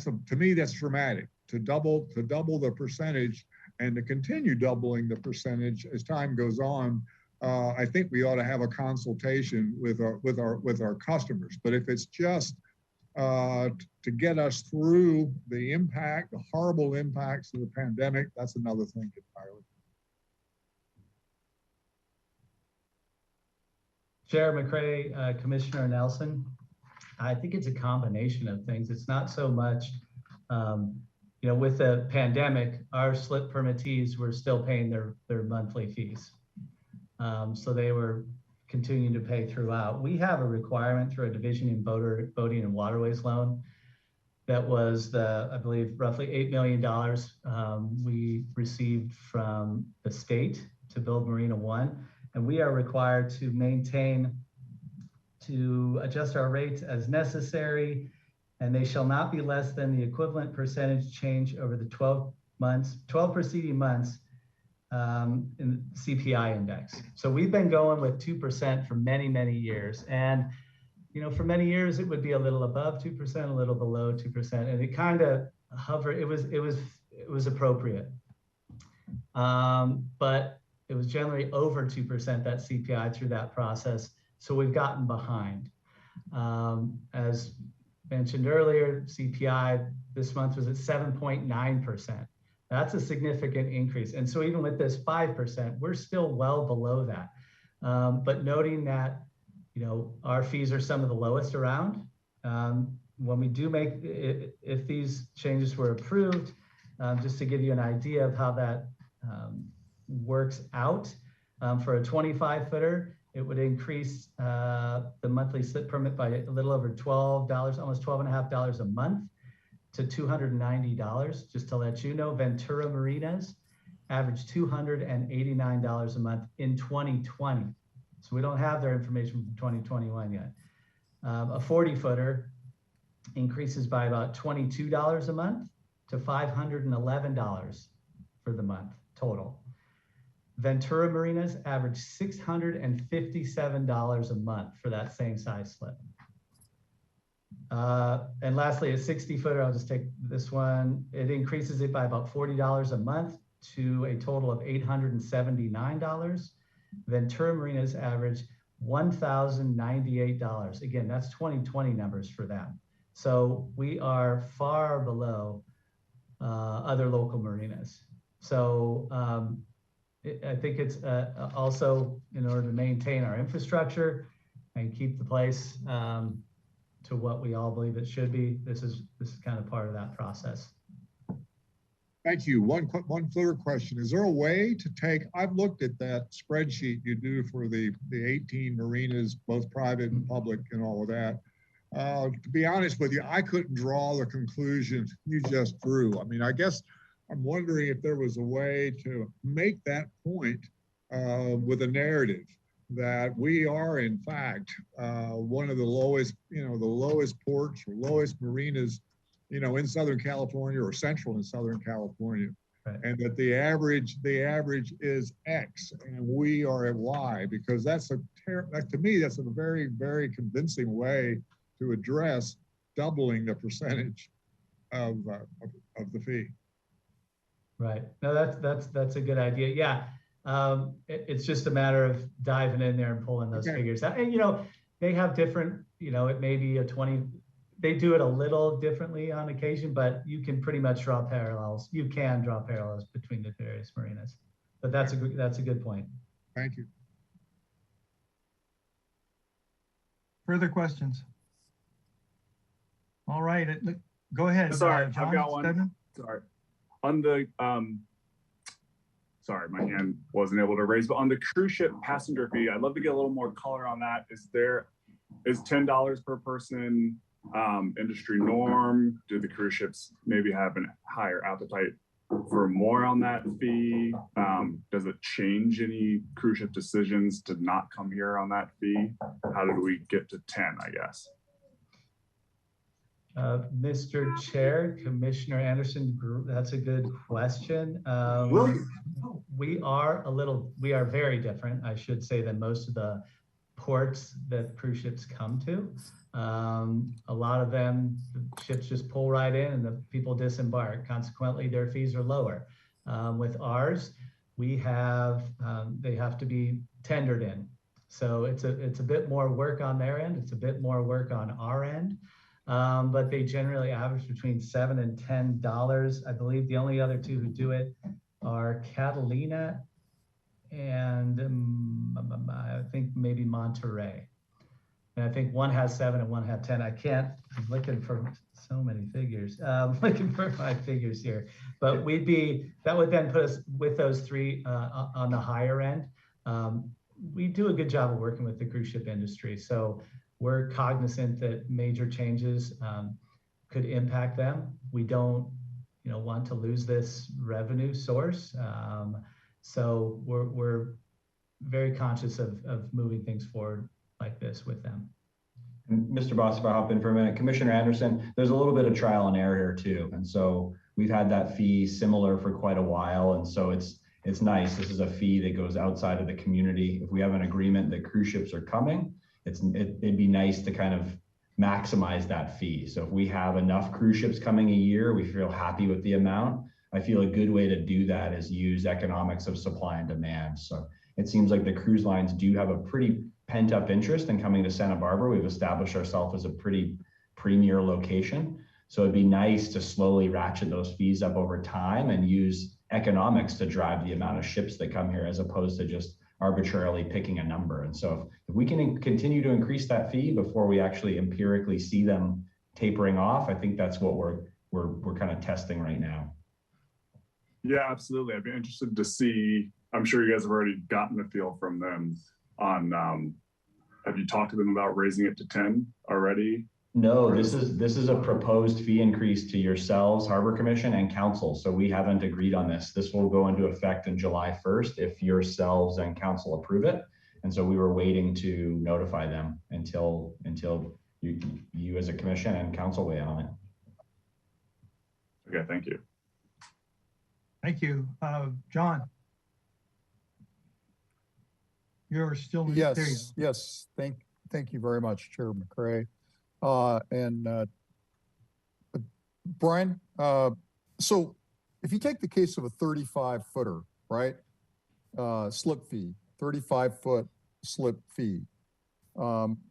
to me, that's dramatic. To double the percentage and to continue doubling the percentage as time goes on, I think we ought to have a consultation with our customers. But if it's just to get us through the horrible impacts of the pandemic, that's another thing entirely. Chair McCray, Commissioner Nelson, I think it's a combination of things. It's not so much You know, with the pandemic, our slip permittees were still paying their monthly fees. So they were continuing to pay throughout. We have a requirement through a division in boating and waterways loan that was I believe, roughly $8 million we received from the state to build Marina One. And we are required to adjust our rates as necessary, and they shall not be less than the equivalent percentage change over the 12 preceding months in CPI index. So we've been going with 2% for many, many years. And, you know, for many years, it would be a little above 2%, a little below 2%. And it kind of hovered, it was appropriate. But it was generally over 2% that CPI through that process. So we've gotten behind. As mentioned earlier, CPI this month was at 7.9%. That's a significant increase. And so even with this 5%, we're still well below that. But noting that, you know, our fees are some of the lowest around. When we do make, if these changes were approved, just to give you an idea of how that works out, for a 25-footer, it would increase the monthly slip permit by a little over $12, almost $12.50 a month to $290. Just to let you know, Ventura Marinas averaged $289 a month in 2020. So we don't have their information from 2021 yet. A 40-footer increases by about $22 a month to $511 for the month total. Ventura Marinas averaged $657 a month for that same size slip. And lastly, a 60-footer, I'll just take this one. It increases it by about $40 a month to a total of $879. Ventura Marinas average $1,098. Again, that's 2020 numbers for them. So we are far below other local marinas. So I think it's also in order to maintain our infrastructure and keep the place to what we all believe it should be. This is kind of part of that process. Thank you. One further question. Is there a way to take, I've looked at that spreadsheet you do for the 18 marinas, both private and public and all of that. To be honest with you, I couldn't draw the conclusions you just drew. I mean, I guess I'm wondering if there was a way to make that point with a narrative that we are in fact one of the lowest, the lowest ports or lowest marinas, in Southern California or central and Southern California. Right. And that the average is X and we are at Y, because to me, that's a very, very convincing way to address doubling the percentage of the fee. Right. No, that's a good idea. Yeah. It's just a matter of diving in there and pulling those figures out. And, they have different, it may be a 20, they do it a little differently on occasion, but you can pretty much draw parallels. You can draw parallels between the various marinas, but that's a good point. Thank you. Further questions? All right, go ahead. Sorry, John, I've got one. Stedman? Sorry. On the, sorry, my hand wasn't able to raise, but on the cruise ship passenger fee, I'd love to get a little more color on that. Is $10 per person industry norm? Do the cruise ships maybe have a higher appetite for more on that fee? Does it change any cruise ship decisions to not come here on that fee? How did we get to 10, I guess? Mr. Chair, Commissioner Anderson, that's a good question. We are very different, I should say, than most of the ports that cruise ships come to. A lot of them, the ships just pull right in and the people disembark. Consequently, their fees are lower. With ours, they have to be tendered in. So it's a bit more work on their end. It's a bit more work on our end. But they generally average between $7 and $10. I believe the only other two who do it are Catalina and I think maybe Monterey. And I think one has 7 and one had 10. I'm looking for so many figures. Looking for my figures here. But that would then put us with those 3 on the higher end. We do a good job of working with the cruise ship industry. So we're cognizant that major changes could impact them. We don't want to lose this revenue source. So we're very conscious of moving things forward like this with them. And Mr. Boss, if I hop in for a minute, Commissioner Anderson, there's a little bit of trial and error here too. And so we've had that fee similar for quite a while. And so it's nice. This is a fee that goes outside of the community. If we have an agreement that cruise ships are coming, it'd be nice to kind of maximize that fee. So if we have enough cruise ships coming a year, we feel happy with the amount. I feel a good way to do that is use economics of supply and demand. So it seems like the cruise lines do have a pretty pent up interest in coming to Santa Barbara. We've established ourselves as a pretty premier location. So it'd be nice to slowly ratchet those fees up over time and use economics to drive the amount of ships that come here as opposed to just arbitrarily picking a number. And so if we can continue to increase that fee before we actually empirically see them tapering off, I think that's what we're kind of testing right now. Yeah, absolutely. I'd be interested to see, I'm sure you guys have already gotten a feel from them on, have you talked to them about raising it to 10 already? No, this is a proposed fee increase to yourselves, Harbor Commission and Council. So we haven't agreed on this. This will go into effect on July 1st if yourselves and Council approve it. And so we were waiting to notify them until you as a commission and Council weigh on it. Okay, thank you. Thank you. John. You're still there. Yes. Thank you very much, Chair McCray. Brian, so if you take the case of a 35 footer, right? Slip fee, 35-foot slip fee,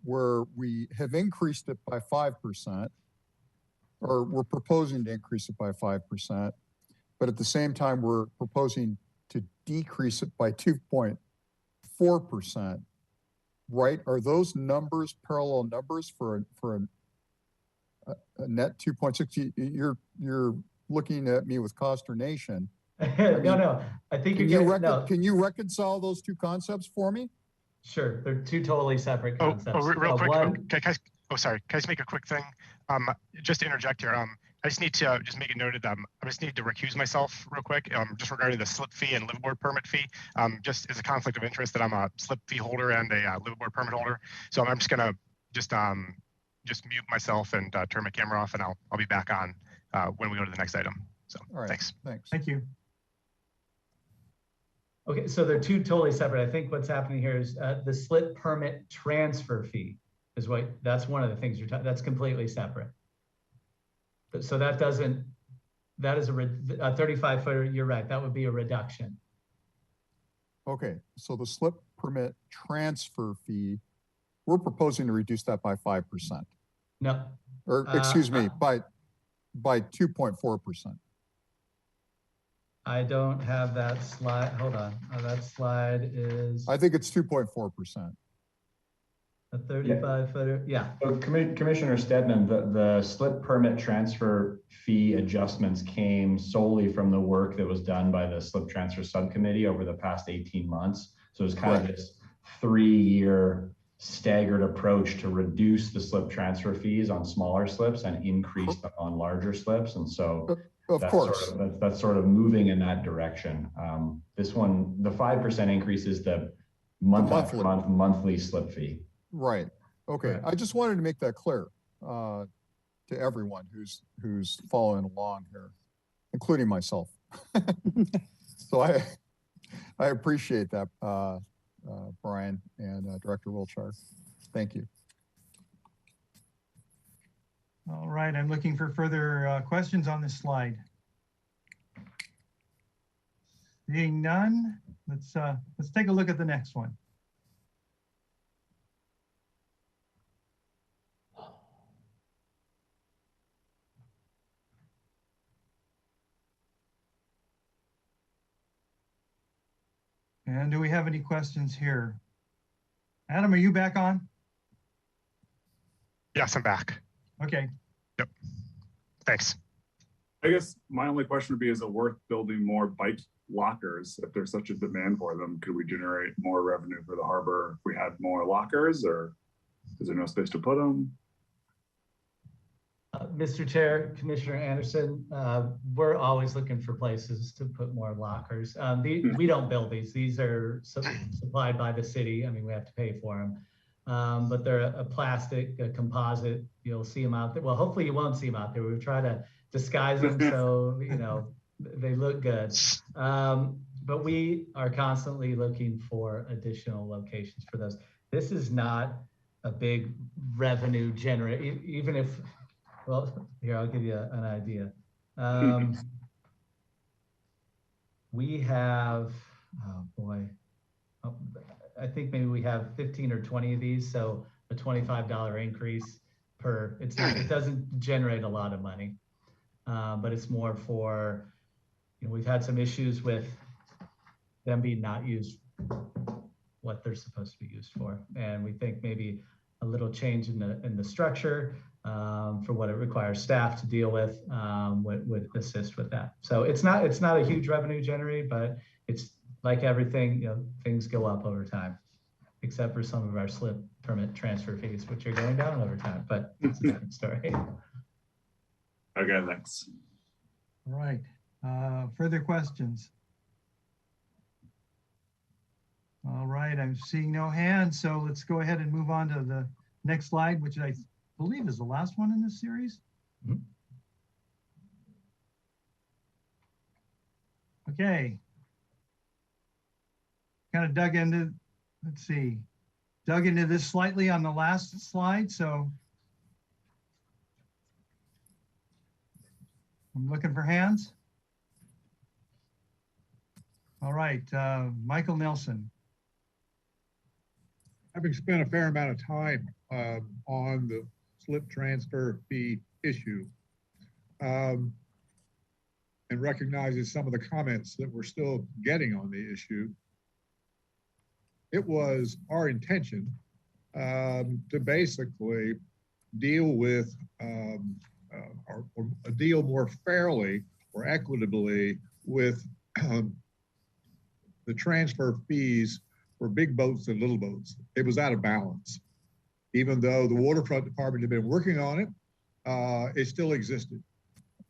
where we have increased it by 5%, or we're proposing to increase it by 5%, but at the same time, we're proposing to decrease it by 2.4%. Right? Are those numbers parallel numbers for a net 2.6? You're looking at me with consternation. No. I think can you reconcile those two concepts for me? Sure, they're two totally separate concepts. Real quick. Can I just make a quick thing? Just to interject here. I just need to make it noted that I just need to recuse myself real quick, just regarding the slip fee and liveaboard permit fee. Just as a conflict of interest that I'm a slip fee holder and a liveaboard permit holder. So I'm just gonna just mute myself and turn my camera off, and I'll be back on when we go to the next item. So thanks. Thank you. Okay, so they're two totally separate. I think what's happening here is the slip permit transfer fee is that's one of the things that's completely separate. So that is a 35 footer, you're right, that would be a reduction. Okay, so the slip permit transfer fee, we're proposing to reduce that by 5%. No. Or excuse me, by 2.4%. I don't have that slide, hold on. That slide is. I think it's 2.4%. A 35 footer, yeah. So Commissioner Stedman, the slip permit transfer fee adjustments came solely from the work that was done by the slip transfer subcommittee over the past 18 months. So it's kind of this 3-year staggered approach to reduce the slip transfer fees on smaller slips and increase them on larger slips. And so that's sort of moving in that direction. This one, the 5% increase is the monthly slip fee. Right. Okay. Right. I just wanted to make that clear to everyone who's following along here, including myself. So I appreciate that, Brian and Director Wiltshire. Thank you. All right. I'm looking for further questions on this slide. Seeing none, let's take a look at the next one. And do we have any questions here? Adam, are you back on? Yes, I'm back. Okay. Yep. Thanks. I guess my only question would be, is it worth building more bike lockers? If there's such a demand for them, could we generate more revenue for the harbor if we had more lockers, or is there no space to put them? Mr. Chair, Commissioner Anderson, we're always looking for places to put more lockers. We don't build these. These are supplied by the city. I mean, we have to pay for them. But they're a plastic, a composite. You'll see them out there. Well, hopefully you won't see them out there. We try to disguise them so, you know, they look good. But we are constantly looking for additional locations for those. This is not a big revenue generator, even if, well, here, I'll give you an idea. We have, oh boy, I think maybe we have 15 or 20 of these. So a $25 increase per, it doesn't generate a lot of money, but it's more for, you know, we've had some issues with them being not used what they're supposed to be used for. And we think maybe a little change in the structure for what it requires staff to deal with would assist with that. So it's not a huge revenue generator, but it's like everything, you know, things go up over time, except for some of our slip permit transfer fees, which are going down over time, but it's a different story. Okay, thanks. All right. Further questions? All right, I'm seeing no hands, so let's go ahead and move on to the next slide, which I believe is the last one in this series. Mm-hmm. Okay. Kind of dug into, let's see, dug into this slightly on the last slide, so I'm looking for hands. All right, Michael Nelson. Having spent a fair amount of time on the slip transfer fee issue, and recognizing some of the comments that we're still getting on the issue, it was our intention to basically deal with or deal more fairly or equitably with the transfer fees for big boats and little boats. It was out of balance. Even though the waterfront department had been working on it, it still existed.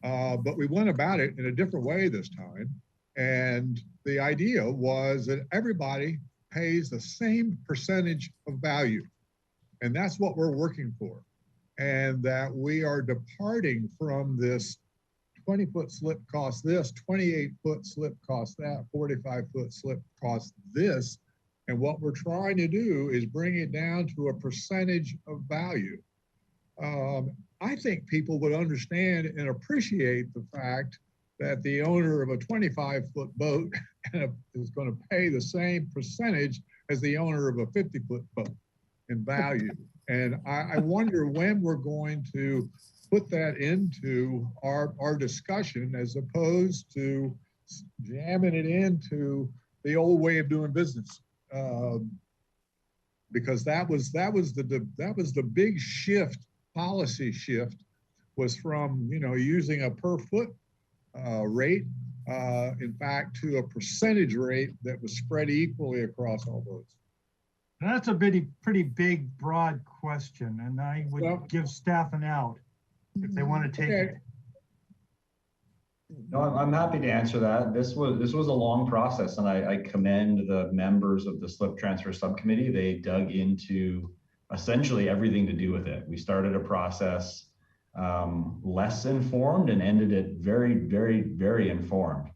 But we went about it in a different way this time. And the idea was that everybody pays the same percentage of value. And that's what we're working for. And that we are departing from this 20-foot slip cost this, 28-foot slip cost that, 45-foot slip cost this. And what we're trying to do is bring it down to a percentage of value. I think people would understand and appreciate the fact that the owner of a 25-foot boat is going to pay the same percentage as the owner of a 50-foot boat in value. And I wonder when we're going to put that into our discussion as opposed to jamming it into the old way of doing business. Because that was the big shift, policy shift, was from, you know, using a per foot rate, in fact, to a percentage rate that was spread equally across all boats. That's a pretty big, broad question, and I would give staff an out if they want to take it. No, I'm happy to answer that. This was a long process, and I commend the members of the slip transfer subcommittee. They dug into essentially everything to do with it. We started a process less informed and ended it very, very, very informed.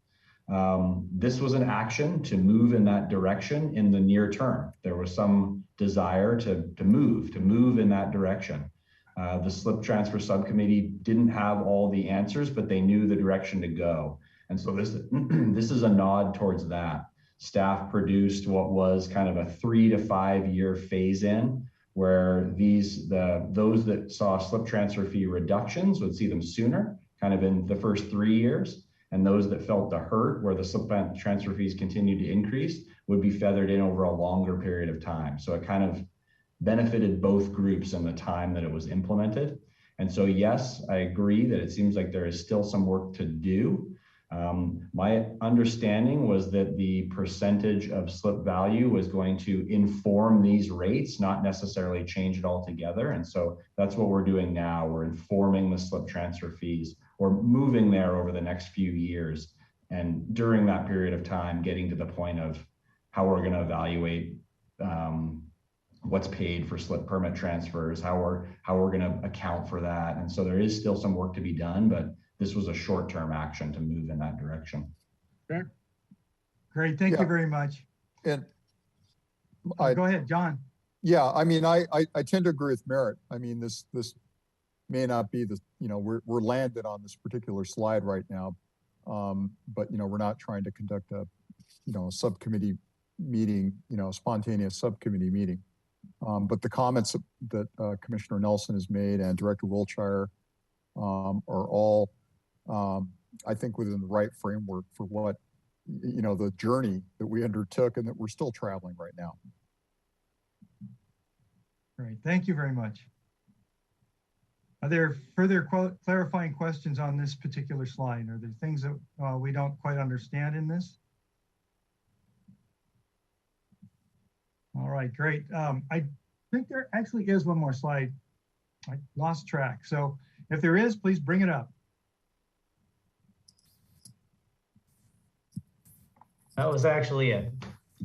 This was an action to move in that direction in the near term. There was some desire to move in that direction. The slip transfer subcommittee didn't have all the answers, but they knew the direction to go. And so this is a nod towards that. Staff produced what was kind of a 3 to 5 year phase in, where those that saw slip transfer fee reductions would see them sooner, kind of in the first 3 years. And those that felt the hurt, where the slip transfer fees continued to increase, would be feathered in over a longer period of time. So it kind of benefited both groups in the time that it was implemented. And so, yes, I agree that it seems like there is still some work to do. My understanding was that the percentage of slip value was going to inform these rates, not necessarily change it altogether. And so that's what we're doing now. We're informing the slip transfer fees, or moving there over the next few years. And during that period of time, getting to the point of how we're going to evaluate what's paid for slip permit transfers, how we're going to account for that. And so there is still some work to be done, but this was a short-term action to move in that direction. Okay. Great, thank you very much. And go ahead, John. Yeah, I mean, I tend to agree with Merritt. I mean, this may not be the, we're landed on this particular slide right now, but we're not trying to conduct a, a subcommittee meeting, a spontaneous subcommittee meeting. But the comments that Commissioner Nelson has made and Director Wiltshire are all, I think, within the right framework for what, the journey that we undertook and that we're still traveling right now. Great, thank you very much. Are there further clarifying questions on this particular slide? Are there things that we don't quite understand in this? All right, great. I think there actually is one more slide. I lost track. So if there is, please bring it up. That was actually it.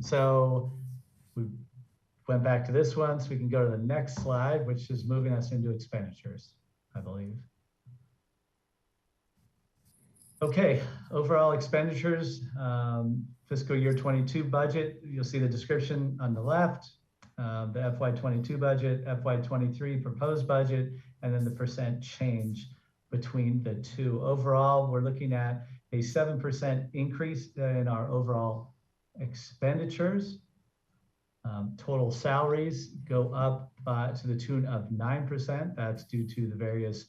So we went back to this one, so we can go to the next slide, which is moving us into expenditures, I believe. Okay, overall expenditures, fiscal year 22 budget, you'll see the description on the left, the FY22 budget, FY23 proposed budget, and then the percent change between the two. Overall, we're looking at a 7% increase in our overall expenditures. Total salaries go up to the tune of 9%. That's due to the various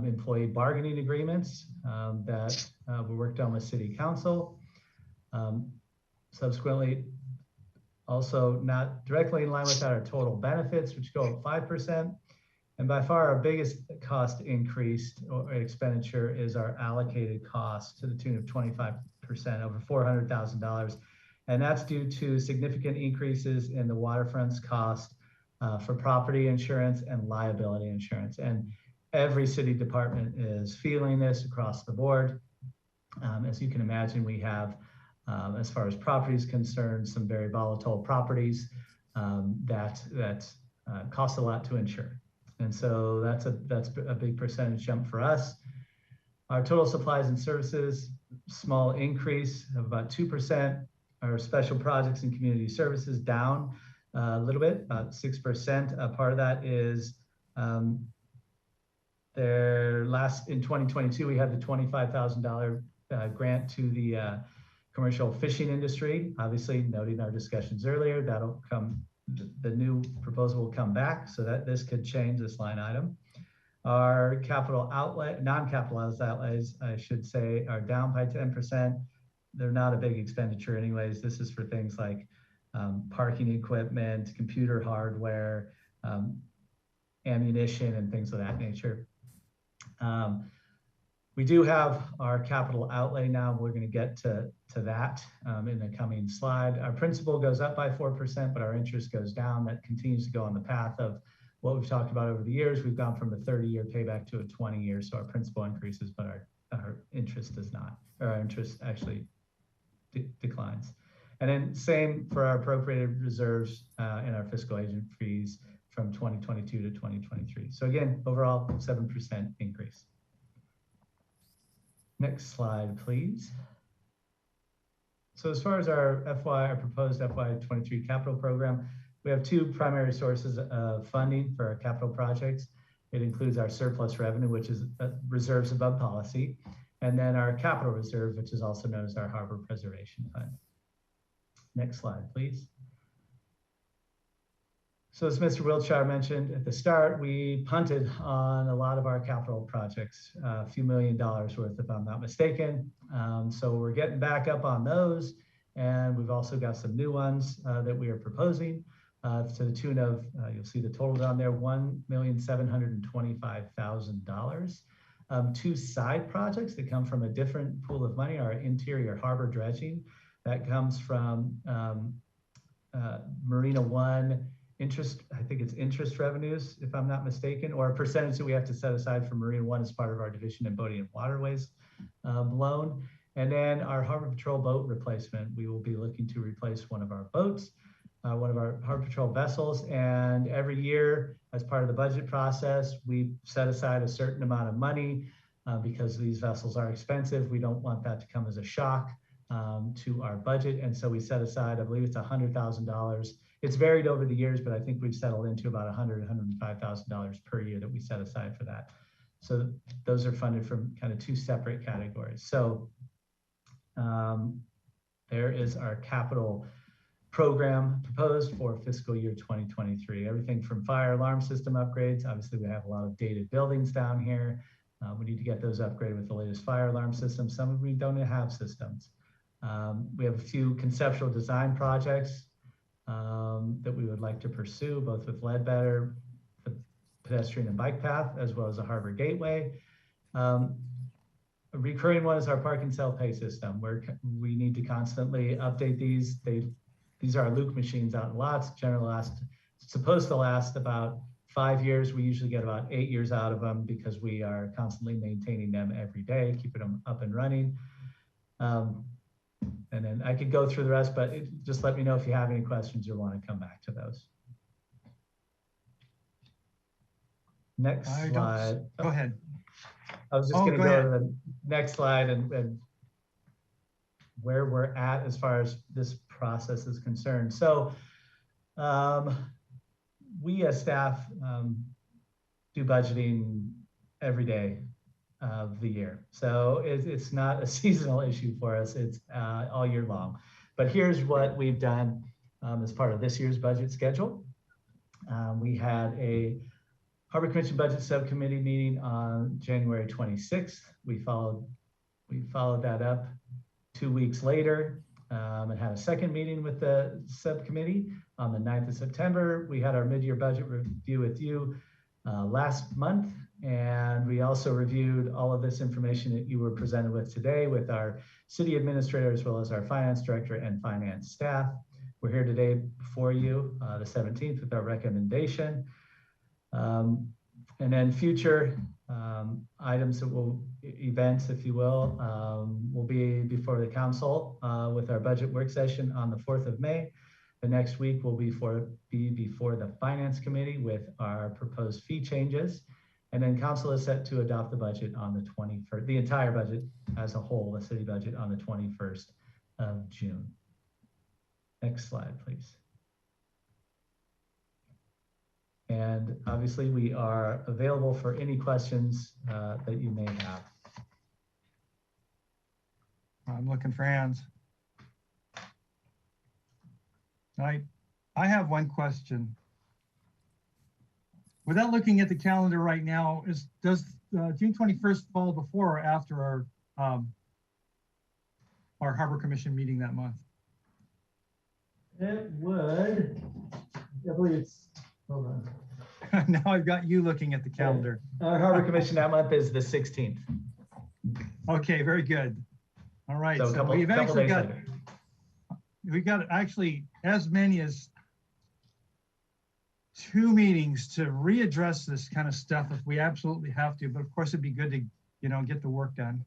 employee bargaining agreements that were worked on with City Council. Subsequently, also not directly in line with that, our total benefits, which go up 5%. And by far our biggest cost increase or expenditure is our allocated cost to the tune of 25%, over $400,000. And that's due to significant increases in the waterfront's cost for property insurance and liability insurance. And every city department is feeling this across the board. As you can imagine, we have, as far as property is concerned, some very volatile properties that cost a lot to insure. And so that's a big percentage jump for us. Our total supplies and services, small increase of about 2%. Our special projects and community services down a little bit, about 6%. A part of that is in 2022, we had the $25,000 grant to the commercial fishing industry. Obviously, noting our discussions earlier, that'll come, the new proposal will come back, so that this could change this line item. Our capital outlay, non-capitalized outlays, I should say, are down by 10%. They're not a big expenditure anyways. This is for things like parking equipment, computer hardware, ammunition, and things of that nature. We do have our capital outlay now. We're going to get to that in the coming slide. Our principal goes up by 4%, but our interest goes down. That continues to go on the path of what we've talked about over the years. We've gone from a 30-year payback to a 20-year, so our principal increases, but our interest does not, or our interest actually declines. And then same for our appropriated reserves and our fiscal agent fees from 2022 to 2023. So again, overall 7% increase. Next slide, please. So as far as our proposed FY23 capital program, we have two primary sources of funding for our capital projects. It includes our surplus revenue, which is reserves above policy, and then our capital reserve, which is also known as our Harbor Preservation Fund. Next slide, please. So as Mr. Wiltshire mentioned at the start, we punted on a lot of our capital projects, a few $1 million worth, if I'm not mistaken. So we're getting back up on those. And we've also got some new ones that we are proposing. to the tune of, you'll see the total down there, $1,725,000. Two side projects that come from a different pool of money are interior harbor dredging. That comes from Marina One interest, I think it's interest revenues, if I'm not mistaken, or a percentage that we have to set aside for Marina One as part of our division in boating and waterways loan. And then our Harbor Patrol boat replacement, we will be looking to replace one of our boats, one of our Harbor Patrol vessels. And every year, as part of the budget process, we set aside a certain amount of money because these vessels are expensive. We don't want that to come as a shock to our budget. And so we set aside, I believe it's $100,000. It's varied over the years, but I think we've settled into about $100,000, $105,000 per year that we set aside for that. So those are funded from kind of two separate categories. So there is our capital program proposed for fiscal year 2023. Everything from fire alarm system upgrades. Obviously, we have a lot of dated buildings down here. We need to get those upgraded with the latest fire alarm systems. Some of them we don't have systems. We have a few conceptual design projects that we would like to pursue, both with Ledbetter, the pedestrian and bike path, as well as the Harbor Gateway. A recurring one is our park and self-pay system, where we need to constantly update these. These are our Luke machines out in lots. Generally supposed to last about 5 years. We usually get about 8 years out of them because we are constantly maintaining them every day, keeping them up and running. And then I could go through the rest, but just let me know if you have any questions or want to come back to those. Next slide. Go ahead. I was just going to go to the next slide and where we're at as far as this process is concerned. So we as staff do budgeting every day of the year. So it's not a seasonal issue for us. It's all year long. But here's what we've done as part of this year's budget schedule. We had a Harbor Commission Budget Subcommittee meeting on January 26th. We followed that up 2 weeks later and had a second meeting with the subcommittee on the 9th of September. We had our mid-year budget review with you last month. And we also reviewed all of this information that you were presented with today with our city administrator, as well as our finance director and finance staff. We're here today before you, the 17th, with our recommendation. And then future items that will, events, if you will be before the council with our budget work session on the 4th of May. The next week will be before the finance committee with our proposed fee changes. And then council is set to adopt the budget on the 21st, the entire budget as a whole, the city budget on the 21st of June. Next slide, please. And obviously we are available for any questions that you may have. I'm looking for hands. I have one question. Without looking at the calendar right now, does June 21st fall before or after our Harbor Commission meeting that month? It would. I believe it's, hold on. Now I've got you looking at the calendar. Our Harbor Commission that month is the 16th. Okay, very good. All right, So we've got actually as many as 2 meetings to readdress this kind of stuff if we absolutely have to, but of course it'd be good to, get the work done.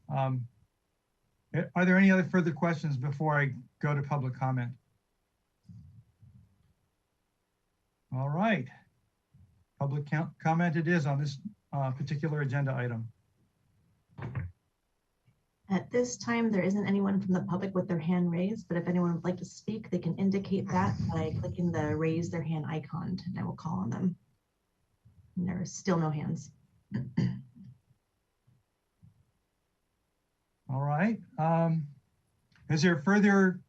Are there any other further questions before I go to public comment? All right. Public comment it is on this particular agenda item. At this time, there isn't anyone from the public with their hand raised, but if anyone would like to speak, they can indicate that by clicking the raise their hand icon, and I will call on them. And there are still no hands. All right. Is there further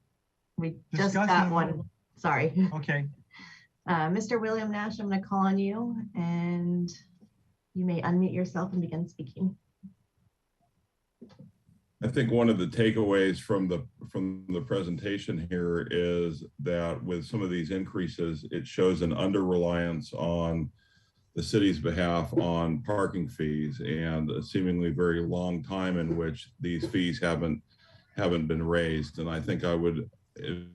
We just got one. Sorry. Okay. Mr. William Nash, I'm going to call on you, and you may unmute yourself and begin speaking. I think one of the takeaways from the presentation here is that with some of these increases, it shows an under-reliance on the city's behalf on parking fees and a seemingly very long time in which these fees haven't been raised. And I think I would, in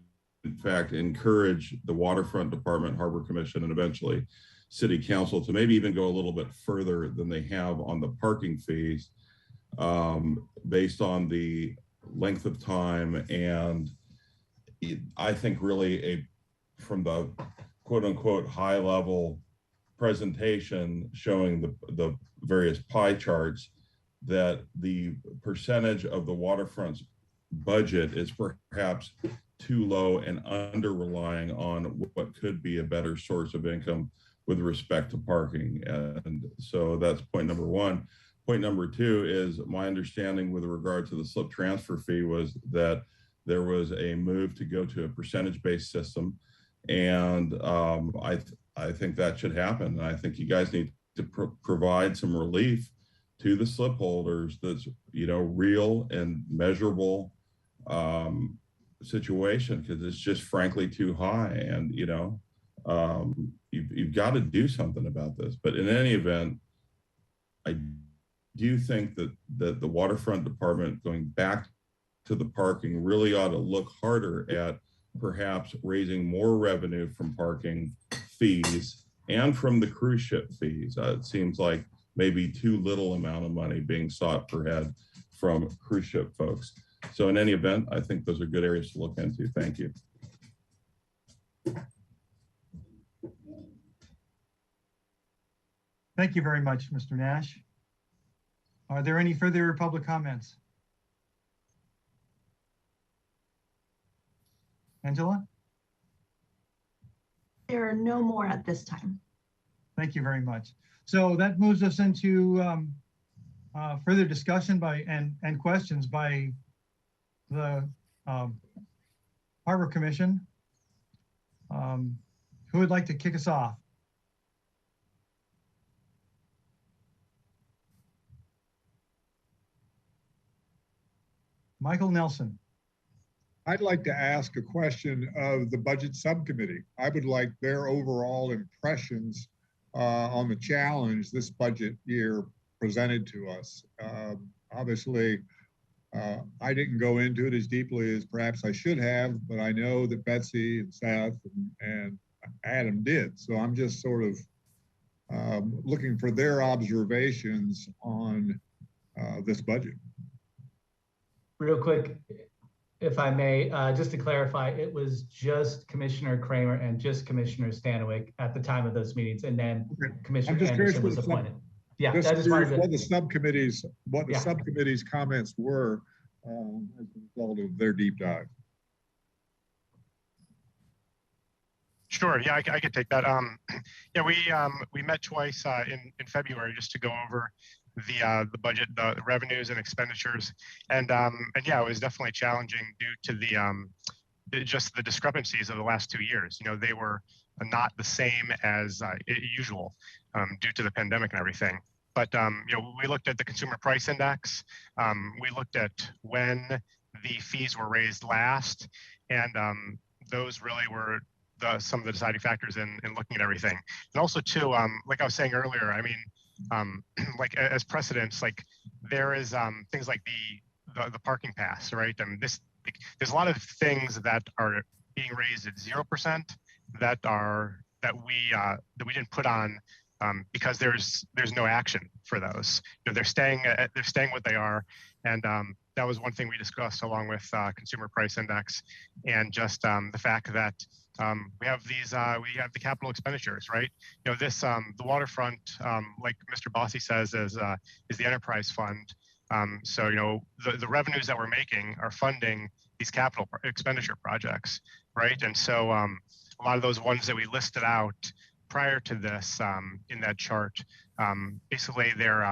fact, encourage the Waterfront Department, Harbor Commission, and eventually City Council to maybe even go a little bit further than they have on the parking fees, based on the length of time. And I think really from the quote unquote high level presentation showing the various pie charts, that the percentage of the waterfront's budget is perhaps too low and under relying on what could be a better source of income with respect to parking. And so that's point number one. Point number two is my understanding with regard to the slip transfer fee was that there was a move to go to a percentage-based system. And I think that should happen. I think you guys need to provide some relief to the slip holders that's, real and measurable situation, because it's just frankly too high. And, you've got to do something about this. But in any event, I do think that the Waterfront Department, going back to the parking, really ought to look harder at perhaps raising more revenue from parking fees and from the cruise ship fees. It seems like maybe too little amount of money being sought per head from cruise ship folks. So in any event, I think those are good areas to look into. Thank you. Thank you very much, Mr. Nash. Are there any further public comments? Angela? There are no more at this time. Thank you very much. So that moves us into further discussion and questions by the Harbor Commission. Who would like to kick us off? Michael Nelson. I'd like to ask a question of the budget subcommittee. I would like their overall impressions on the challenge this budget year presented to us. Obviously, I didn't go into it as deeply as perhaps I should have, but I know that Betsy and Seth and Adam did. So I'm just sort of looking for their observations on this budget. Real quick, if I may, just to clarify, it was just Commissioner Kramer and just Commissioner Stanwyck at the time of those meetings, and then Commissioner Anderson was appointed. Yeah, just I just wanted to, what the subcommittee's comments were as a result of their deep dive. Sure. Yeah, I could take that. Yeah, we met twice in February just to go over the budget, the revenues and expenditures, and yeah, it was definitely challenging due to the just the discrepancies of the last 2 years. They were not the same as usual due to the pandemic and everything. But we looked at the consumer price index. We looked at when the fees were raised last, and those really were some of the deciding factors in looking at everything. And also too, like I was saying earlier, I mean, like as precedents, like there is things like the parking pass, right? I mean, there's a lot of things that are being raised at 0% that we didn't put on because there's no action for those. They're staying what they are, and that was one thing we discussed along with consumer price index, and just the fact that we have the capital expenditures, right? The waterfront, like Mr. Bossi says, is the enterprise fund. So the revenues that we're making are funding these capital expenditure projects, right? And so a lot of those ones that we listed out prior to this in that chart, basically they're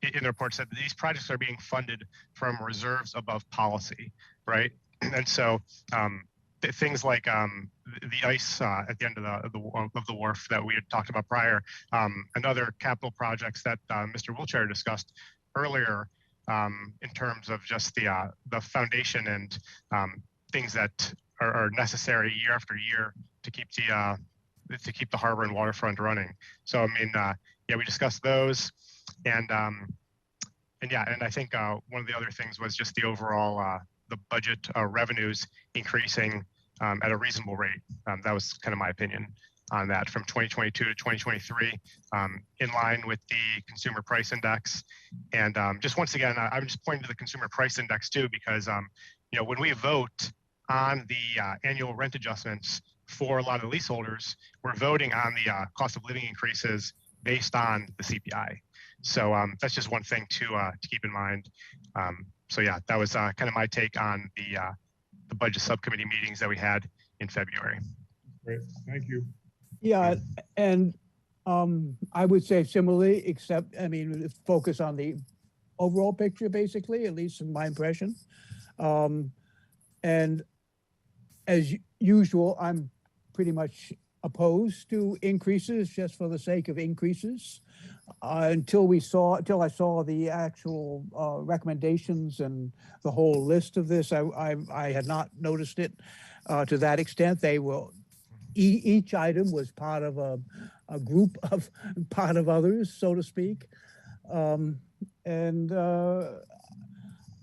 in the report said that these projects are being funded from reserves above policy, right? And so things like the ice at the end of the wharf that we had talked about prior, and other capital projects that Mr. Wiltshire discussed earlier, in terms of just the foundation and things that are necessary year after year to keep the harbor and waterfront running. So I mean, yeah, we discussed those, and yeah, and I think one of the other things was just the overall the budget revenues increasing at a reasonable rate. That was kind of my opinion on that from 2022 to 2023, in line with the consumer price index. And just once again, I'm just pointing to the consumer price index too, because you know, when we vote on the annual rent adjustments for a lot of the leaseholders, we're voting on the cost of living increases based on the CPI. So that's just one thing to keep in mind. So yeah, that was kind of my take on the budget subcommittee meetings that we had in February. Great, thank you. Yeah, and I would say similarly, except, I mean, focus on the overall picture, basically, at least in my impression. And as usual, I'm pretty much opposed to increases just for the sake of increases. Until I saw the actual recommendations and the whole list of this, I had not noticed it to that extent. They will. Each item was part of a group of part of others, so to speak. And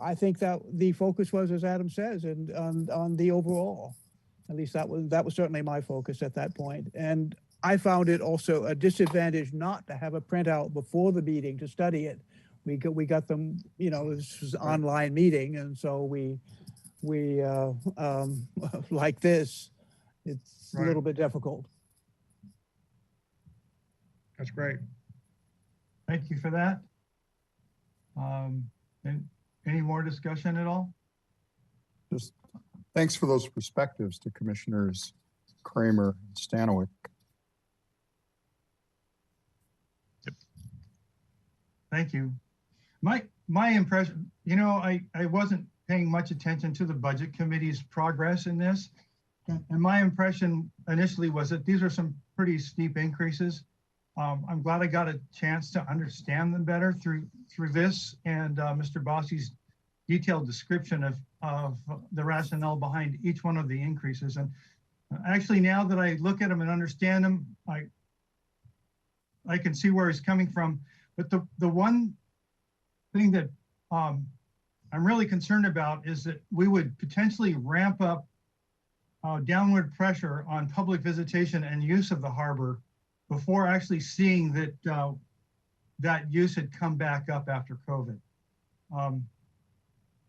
I think that the focus was, as Adam says, and on the overall. At least that was certainly my focus at that point. And I found it also a disadvantage not to have a printout before the meeting to study it. We got them, you know, this was an online meeting, and so we like this. It's a little bit difficult. That's great. Thank you for that. And any more discussion at all? Just thanks for those perspectives to Commissioners Kramer and Stanwyck. Yep. Thank you. My impression, you know, I wasn't paying much attention to the Budget Committee's progress in this. And my impression initially was that these are some pretty steep increases. I'm glad I got a chance to understand them better through this and Mr. Bossi's detailed description of the rationale behind each one of the increases. And actually, now that I look at them and understand them, I can see where he's coming from. But the one thing that I'm really concerned about is that we would potentially ramp up downward pressure on public visitation and use of the harbor before actually seeing that that use had come back up after COVID.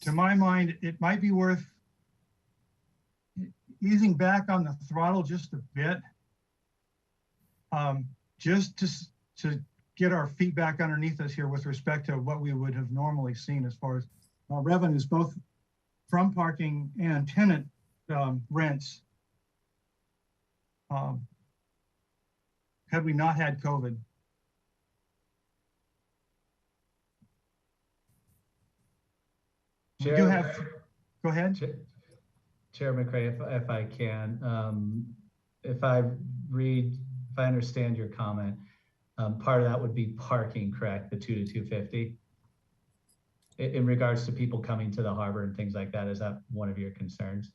To my mind, it might be worth easing back on the throttle just a bit, just to get our feet back underneath us here with respect to what we would have normally seen as far as revenues, both from parking and tenant rents, had we not had COVID. Chair, we do have, go ahead. Chair McCray, if I can, if I understand your comment, part of that would be parking, correct? The 2 to 250? In regards to people coming to the harbor and things like that, is that one of your concerns?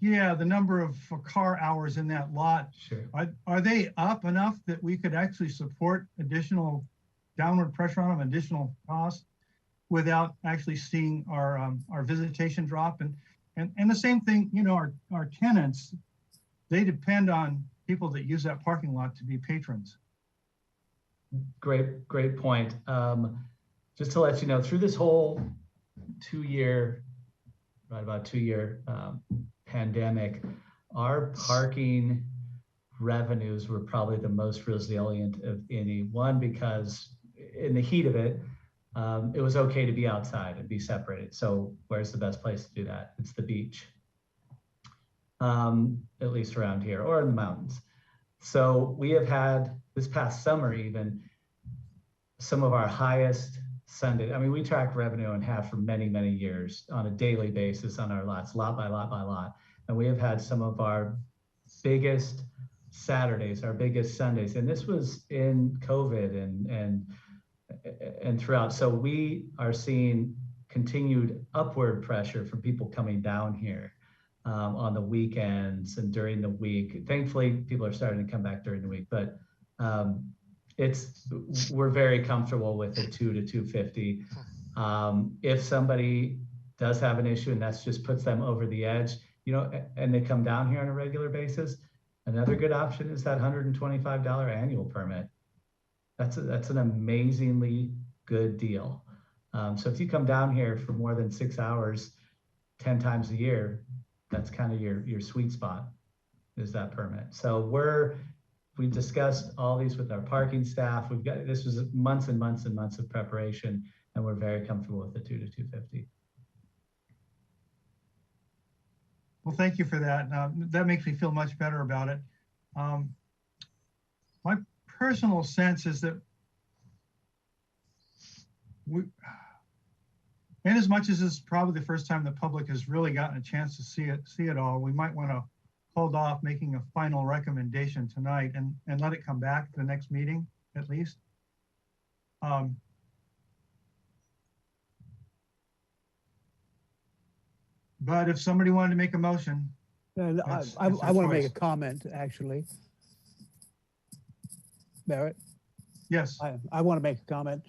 Yeah, the number of car hours in that lot. Sure. Are they up enough that we could actually support additional downward pressure on them, additional costs, without actually seeing our visitation drop? And the same thing, you know, our tenants, they depend on people that use that parking lot to be patrons. Great point. Just to let you know, through this whole 2-year pandemic, our parking revenues were probably the most resilient of any one, because in the heat of it, it was okay to be outside and be separated. So where's the best place to do that? It's the beach, at least around here, or in the mountains. So we have had this past summer even some of our highest Sunday. I mean, we track revenue and have for many, many years on a daily basis on our lots, lot by lot by lot. And we have had some of our biggest Saturdays, our biggest Sundays. And this was in COVID and throughout. So we are seeing continued upward pressure from people coming down here on the weekends and during the week. Thankfully, people are starting to come back during the week, but we're very comfortable with the 2 to 250. If somebody does have an issue and that's just puts them over the edge, you know, and they come down here on a regular basis, another good option is that $125 annual permit. That's an amazingly good deal. So if you come down here for more than 6 hours, 10 times a year, that's kind of your sweet spot, is that permit. So we discussed all these with our parking staff. This was months and months and months of preparation, and we're very comfortable with the 2 to 250. Well, thank you for that. That makes me feel much better about it. My personal sense is that and as much as this is probably the first time the public has really gotten a chance to see it all, we might want to hold off making a final recommendation tonight and let it come back to the next meeting at least. But if somebody wanted to make a motion. And I want to make a comment, actually. Barrett? Yes. I want to make a comment.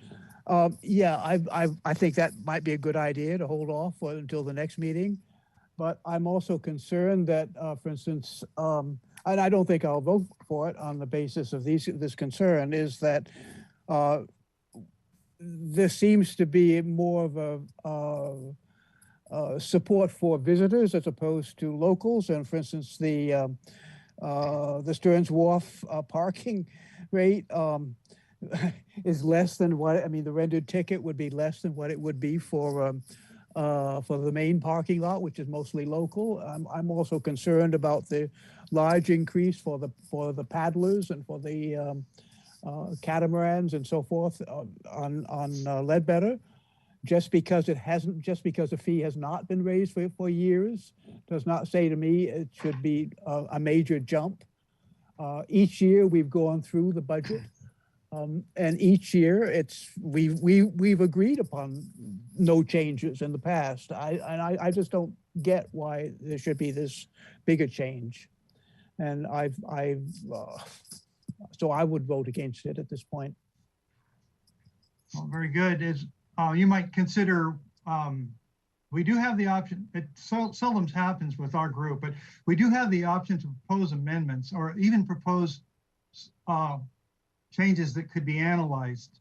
Yeah, I think that might be a good idea to hold off until the next meeting. But I'm also concerned that, for instance, and I don't think I'll vote for it on the basis of this concern, is that there seems to be more of a support for visitors as opposed to locals. And for instance, the Stearns Wharf parking rate is less than what, I mean, the rendered ticket would be less than what it would be for the main parking lot, which is mostly local. I'm also concerned about the large increase for the paddlers and for the catamarans and so forth on Ledbetter. Just because the fee has not been raised for years does not say to me it should be a major jump. Each year we've gone through the budget. And each year we've agreed upon no changes in the past. I just don't get why there should be this bigger change. And so I would vote against it at this point. Well, very good. You might consider, we do have the option, it seldom happens with our group, but we do have the option to propose amendments or even propose changes that could be analyzed.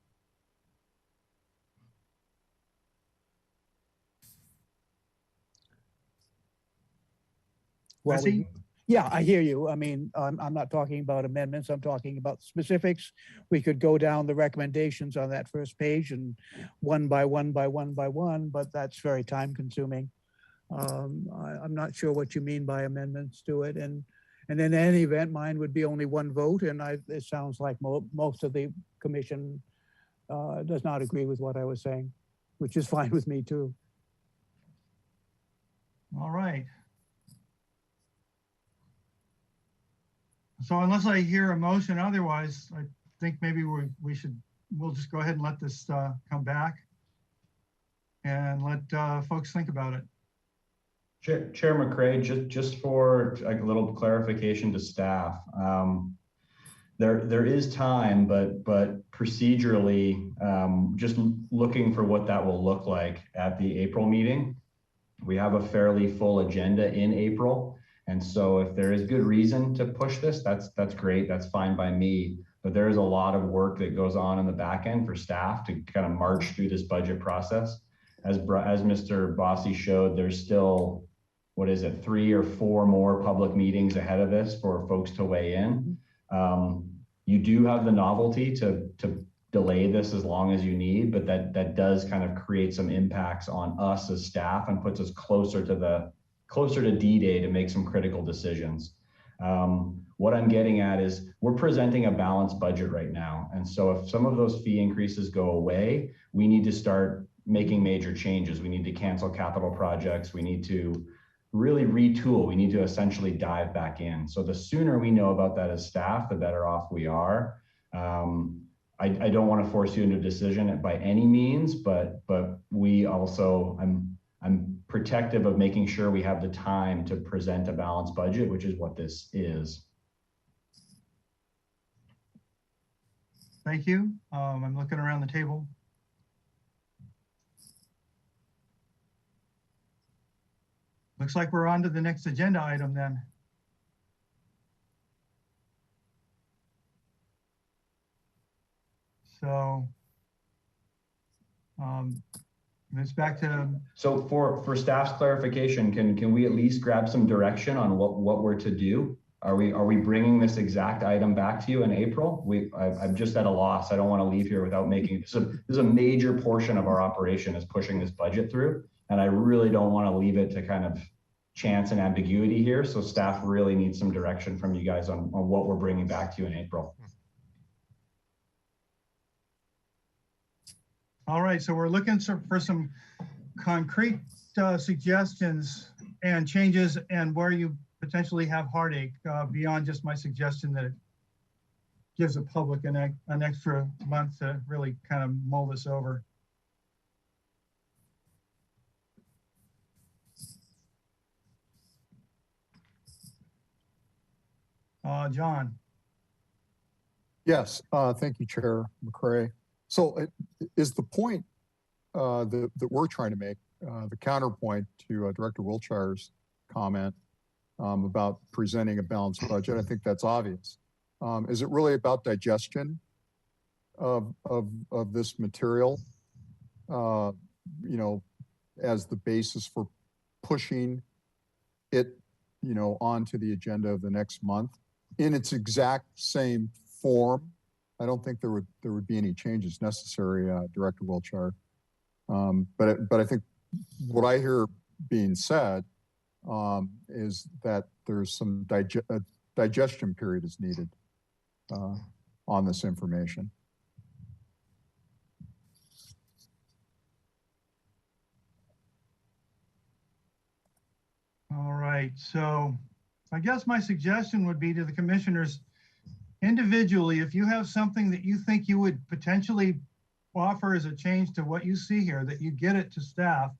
Well, yeah, I hear you. I mean, I'm not talking about amendments. I'm talking about specifics. We could go down the recommendations on that first page and one by one, but that's very time consuming. I'm not sure what you mean by amendments to it. And in any event, mine would be only one vote. And it sounds like most of the commission does not agree with what I was saying, which is fine with me too. All right. So unless I hear a motion otherwise, I think maybe we'll just go ahead and let this come back and let folks think about it. Chair McCray, just for like a little clarification to staff, there is time, but procedurally, just looking for what that will look like at the April meeting. We have a fairly full agenda in April. And so if there is good reason to push this, that's great. That's fine by me. But there is a lot of work that goes on in the back end for staff to kind of march through this budget process. As Mr. Bossy showed, there's still, 3 or 4 more public meetings ahead of this for folks to weigh in. You do have the novelty to delay this as long as you need, but that does kind of create some impacts on us as staff and puts us closer to D-Day to make some critical decisions. What I'm getting at is we're presenting a balanced budget right now. And so if some of those fee increases go away, we need to start making major changes. We need to cancel capital projects. We need to really retool. We need to essentially dive back in. So the sooner we know about that as staff, the better off we are. I don't want to force you into a decision by any means, but we also, I'm protective of making sure we have the time to present a balanced budget, which is what this is. Thank you. I'm looking around the table. Looks like we're on to the next agenda item then. So it's back to. So for staff's clarification, can we at least grab some direction on what we're to do? Are we bringing this exact item back to you in April? I'm just at a loss. I don't want to leave here without making this is a major portion of our operation is pushing this budget through, and I really don't want to leave it to kind of chance and ambiguity here. So staff really needs some direction from you guys on what we're bringing back to you in April. All right, so we're looking for some concrete suggestions and changes, and where you potentially have heartache beyond just my suggestion that it gives the public an extra month to really kind of mull this over. John. Yes, thank you, Chair McCray. So is the point that we're trying to make, the counterpoint to Director Wiltshire's comment about presenting a balanced budget? I think that's obvious. Is it really about digestion of this material, you know, as the basis for pushing it, you know, onto the agenda of the next month in its exact same form? I don't think there would be any changes necessary, Director Wiltshire. But I think what I hear being said is that there's some digestion period is needed on this information. All right, so I guess my suggestion would be to the commissioners individually, if you have something that you think you would potentially offer as a change to what you see here, that you get it to staff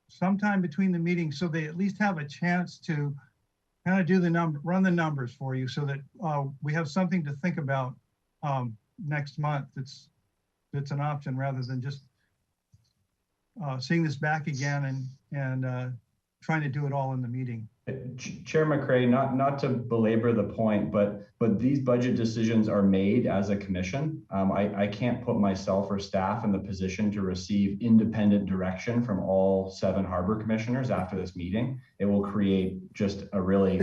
sometime between the meetings, so they at least have a chance to kind of do run the numbers for you, so that we have something to think about next month. It's an option rather than just seeing this back again and trying to do it all in the meeting. Chair McCray, not to belabor the point, but these budget decisions are made as a commission. I can't put myself or staff in the position to receive independent direction from all 7 harbor commissioners after this meeting. It will create just a really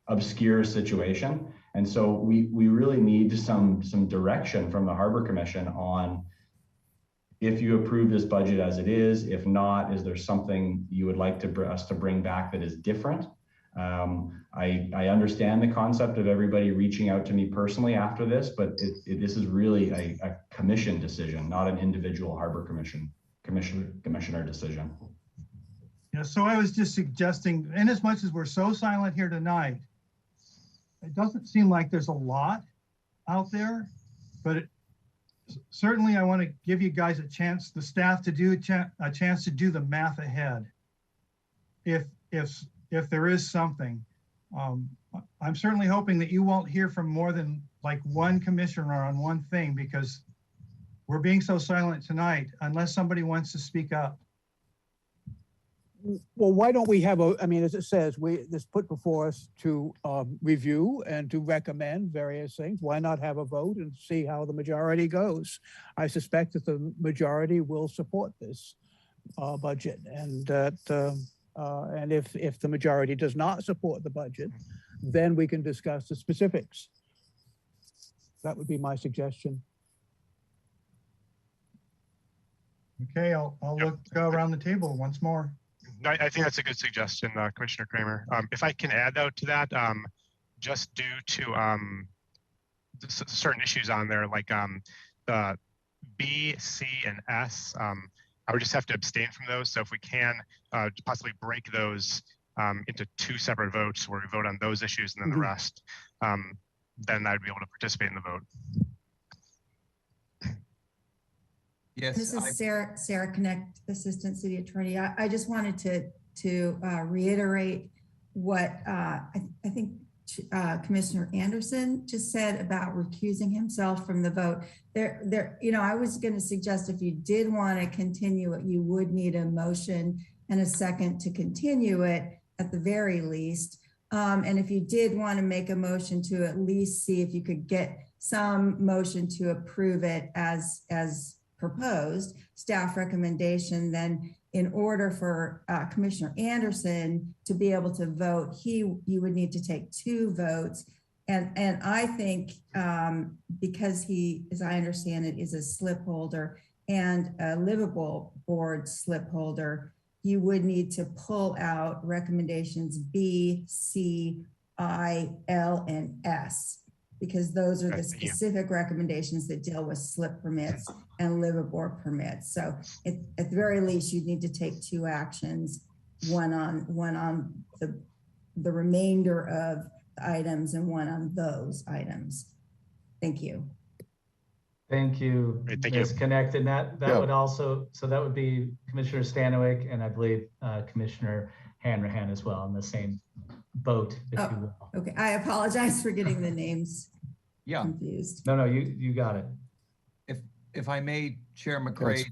obscure situation. And so we really need some direction from the Harbor Commission on, if you approve this budget as it is. If not, is there something you would like us to bring back that is different? I understand the concept of everybody reaching out to me personally after this, but this is really a commission decision, not an individual Harbor commissioner decision. Yeah, so I was just suggesting, in as much as we're so silent here tonight, it doesn't seem like there's a lot out there, but certainly I want to give you guys a chance, the staff, to do a chance to do the math ahead. If there is something, I'm certainly hoping that you won't hear from more than like one commissioner on one thing, because we're being so silent tonight, unless somebody wants to speak up. Well, why don't we have I mean, as it says, this put before us to review and to recommend various things. Why not have a vote and see how the majority goes? I suspect that the majority will support this budget, and that and if the majority does not support the budget, then we can discuss the specifics. That would be my suggestion. Okay, I'll look around the table once more. I think that's a good suggestion, Commissioner Kramer. If I can add though to that, just due to certain issues on there, like the B, C, and S, I would just have to abstain from those. So if we can possibly break those into 2 separate votes, where we vote on those issues and then the rest, then I'd be able to participate in the vote. Yes. This is Sarah Connect, Assistant City Attorney. I just wanted to reiterate what I think Commissioner Anderson just said about recusing himself from the vote. I was going to suggest if you did want to continue it, you would need a motion and a second to continue it at the very least. And if you did want to make a motion to at least see if you could get some motion to approve it as proposed, staff recommendation, then in order for Commissioner Anderson to be able to vote, you would need to take 2 votes. And I think because he, as I understand it, is a slip holder and a livable board slip holder, you would need to pull out recommendations B, C, I, L, and S, because those are the specific recommendations that deal with slip permits and liveaboard permits. So at the very least, you'd need to take 2 actions, one on the remainder of the items and one on those items. Thank you. Thank you, Ms. Connect. And that would also, so that would be Commissioner Stanwyck and I believe Commissioner Hanrahan as well in the same boat, if you will. Okay, I apologize for getting the names confused. No, you got it. If I may, Chair McCray,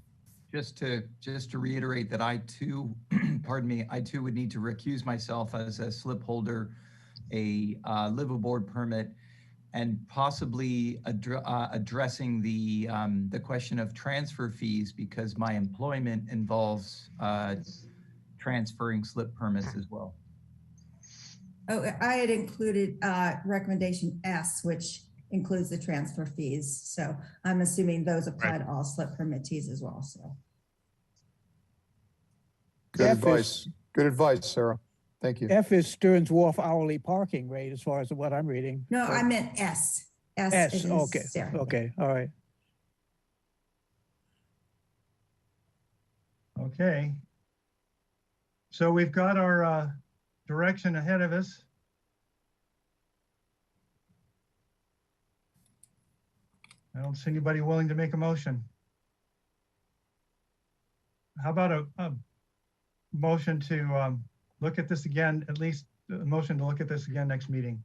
just to reiterate that I too, pardon me, I too would need to recuse myself as a slip holder, a liveaboard permit, and possibly addressing the question of transfer fees, because my employment involves transferring slip permits as well. Oh, I had included recommendation S, which includes the transfer fees. So I'm assuming those apply to all slip permittees as well. So good advice. Good advice, Sarah. Thank you. F is Stearns Wharf hourly parking rate, as far as what I'm reading. No, I meant S. S. Okay. Sarah. Okay. All right. Okay. So we've got our direction ahead of us. I don't see anybody willing to make a motion. How about a motion to look at this again, at least a motion to look at this again next meeting?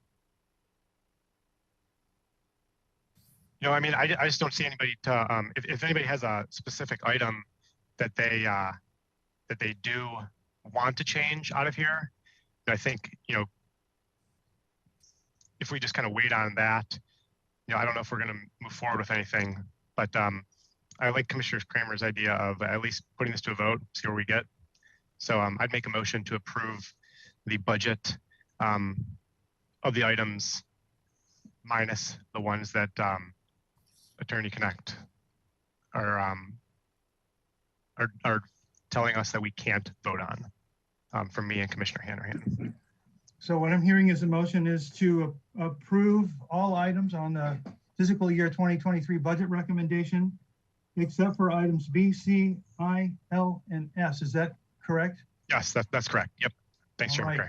I mean, I just don't see anybody to, if anybody has a specific item that they do want to change out of here, I think, if we just kind of wait on that, I don't know if we're going to move forward with anything, but I like Commissioner Kramer's idea of at least putting this to a vote, see where we get. So I'd make a motion to approve the budget of the items minus the ones that Attorney Connect are telling us that we can't vote on from me and Commissioner Hanrahan. So what I'm hearing is the motion is to approve all items on the fiscal year 2023 budget recommendation, except for items B, C, I, L, and S. Is that correct? Yes, that's correct. Yep. Thanks, Chair McCray.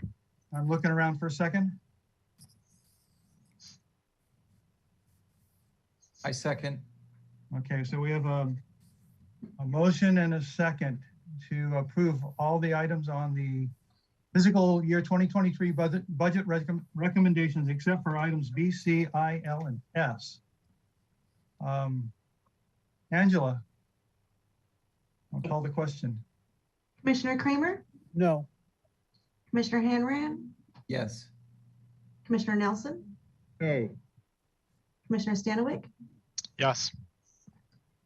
I'm looking around for a second. I second. Okay, so we have a motion and a second to approve all the items on the fiscal year 2023 budget recommendations, except for items B, C, I, L, and S. Angela, I'll call the question. Commissioner Kramer? No. Commissioner Hanrahan? Yes. Commissioner Nelson? No. Commissioner Stanwyck? Yes.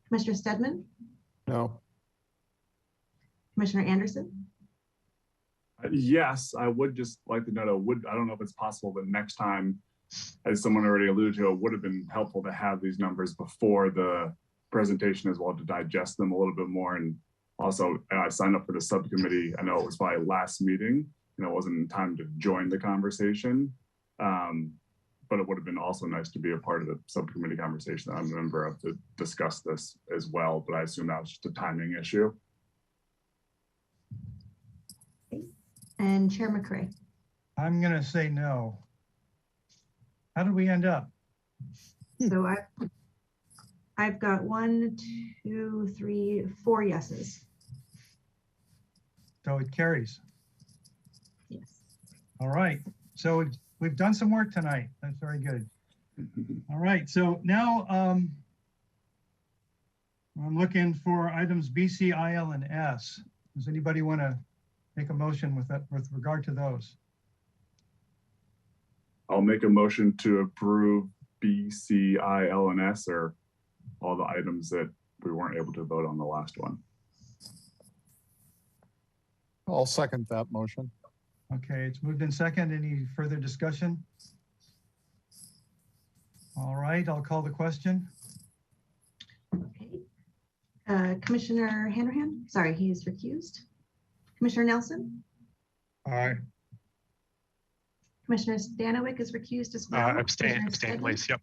Commissioner Stedman? No. Commissioner Anderson? Yes, I would just like to note, I don't know if it's possible, but next time, as someone already alluded to, it would have been helpful to have these numbers before the presentation as well, to digest them a little bit more. And also, I signed up for the subcommittee. I know it was my last meeting, and it wasn't in time to join the conversation. But it would have been also nice to be a part of the subcommittee conversation that I'm a member of to discuss this as well. But I assume that was just a timing issue. And Chair McCray. I'm going to say no. How did we end up? So I've got 1, 2, 3, 4 yeses. So it carries. Yes. All right. So we've done some work tonight. That's very good. All right. So now I'm looking for items B, C, I, L, and S. Does anybody want to make a motion with that with regard to those? I'll make a motion to approve B, C, I, L, and S, or all the items that we weren't able to vote on the last one. I'll second that motion. Okay, it's moved in second. Any further discussion? All right, I'll call the question. Okay. Commissioner Hanrahan, sorry, he is recused. Commissioner Nelson? Aye. Commissioner Stanwyck is recused as well. Abstain, please. Yep.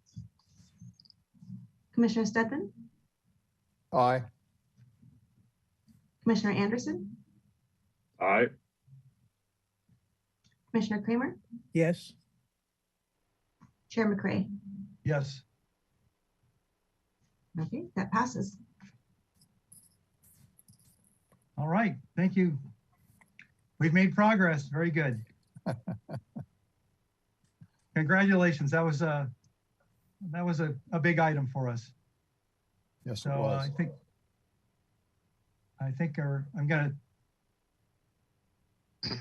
Commissioner Stedman? Aye. Commissioner Anderson? Aye. Commissioner Kramer? Yes. Chair McCray? Yes. Okay, that passes. All right, thank you. We've made progress. Very good. Congratulations. That was a big item for us. Yes, So it was. I think I'm going to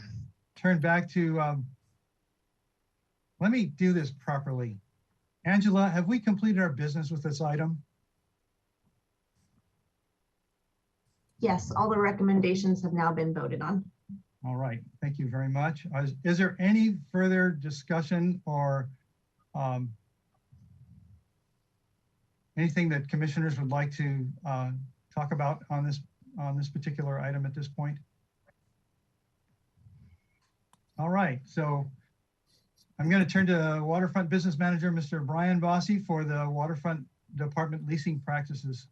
turn back to, let me do this properly. Angela, have we completed our business with this item? Yes, all the recommendations have now been voted on. All right, thank you very much. Is there any further discussion or anything that commissioners would like to talk about on this particular item at this point? All right, so I'm going to turn to Waterfront Business Manager, Mr. Brian Bossy, for the Waterfront Department leasing practices.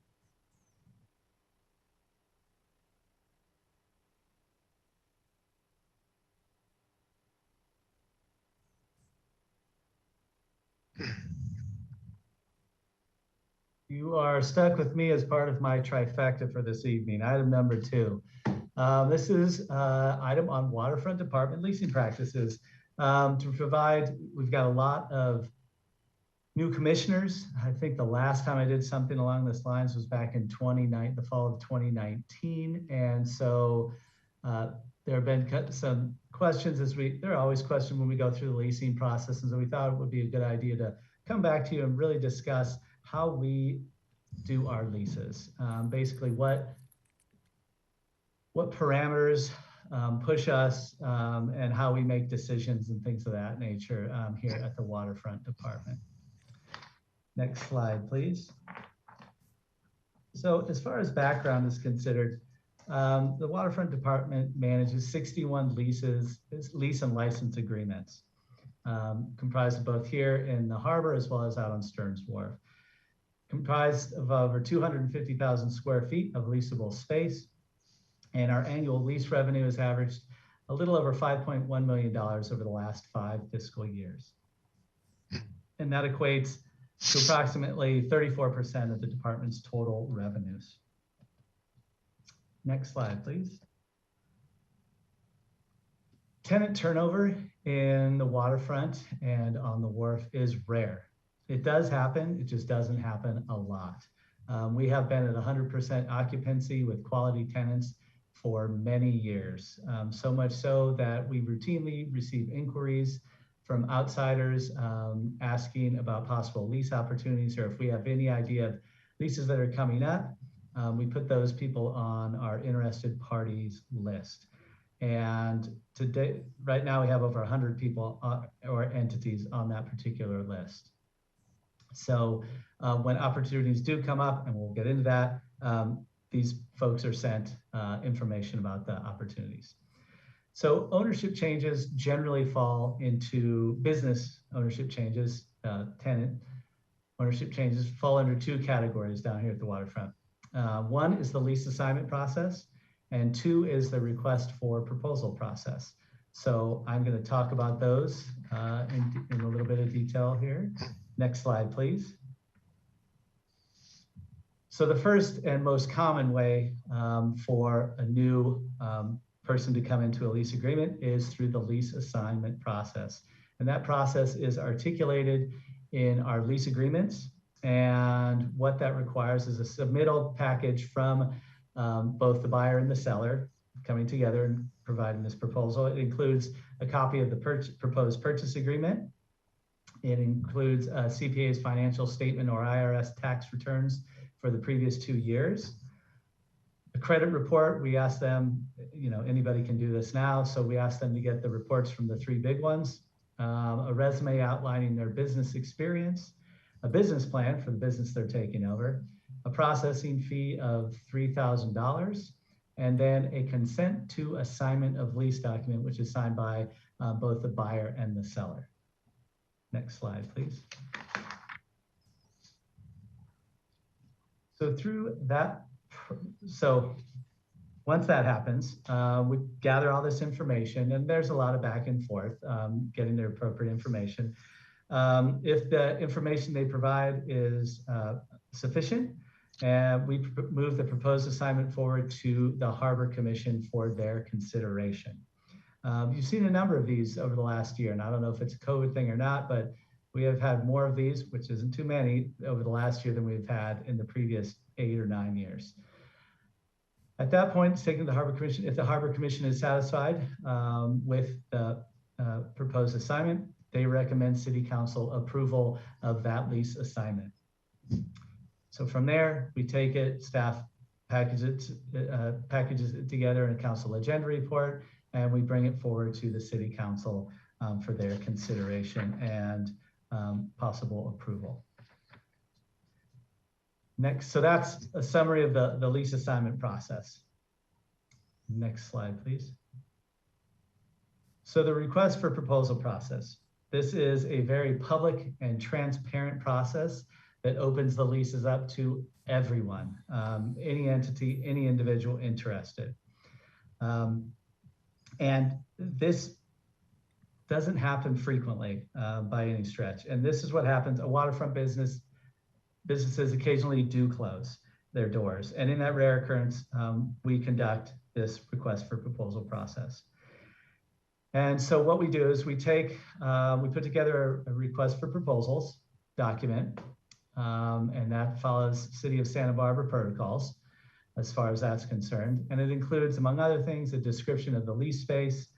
You are stuck with me as part of my trifecta for this evening. Item number 2. This is item on Waterfront Department leasing practices. To provide, we've got a lot of new commissioners. I think the last time I did something along this lines was back in the fall of 2019. And so there have been some questions there are always questions when we go through the leasing process. And so we thought it would be a good idea to come back to you and really discuss how we do our leases. Basically what parameters push us and how we make decisions and things of that nature here at the Waterfront Department. Next slide, please. So as far as background is considered, the Waterfront Department manages 61 lease and license agreements, comprised of both here in the harbor as well as out on Stearns Wharf. Comprised of over 250,000 square feet of leasable space. And our annual lease revenue has averaged a little over $5.1 million over the last 5 fiscal years. And that equates to approximately 34% of the department's total revenues. Next slide, please. Tenant turnover in the waterfront and on the wharf is rare. It does happen, it just doesn't happen a lot. We have been at 100% occupancy with quality tenants for many years. So much so that we routinely receive inquiries from outsiders asking about possible lease opportunities, or if we have any idea of leases that are coming up, we put those people on our interested parties list. And today, right now we have over 100 people or entities on that particular list. So when opportunities do come up, and we'll get into that, these folks are sent information about the opportunities. So ownership changes generally fall into business ownership changes, tenant ownership changes fall under 2 categories down here at the waterfront. One is the lease assignment process, and 2 is the request for proposal process. So I'm going to talk about those in a little bit of detail here. Next slide, please. So the first and most common way for a new person to come into a lease agreement is through the lease assignment process. And that process is articulated in our lease agreements. And what that requires is a submittal package from both the buyer and the seller coming together and providing this proposal. It includes a copy of the proposed purchase agreement. It includes CPA's financial statement or IRS tax returns for the previous 2 years. A credit report, we ask them, anybody can do this now, so we ask them to get the reports from the 3 big ones. A resume outlining their business experience, a business plan for the business they're taking over, a processing fee of $3,000, and then a consent to assignment of lease document, which is signed by both the buyer and the seller. Next slide, please. So through that, once that happens, we gather all this information, and there's a lot of back and forth getting the appropriate information. If the information they provide is sufficient, we move the proposed assignment forward to the Harbor Commission for their consideration. You've seen a number of these over the last year, and I don't know if it's a COVID thing or not, but we have had more of these, which isn't too many, over the last year than we've had in the previous 8 or 9 years. At that point, it's taken to the Harbor Commission. If the Harbor Commission is satisfied with the proposed assignment, they recommend City Council approval of that lease assignment. So from there, we take it, staff packages it together in a council agenda report, and we bring it forward to the City Council for their consideration and possible approval. Next, so that's a summary of the lease assignment process. Next slide, please. So the request for proposal process. This is a very public and transparent process that opens the leases up to everyone, any entity, any individual interested. And this doesn't happen frequently by any stretch. And this is what happens. A waterfront businesses occasionally do close their doors. And in that rare occurrence, we conduct this request for proposal process. And so what we do is we put together a request for proposals document, and that follows City of Santa Barbara protocols as far as that's concerned. And it includes, among other things, a description of the lease space,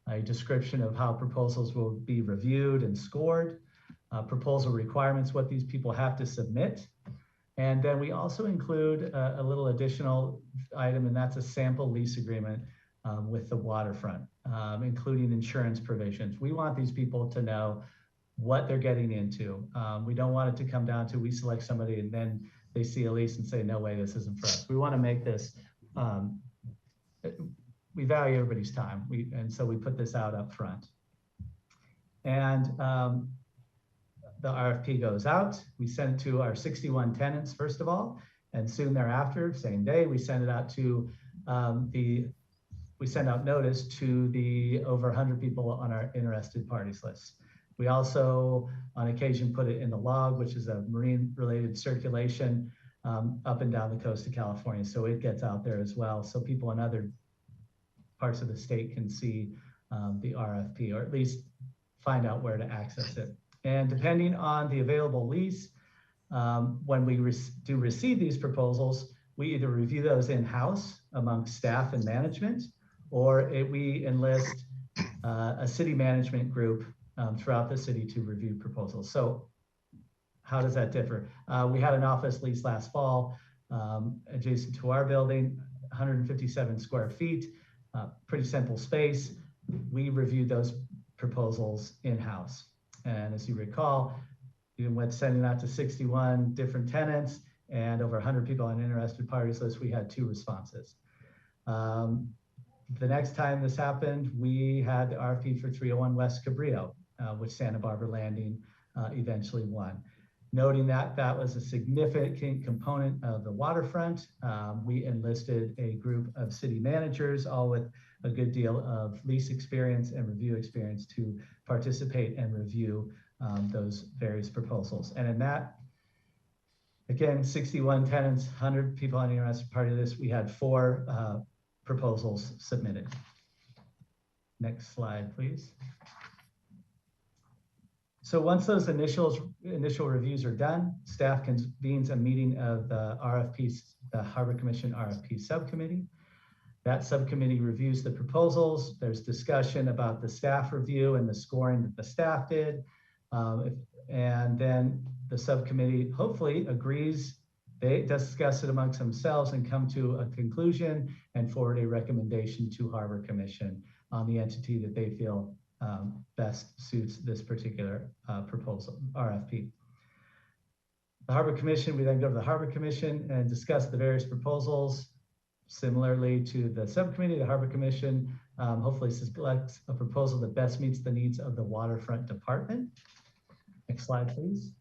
a description of how proposals will be reviewed and scored, proposal requirements, what these people have to submit. And then we also include a little additional item, and that's a sample lease agreement with the waterfront, including insurance provisions. We want these people to know what they're getting into. We don't want it to come down to we select somebody and then they see a lease and say, no way, this isn't for us. We want to make this, we value everybody's time. And so we put this out up front. And the RFP goes out. We send it to our 61 tenants, first of all, and soon thereafter, same day, we send it out to we send out notice to the over 100 people on our interested parties list. We also, on occasion, put it in the log, which is a marine-related circulation up and down the coast of California. So it gets out there as well. So people in other parts of the state can see the RFP, or at least find out where to access it. And depending on the available lease, when we do receive these proposals, we either review those in-house amongst staff and management, or we enlist a city management group throughout the city to review proposals. So how does that differ? We had an office lease last fall adjacent to our building, 157 square feet, pretty simple space. We reviewed those proposals in-house. And as you recall, we went sending out to 61 different tenants and over 100 people on interested parties list. We had 2 responses. The next time this happened, we had the RFP for 301 West Cabrillo, which Santa Barbara Landing eventually won. Noting that that was a significant component of the waterfront, we enlisted a group of city managers, all with a good deal of lease experience and review experience, to participate and review those various proposals. And in that, Again, 61 tenants, 100 people on the interested party list. We had 4 proposals submitted. Next slide, please. So once those initial reviews are done, staff convenes a meeting of the the Harbor Commission RFP subcommittee. That subcommittee reviews the proposals. There's discussion about the staff review and the scoring that the staff did. And then the subcommittee hopefully agrees, they discuss it amongst themselves and come to a conclusion and forward a recommendation to Harbor Commission on the entity that they feel best suits this particular proposal, RFP. The Harbor Commission, we then go to the Harbor Commission and discuss the various proposals. Similarly to the subcommittee, the Harbor Commission hopefully selects a proposal that best meets the needs of the waterfront department. Next slide, please.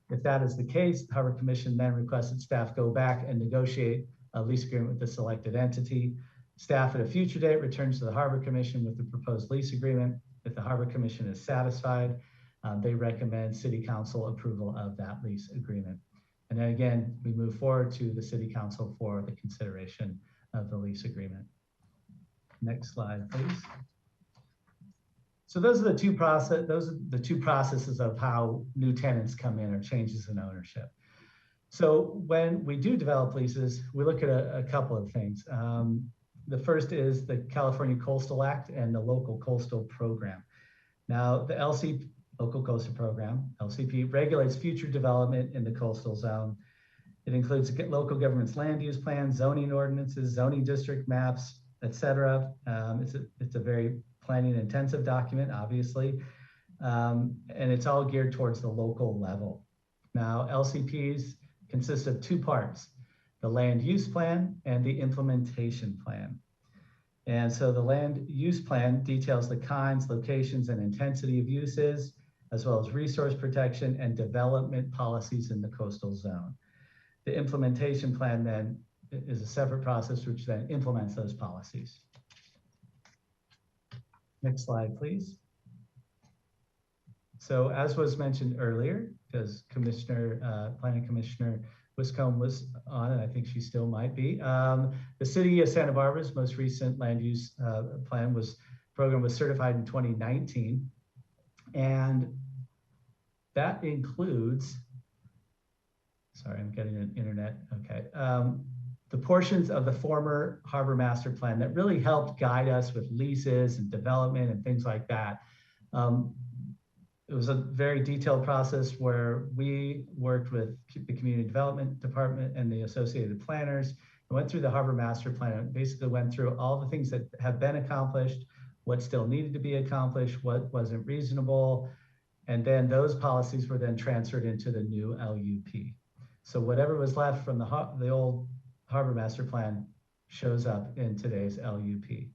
If that is the case, the Harbor Commission then requests that staff go back and negotiate a lease agreement with the selected entity. Staff at a future date returns to the Harbor Commission with the proposed lease agreement. If the Harbor Commission is satisfied, they recommend City Council approval of that lease agreement. And then again, we move forward to the City Council for the consideration of the lease agreement. Next slide, please. So those are the two processes of how new tenants come in or changes in ownership. So when we do develop leases, we look at a couple of things. The first is the California Coastal Act and the Local Coastal Program. Now, the Local Coastal Program, LCP, regulates future development in the coastal zone. It includes local government's land use plans, zoning ordinances, zoning district maps, etc. It's a very planning intensive document, obviously, and it's all geared towards the local level. Now, LCPs consist of 2 parts, the land use plan and the implementation plan. And so the land use plan details the kinds, locations, and intensity of uses, as well as resource protection and development policies in the coastal zone. The implementation plan then is a separate process which then implements those policies. Next slide, please. So as was mentioned earlier, because Planning Commissioner Wiscombe was on, and I think she still might be, the City of Santa Barbara's most recent land use program was certified in 2019. And that includes, sorry, I'm getting an internet, okay. The portions of the former Harbor Master Plan that really helped guide us with leases and development and things like that. It was a very detailed process where we worked with the Community Development Department and the associated planners and went through the Harbor Master Plan and basically went through all the things that have been accomplished, what still needed to be accomplished, what wasn't reasonable. And then those policies were then transferred into the new LUP. So whatever was left from the old Harbor Master Plan shows up in today's LUP,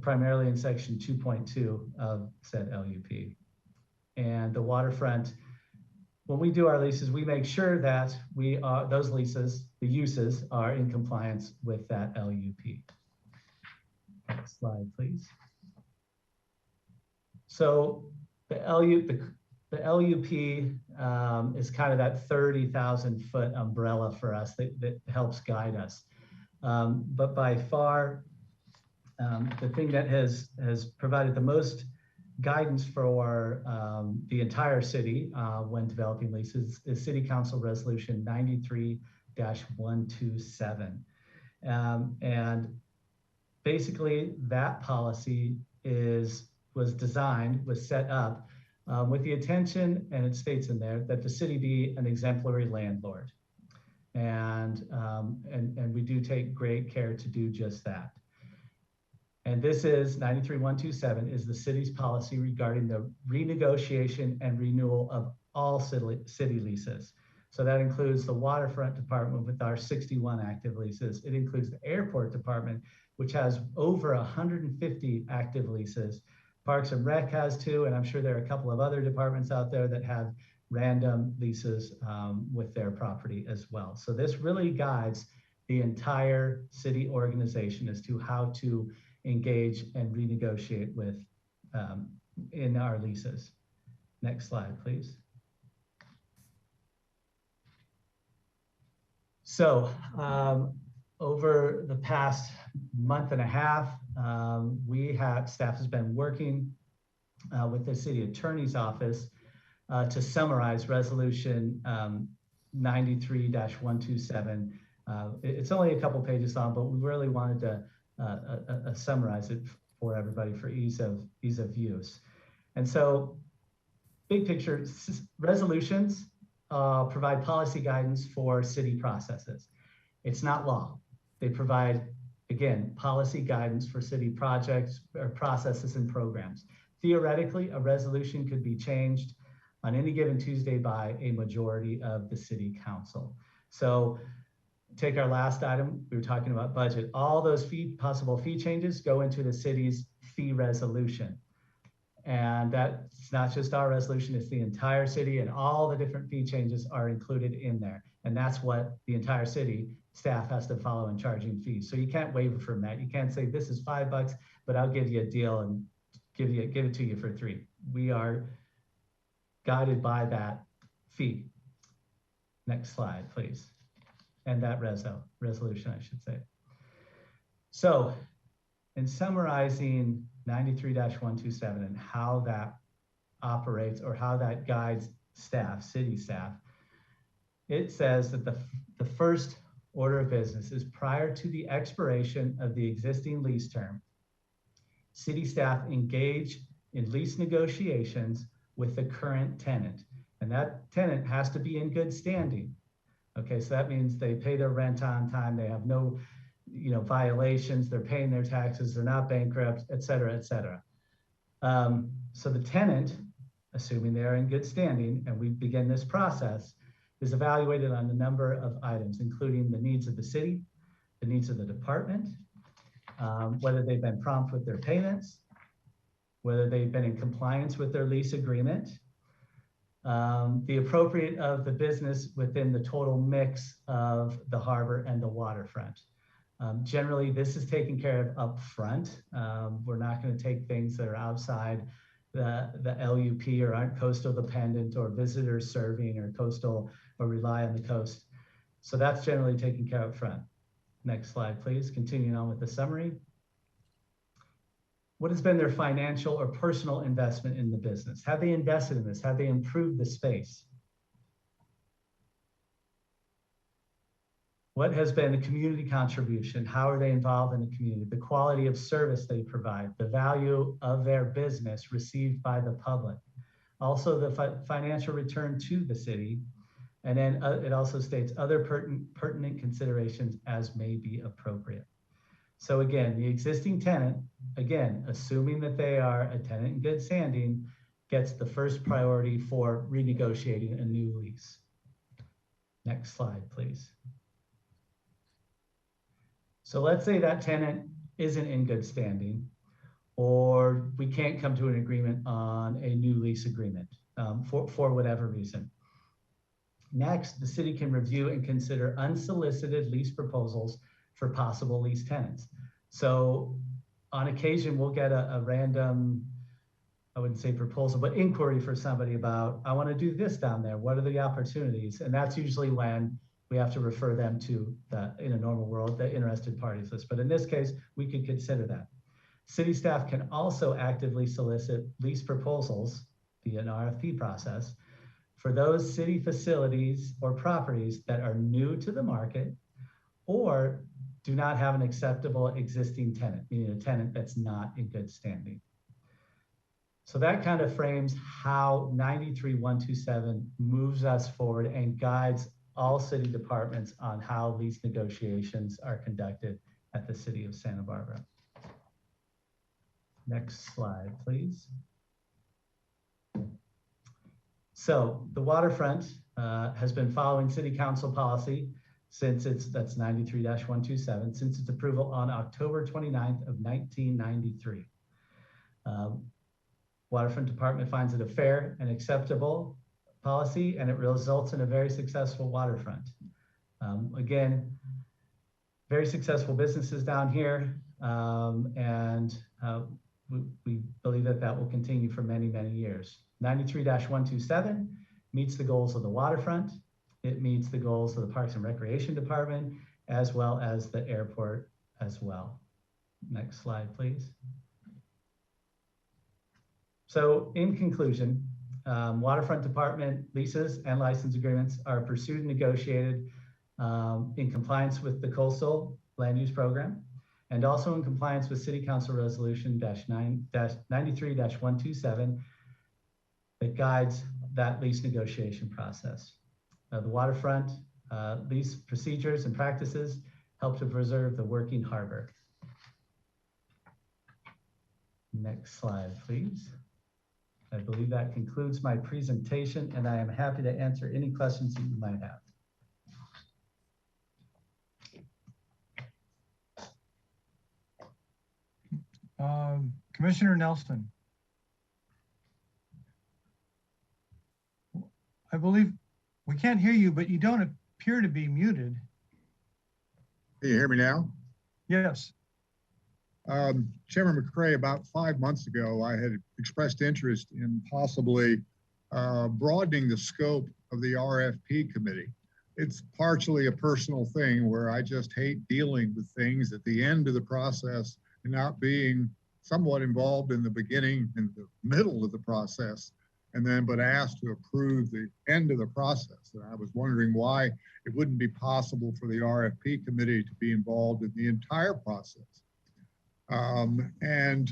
primarily in section 2.2 of said LUP. And the waterfront, when we do our leases, we make sure that those leases, the uses, are in compliance with that LUP. Next slide, please. So the LUP is kind of that 30,000 foot umbrella for us that helps guide us. But by far, the thing that has provided the most guidance for the entire city when developing leases is City Council Resolution 93-127. And basically that policy was set up with the intention, and it states in there, that the city be an exemplary landlord. And we do take great care to do just that. And this is 93-127 is the city's policy regarding the renegotiation and renewal of all city leases. So that includes the waterfront department with our 61 active leases. It includes the airport department, which has over 150 active leases. Parks and Rec has 2, and I'm sure there are a couple of other departments out there that have random leases with their property as well. So this really guides the entire city organization as to how to engage and renegotiate with in our leases. Next slide, please. So over the past month and a half, staff has been working with the city attorney's office to summarize resolution 93-127. It's only a couple pages long, but we really wanted to summarize it for everybody for ease of use. And so, big picture, resolutions provide policy guidance for city processes. It's not law. They provide, again, policy guidance for city projects or processes and programs. Theoretically, a resolution could be changed on any given Tuesday by a majority of the city council. So take our last item, we were talking about budget. All those possible fee changes go into the city's fee resolution. And that's not just our resolution, it's the entire city, and all the different fee changes are included in there. And that's what the entire city staff has to follow in charging fees. So you can't waver from that. You can't say this is $5, but I'll give you a deal and give it to you for $3. We are guided by that fee. Next slide, please. And that resolution, I should say. So in summarizing 93-127 and how that operates or how that guides staff, city staff, it says that the first order of business is prior to the expiration of the existing lease term, city staff engage in lease negotiations with the current tenant. And that tenant has to be in good standing. Okay, so that means they pay their rent on time, they have no violations, they're paying their taxes, they're not bankrupt, et cetera, et cetera. So the tenant, assuming they're in good standing, and we begin this process, is evaluated on a number of items, including the needs of the city, the needs of the department, whether they've been prompt with their payments, whether they've been in compliance with their lease agreement, the appropriate of the business within the total mix of the harbor and the waterfront. Generally, this is taken care of up front. We're not going to take things that are outside the LUP or aren't coastal dependent or visitor serving or coastal or rely on the coast. So that's generally taken care of up front. Next slide, please. Continuing on with the summary. What has been their financial or personal investment in the business? Have they invested in this? Have they improved the space? What has been the community contribution? How are they involved in the community? The quality of service they provide, the value of their business received by the public. Also the financial return to the city. And then it also states other pertinent considerations as may be appropriate. So again, the existing tenant, again, assuming that they are a tenant in good standing, gets the first priority for renegotiating a new lease. Next slide, please. So let's say that tenant isn't in good standing, or we can't come to an agreement on a new lease agreement for whatever reason. Next, the city can review and consider unsolicited lease proposals for possible lease tenants. So on occasion, we'll get a random, I wouldn't say proposal, but inquiry for somebody about, I want to do this down there. What are the opportunities? And that's usually when we have to refer them to in a normal world, the interested parties list. But in this case, we could consider that. City staff can also actively solicit lease proposals via an RFP process for those city facilities or properties that are new to the market or do not have an acceptable existing tenant, meaning a tenant that's not in good standing. So that kind of frames how 93-127 moves us forward and guides all city departments on how lease negotiations are conducted at the city of Santa Barbara. Next slide, please. So the waterfront has been following city council policy since that's 93-127, since its approval on October 29th of 1993. Waterfront Department finds it a fair and acceptable policy, and it results in a very successful waterfront. Again, very successful businesses down here, and we believe that that will continue for many, many years. 93-127 meets the goals of the waterfront, It meets the goals of the Parks and Recreation Department, as well as the airport as well. Next slide, please. So in conclusion, Waterfront Department leases and license agreements are pursued and negotiated in compliance with the Coastal Land Use Program, and also in compliance with City Council Resolution -93-127 that guides that lease negotiation process. The waterfront lease procedures and practices help to preserve the working harbor. Next slide, please. I believe that concludes my presentation, and I am happy to answer any questions that you might have. Commissioner Nelson. I believe we can't hear you, but you don't appear to be muted. Can you hear me now? Yes. Chairman McCray, about 5 months ago, I had expressed interest in possibly broadening the scope of the RFP committee. It's partially a personal thing where I just hate dealing with things at the end of the process and not being somewhat involved in the beginning and the middle of the process, and then but asked to approve the end of the process. And I was wondering why it wouldn't be possible for the RFP committee to be involved in the entire process. And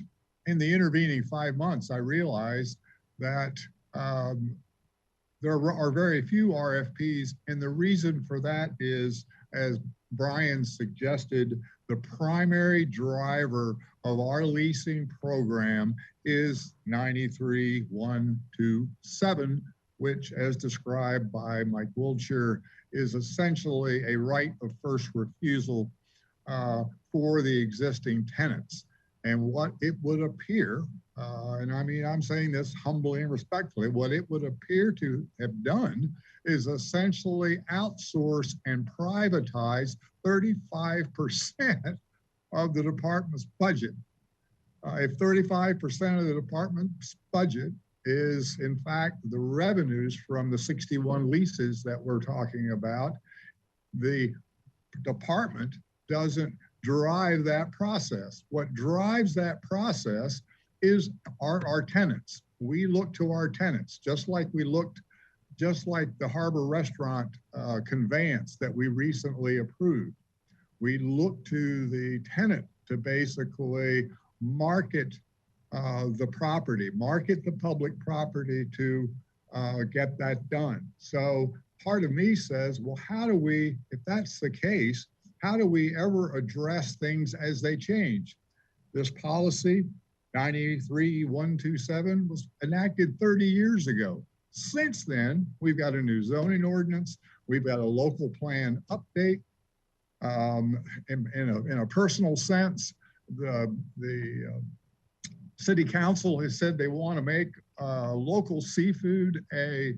in the intervening 5 months, I realized that there are very few RFPs, and the reason for that is, as Brian suggested, the primary driver of our leasing program is 93-127, which, as described by Mike Wiltshire, is essentially a right of first refusal for the existing tenants. And what it would appear, and I mean, I'm saying this humbly and respectfully, what it would appear to have done is essentially outsource and privatize 35% of the department's budget. If 35% of the department's budget is in fact the revenues from the 61 leases that we're talking about, the department doesn't drive that process. What drives that process is our tenants. We look to our tenants, just like the Harbor Restaurant conveyance that we recently approved. We look to the tenant to basically market the property, market the public property to get that done. So part of me says, well, how do we, if that's the case, how do we ever address things as they change? This policy, 93-127, was enacted 30 years ago. Since then, we've got a new zoning ordinance. We've got a local plan update. In a personal sense, the city council has said they want to make local seafood a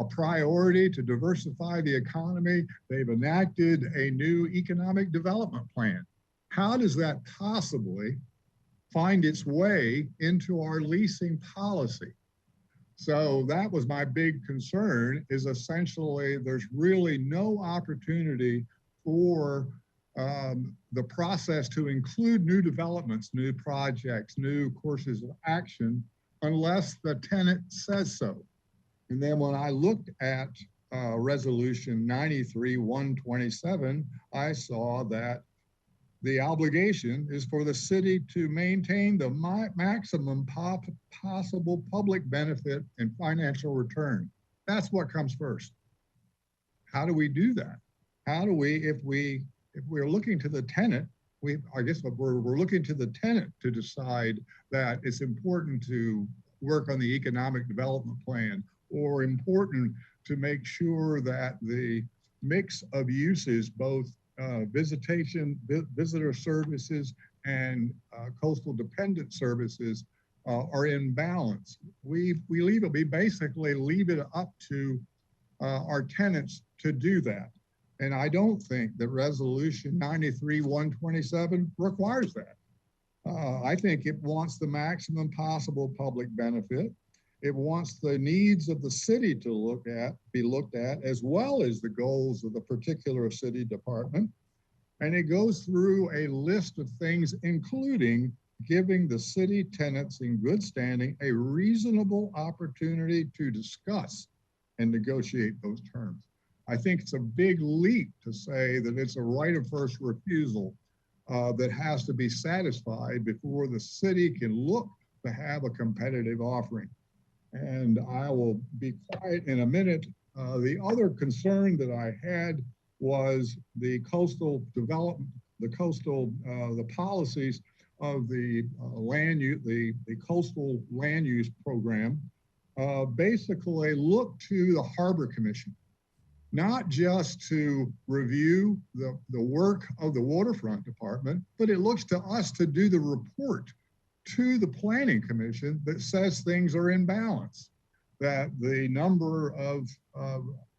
priority to diversify the economy. They've enacted a new economic development plan. How does that possibly find its way into our leasing policy? So that was my big concern, is essentially there's really no opportunity for the process to include new developments, new projects, new courses of action, unless the tenant says so. And then when I looked at resolution 93-127, I saw that the obligation is for the city to maintain the maximum possible public benefit and financial return. That's what comes first. How do we do that? How do we, if we're looking to the tenant, I guess we're looking to the tenant to decide that it's important to work on the economic development plan, or important to make sure that the mix of uses, both visitor services and coastal dependent services are in balance. We basically leave it up to our tenants to do that. And I don't think that resolution 93-127 requires that. I think it wants the maximum possible public benefit. It wants the needs of the city to be looked at, as well as the goals of the particular city department. And it goes through a list of things, including giving the city tenants in good standing a reasonable opportunity to discuss and negotiate those terms. I think it's a big leap to say that it's a right of first refusal that has to be satisfied before the city can look to have a competitive offering. And I will be quiet in a minute. The other concern that I had was the coastal development, the policies of the coastal land use program. Basically look to the Harbor Commission, not just to review the work of the waterfront department, but it looks to us to do the report to the Planning Commission that says things are in balance, that the number of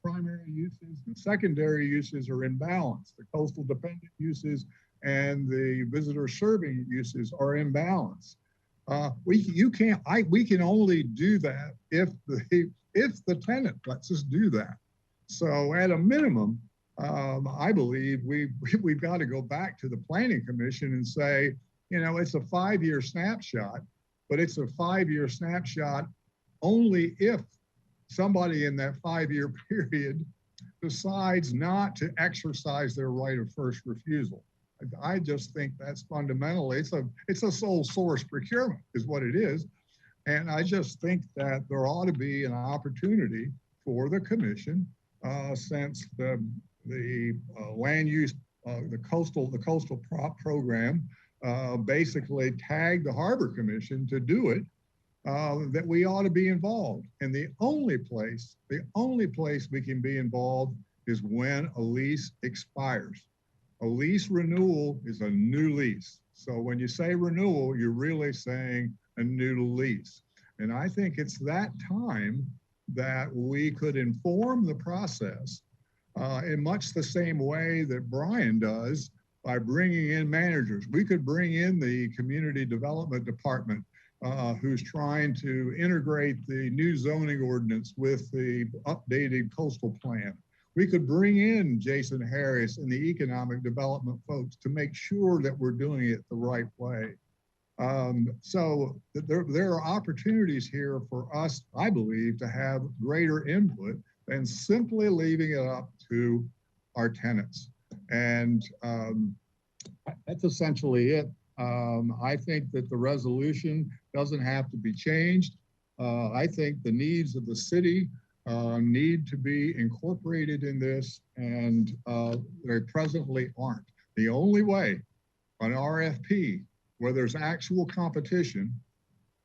primary uses and secondary uses are in balance, the coastal dependent uses and the visitor serving uses are in balance. We can only do that if the tenant lets us do that. So at a minimum, I believe we've got to go back to the Planning Commission and say, you know, it's a 5-year snapshot, but it's a 5-year snapshot only if somebody in that 5-year period decides not to exercise their right of first refusal. I just think that's fundamentally, it's a sole source procurement is what it is. And I just think that there ought to be an opportunity for the commission, since the land use, the coastal program basically tagged the Harbor Commission to do it, that we ought to be involved. And the only place we can be involved is when a lease expires. A lease renewal is a new lease. So when you say renewal, you're really saying a new lease. And I think it's that time that we could inform the process in much the same way that Brian does by bringing in managers. We could bring in the community development department who's trying to integrate the new zoning ordinance with the updated coastal plan. We could bring in Jason Harris and the economic development folks to make sure that we're doing it the right way. So there are opportunities here for us, I believe, to have greater input than simply leaving it up to our tenants. And that's essentially it. I think that the resolution doesn't have to be changed. I think the needs of the city need to be incorporated in this, and they presently aren't. The only way an RFP, where there's actual competition,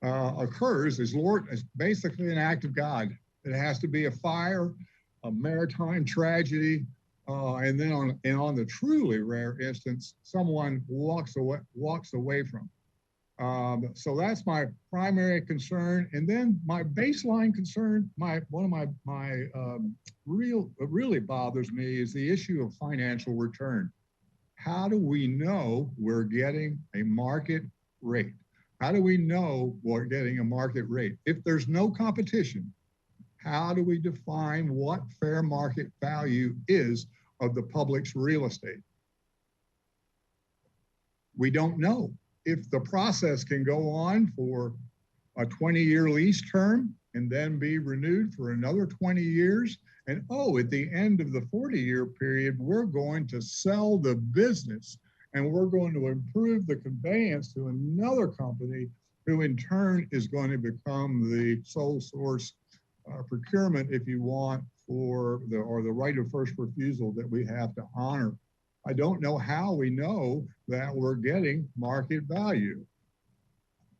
occurs is basically an act of God. It has to be a fire, a maritime tragedy, and then on the truly rare instance, someone walks away from. So that's my primary concern. And then my baseline concern, one of what really bothers me is the issue of financial return. How do we know we're getting a market rate? How do we know we're getting a market rate? If there's no competition, how do we define what fair market value is of the public's real estate? We don't know. If the process can go on for a 20-year lease term and then be renewed for another 20 years, and at the end of the 40-year period, we're going to sell the business and we're going to improve the conveyance to another company who in turn is going to become the sole source procurement, if you want, for the right of first refusal that we have to honor. I don't know how we know that we're getting market value.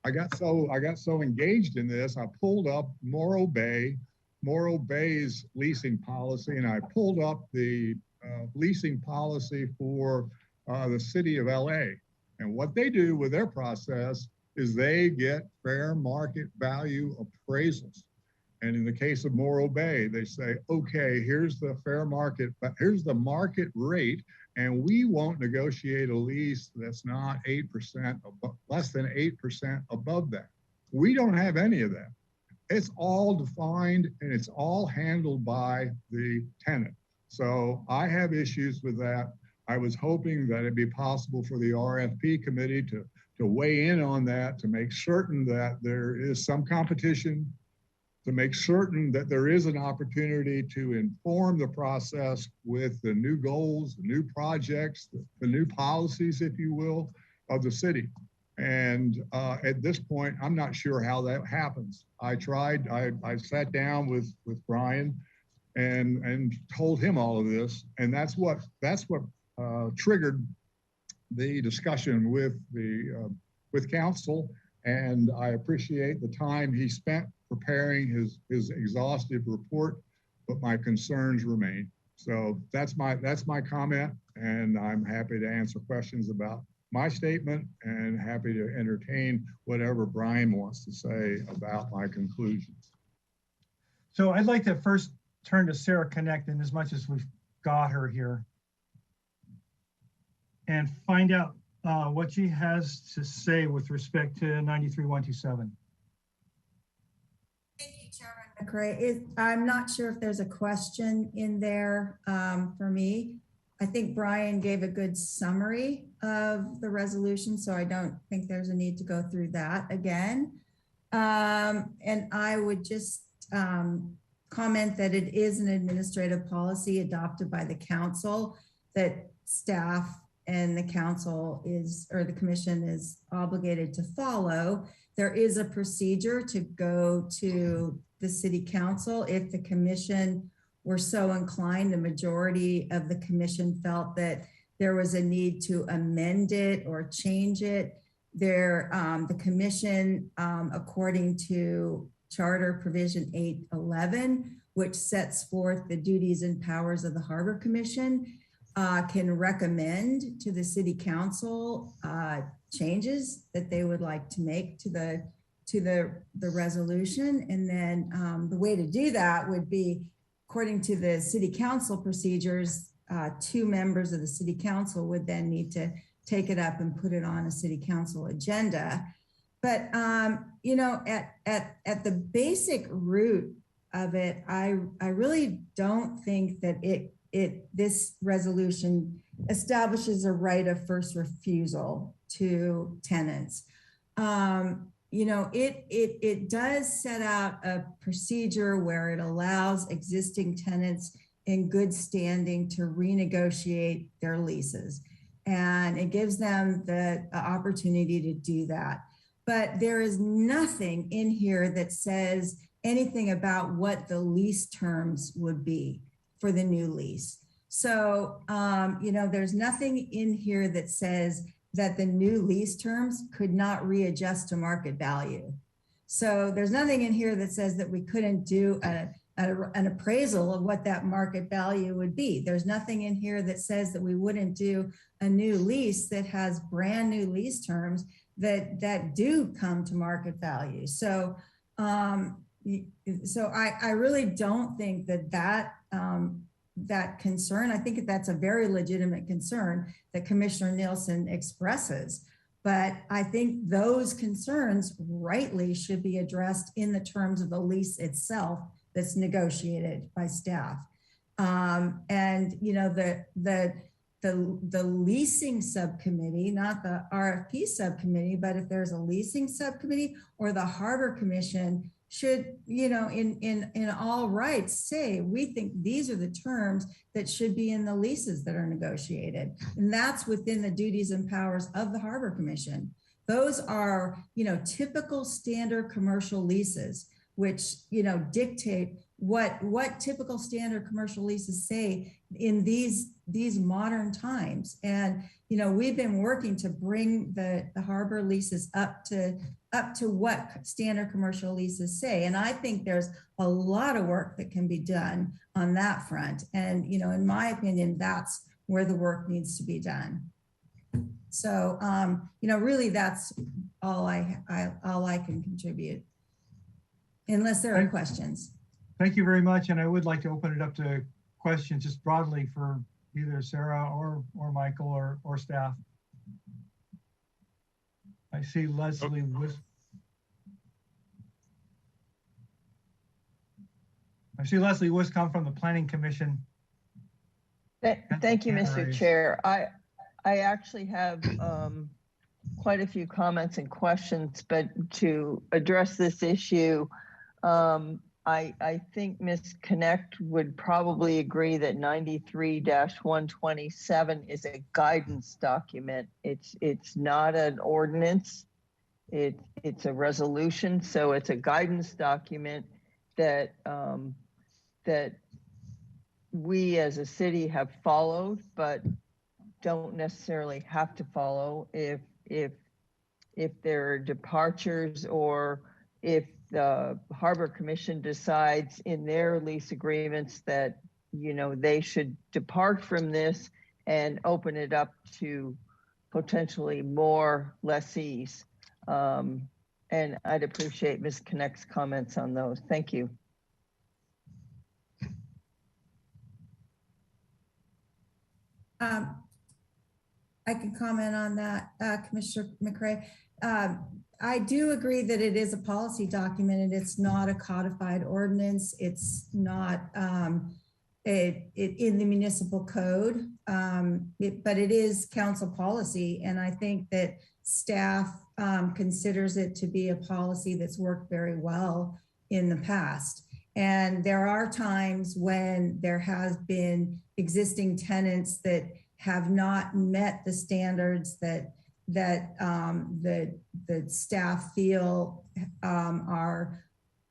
I got so engaged in this, I pulled up Morro Bay's leasing policy, and I pulled up the leasing policy for the city of LA. And what they do with their process is they get fair market value appraisals. And in the case of Morro Bay, they say, okay, here's the fair market, but here's the market rate, and we won't negotiate a lease that's not 8%, less than 8% above that. We don't have any of that. it's all defined and it's all handled by the tenant. So I have issues with that. I was hoping that it'd be possible for the RFP committee to weigh in on that, to make certain that there is some competition, to make certain that there is an opportunity to inform the process with the new goals, the new projects, the new policies, if you will, of the city. And at this point, I'm not sure how that happens. I tried, I sat down with Brian and told him all of this. And that's what triggered the discussion with council. And I appreciate the time he spent preparing his exhaustive report, but my concerns remain. So that's my comment, and I'm happy to answer questions about my statement and happy to entertain whatever Brian wants to say about my conclusions. So I'd like to first turn to Sarah Connect, in as much as we've got her here, and find out what she has to say with respect to 93-127. Thank you, Chairman McRae. I'm not sure if there's a question in there for me. I think Brian gave a good summary of the resolution, so I don't think there's a need to go through that again. And I would just comment that it is an administrative policy adopted by the council that staff and the council is, or the commission is obligated to follow. There is a procedure to go to the city council if the commission were so inclined. The majority of the commission felt that there was a need to amend it or change it. The commission, according to Charter Provision 811, which sets forth the duties and powers of the Harbor Commission, can recommend to the city council changes that they would like to make to the resolution. And then the way to do that would be, according to the city council procedures, 2 members of the city council would then need to take it up and put it on a city council agenda. But you know, at the basic root of it, I really don't think that this resolution establishes a right of first refusal to tenants. You know, it does set out a procedure where it allows existing tenants in good standing to renegotiate their leases. And it gives them the opportunity to do that. But there is nothing in here that says anything about what the lease terms would be for the new lease. So, you know, there's nothing in here that says that the new lease terms could not readjust to market value. So there's nothing in here that says that we couldn't do an appraisal of what that market value would be. There's nothing in here that says that we wouldn't do a new lease that has brand new lease terms that do come to market value. So, so I really don't think that concern, I think that's a very legitimate concern that Commissioner Nielsen expresses. But I think those concerns rightly should be addressed in the terms of the lease itself that's negotiated by staff. And you know, the leasing subcommittee, not the RFP subcommittee, but if there's a leasing subcommittee or the Harbor Commission should, you know, in all rights say, we think these are the terms that should be in the leases that are negotiated. And that's within the duties and powers of the Harbor Commission. Those are, you know, typical standard commercial leases, which, you know, dictate what typical standard commercial leases say in these modern times. And, you know, we've been working to bring the harbor leases up to what standard commercial leases say. And I think there's a lot of work that can be done on that front. And, you know, in my opinion, that's where the work needs to be done. So, you know, really that's all I can contribute, unless there are questions. Thank you very much. And I would like to open it up to questions just broadly for either Sarah or Michael or staff. I see Leslie was. I see Leslie Wiscombe from the Planning Commission. Thank you, Hand Mr. raised. Chair. I actually have quite a few comments and questions, but to address this issue, I think Ms. Connect would probably agree that 93-127 is a guidance document. It's not an ordinance. It's a resolution, so it's a guidance document that that we as a city have followed, but don't necessarily have to follow if there are departures, or if the Harbor Commission decides in their lease agreements that, you know, they should depart from this and open it up to potentially more lessees. And I'd appreciate Ms. Connect's comments on those. Thank you. I can comment on that, Commissioner McCray. I do agree that it is a policy document and it's not a codified ordinance. It's not in the municipal code, but it is council policy. And I think that staff considers it to be a policy that's worked very well in the past. And there are times when there has been existing tenants that have not met the standards that the staff feel are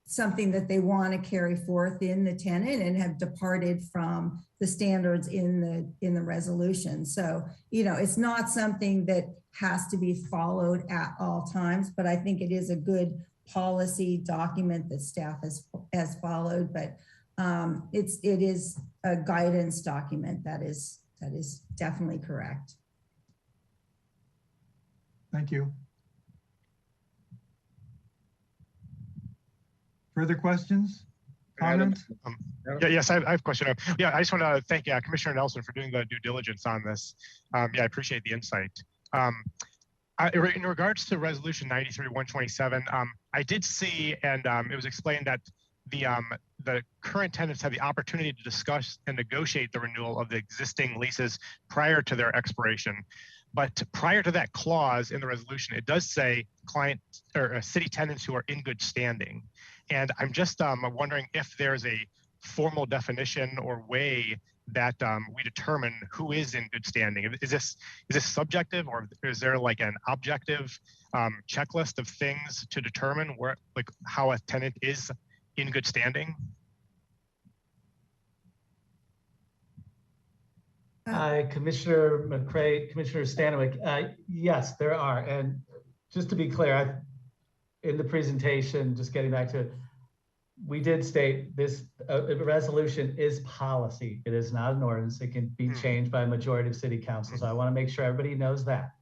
something that they want to carry forth in the tenant, and have departed from the standards in the resolution. So, you know, it's not something that has to be followed at all times, but I think it is a good policy document that staff has followed. But it is a guidance document. That is definitely correct. Thank you. Further questions? Comments? Yes, I have a question. Yeah, I just want to thank Commissioner Nelson for doing the due diligence on this. Yeah, I appreciate the insight. In regards to Resolution 93-127, I did see, and it was explained that the current tenants have the opportunity to discuss and negotiate the renewal of the existing leases prior to their expiration. But prior to that clause in the resolution, it does say client or city tenants who are in good standing. And I'm just wondering if there's a formal definition or way that we determine who is in good standing. Is this subjective, or is there like an objective checklist of things to determine where, like, how a tenant is in good standing? Commissioner McCray, Commissioner Stanwyck, yes, there are. And just to be clear, in the presentation, just getting back to it, we did state this resolution is policy. It is not an ordinance. It can be changed by a majority of city council. So I want to make sure everybody knows that.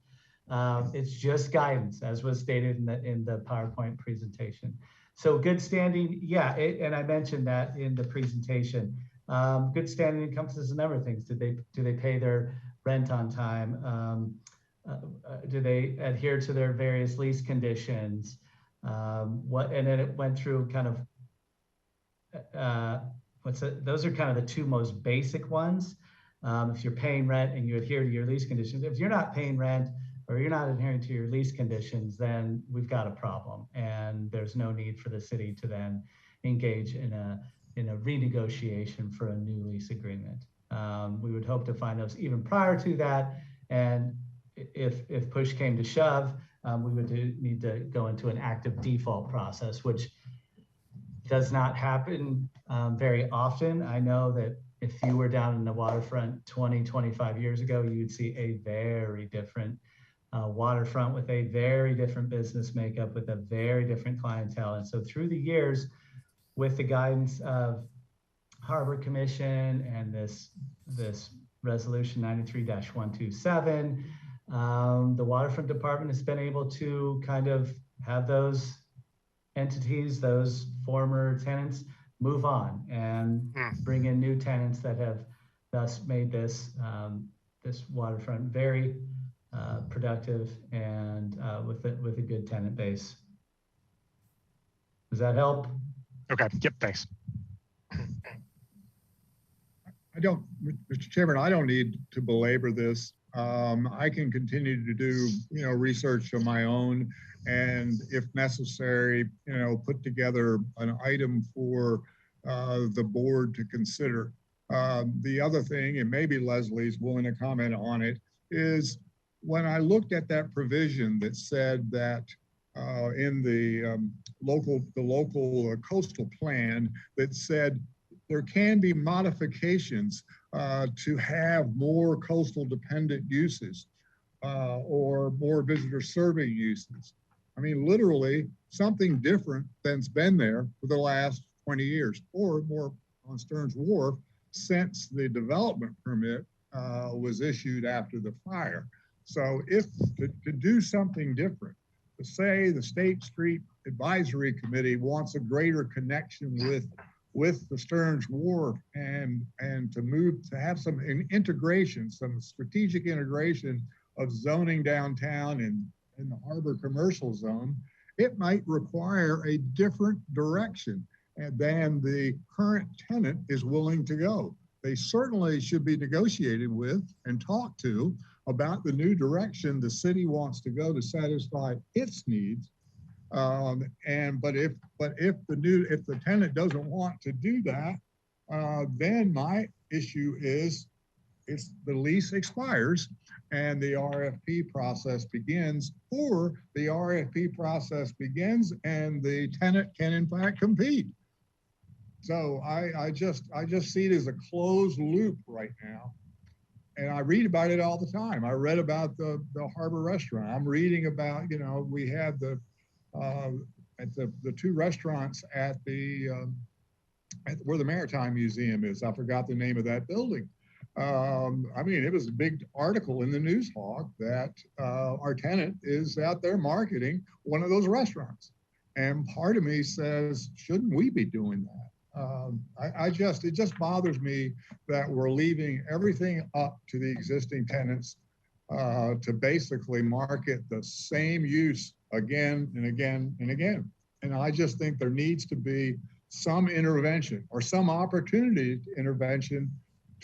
It's just guidance, as was stated in the PowerPoint presentation. So good standing, yeah, and I mentioned that in the presentation. Good standing encompasses a number of things. Do they pay their rent on time? Do they adhere to their various lease conditions? And then it went through kind of those are kind of the two most basic ones. If you're paying rent and you adhere to your lease conditions. If you're not paying rent or you're not adhering to your lease conditions, then we've got a problem, and there's no need for the city to then engage in a renegotiation for a new lease agreement. We would hope to find those even prior to that, and if push came to shove, we would need to go into an active default process, which does not happen very often. I know that if you were down in the waterfront 20, 25 years ago, you'd see a very different waterfront with a very different business makeup, with a very different clientele. And so through the years, with the guidance of Harbor Commission and this resolution 93-127, the waterfront department has been able to kind of have those entities, those former tenants, move on and bring in new tenants that have thus made this waterfront very productive and with a good tenant base. Does that help? Okay. Yep. Thanks. Mr. Chairman, I don't need to belabor this. I can continue to do, research on my own, and if necessary, put together an item for the board to consider. The other thing, and maybe Leslie's willing to comment on it, is when I looked at that provision that said that in the local coastal plan that said there can be modifications to have more coastal dependent uses or more visitor serving uses. I mean, literally something different than's been there for the last 20 years or more on Stearns Wharf since the development permit was issued after the fire. So if to do something different, to say the State Street Advisory Committee wants a greater connection with the Stearns Wharf and to have some integration, some strategic integration of zoning downtown and in the harbor commercial zone, it might require a different direction than the current tenant is willing to go. They certainly should be negotiated with and talked to about the new direction the city wants to go to satisfy its needs. But if the tenant doesn't want to do that, then my issue is the lease expires and the RFP process begins, or the RFP process begins and the tenant can in fact compete. So I just see it as a closed loop right now. And I read about it all the time. I read about the Harbor Restaurant. I'm reading about, we have the two restaurants at where the Maritime Museum is. I forgot the name of that building. I mean, it was a big article in the News Hawk that our tenant is out there marketing one of those restaurants. And part of me says, shouldn't we be doing that? It just bothers me that we're leaving everything up to the existing tenants to basically market the same use again and again and again. And I just think there needs to be some intervention or some opportunity to intervention